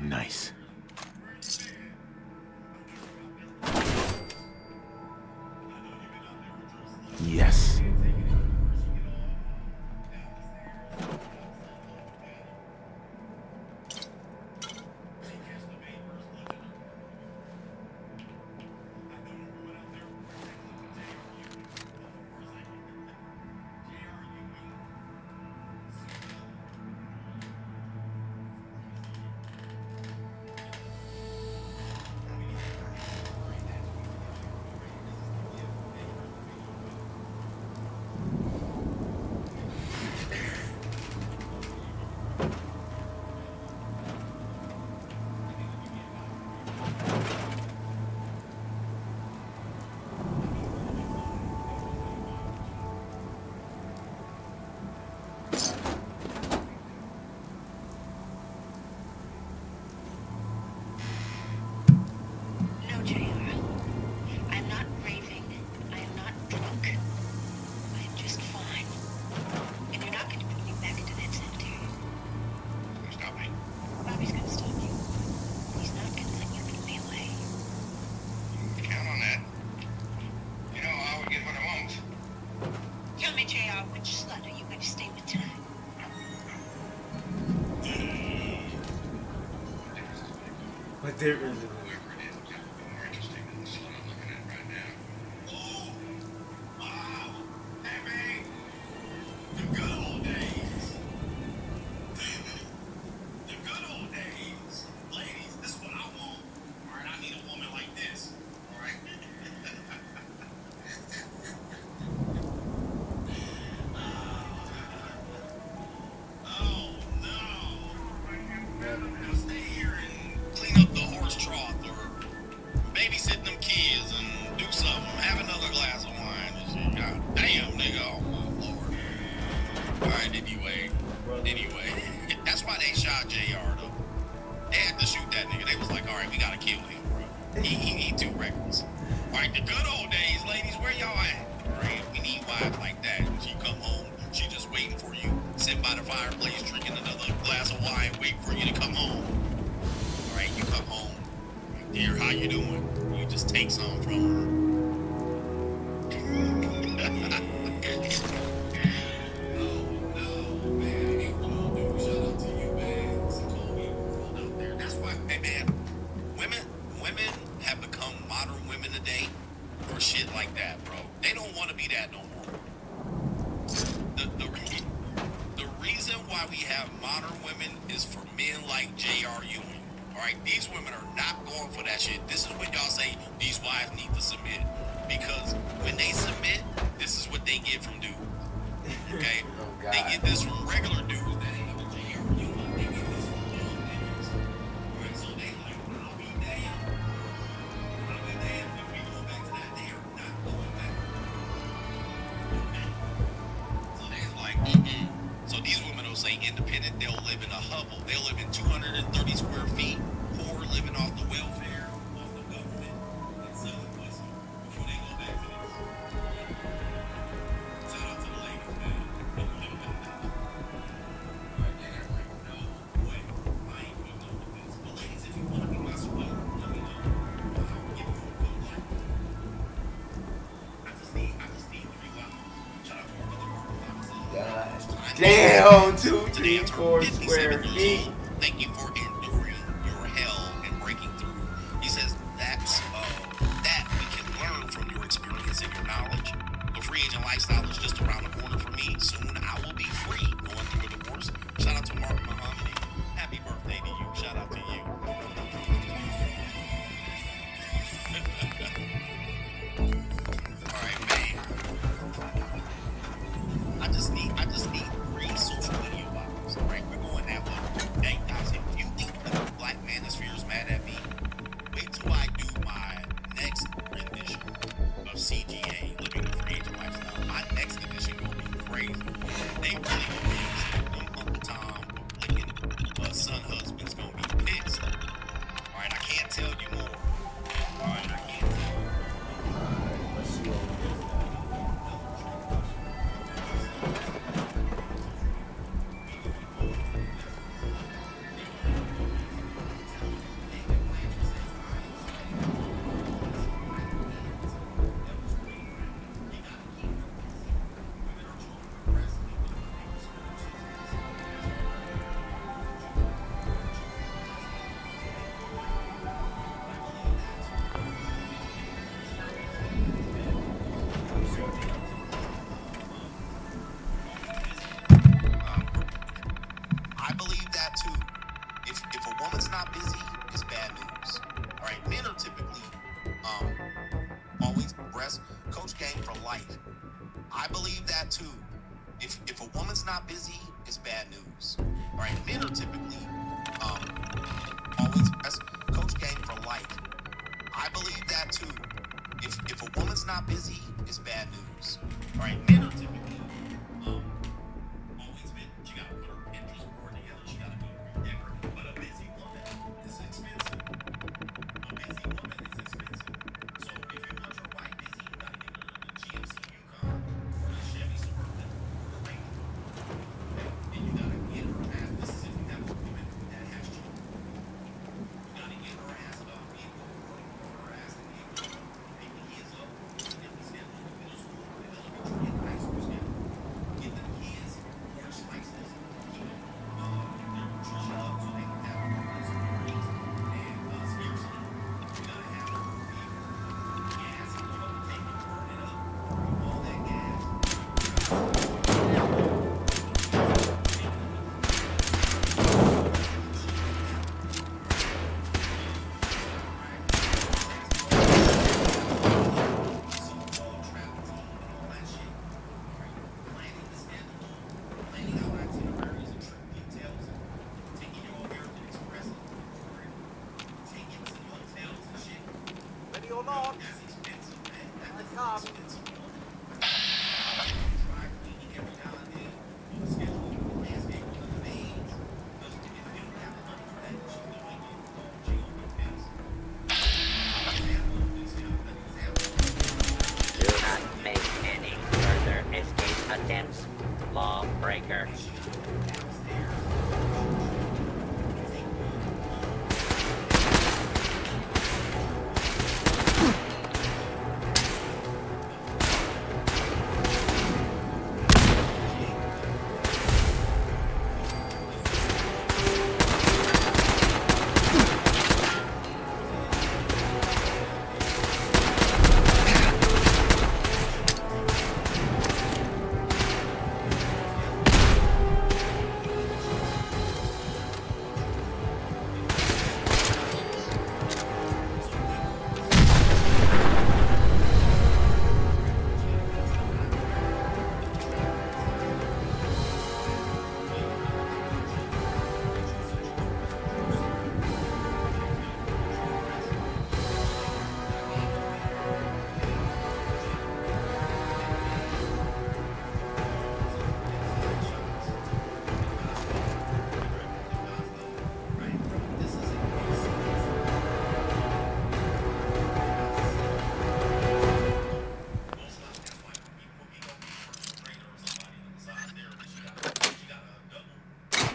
Nice. Yes. No, JR. I'm not raving. I am not drunk. I am just fine. And you're not going to put me back into that cemetery. Stop me. Bobby's going to stop you. He's not going to let you put me away. Count on that. You know, I always get what I want. Tell me, JR, which slut are you going to stay with tonight? But there is Stay here and clean up the horse trough or we gotta kill him, bro. He too reckless. Like the good old days, ladies, where y'all at? Right? We need wives like that. She come home, she just waiting for you, sit by the fireplace, drinking another glass of wine, waiting for you to come home. All right, you come home, dear, how you doing? You just take some from her. Shit like that, bro. They don't want to be that no more. The reason why we have modern women is for men like J.R. Ewing. All right, these women are not going for that shit. This is when y'all say these wives need to submit, because when they submit, this is what they get from dudes. Okay, they get this from regular dudes. That ain't no J.R. Ewing. They get this from young niggas. All right, so they like, I'll be damned. I'll be damned if we go back to that. They are not going back. Okay. So they like, So these women will say independent. They'll live in a hovel. They'll live in 230 square feet. Poor, living off the welfare, off the government, and selling pussy before they go back to this. Shout out to the ladies, man. Damn, 234 square feet. Thank you for enduring your hell and breaking through. He says that's that we can learn from your experience and your knowledge. The free agent lifestyle is just around the corner for me. Soon I will be free going through a divorce. Shout out to Mark Muhammad. Happy birthday to you. Shout out to you. All right, man. I just need 3 social media wives. All right, we're going that way. Hey guys, if you think the Black Manosphere is mad at me, wait till I do my next rendition of CGA, Living the Free Agent Lifestyle. My next edition gonna be crazy. They really gonna be upset. Uncle Tom, Lincoln, son husband's gonna be pissed. All right, I can't tell you more. All right, I can't tell you. Let's see what we do. I believe that too. If a woman's not busy, it's bad news. All right, men are typically always breast coach game for life. I believe that too. If a woman's not busy, it's bad news. All right, men are typically always breast coach game for life. I believe that too. If a woman's not busy, it's bad news. All right, men are typically always been. She gotta put her Pinterest board together. She gotta go redecorate. But a busy woman is expensive. A busy woman is expensive. So if you want your wife busy, you gotta give her the GMC Yukon or the Chevy Suburban or Range Rover. And you gotta get her ass. This is if you have a woman that has children. You gotta get her ass about vehicle for her ass to be able to pick the kids up. And then we stand in the middle school or the elementary and high school stand. Get the kids orange slices, keep them their nutrition up so they can have greens and scarcity. You gotta have them gas and take it, burn it up, all that gas. Ready or not? That's expensive, man. That's expensive. Try cleaning every now and then. On the schedule, landscape on the mains. Because if you don't have the money for that, she gonna be pissed. Resistance. Lawbreaker.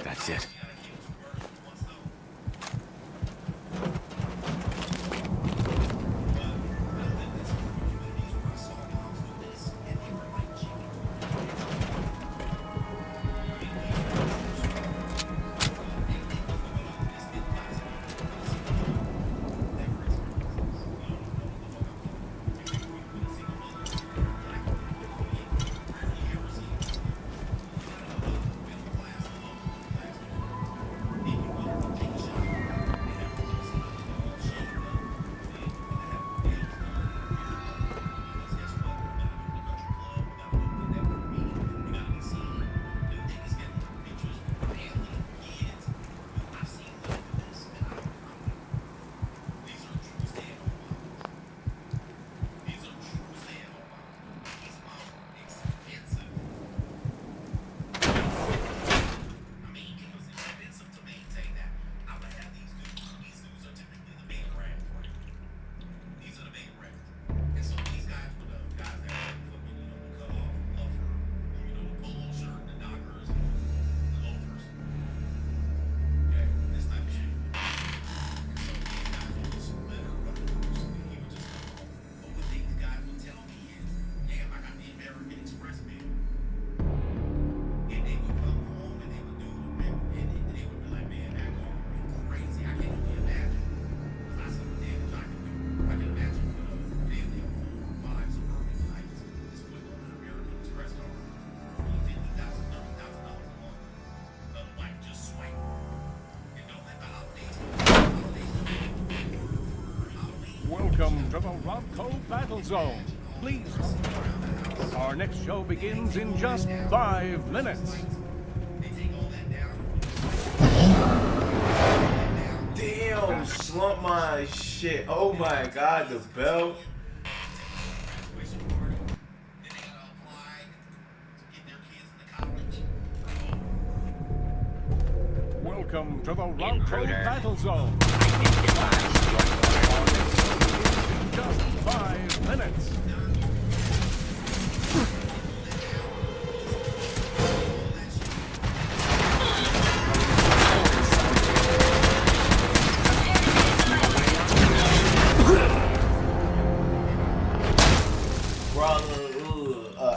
That's it. Welcome to the Robco Battle Zone. Please. Our next show begins in just 5 minutes. Damn, slump my shit. Oh my god, the belt. Welcome to the Robco Battle Zone. Just 5 minutes.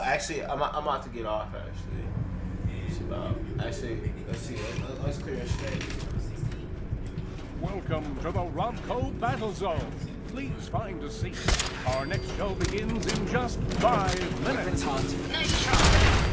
Actually, I'm about to get off. Actually, it's about. Actually, let's see. Let's clear a stage. Welcome to the Robco Battle Zone. Please find a seat. Our next show begins in just 5 minutes. Nice try.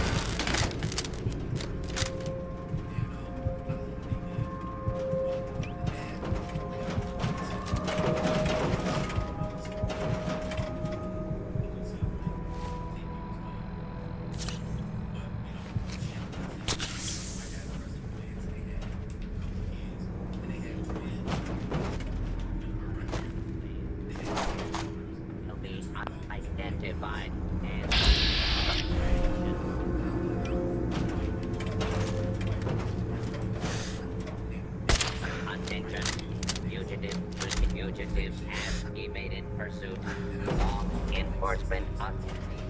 Identified and attention. Fugitives have evaded pursuit. Law enforcement authorities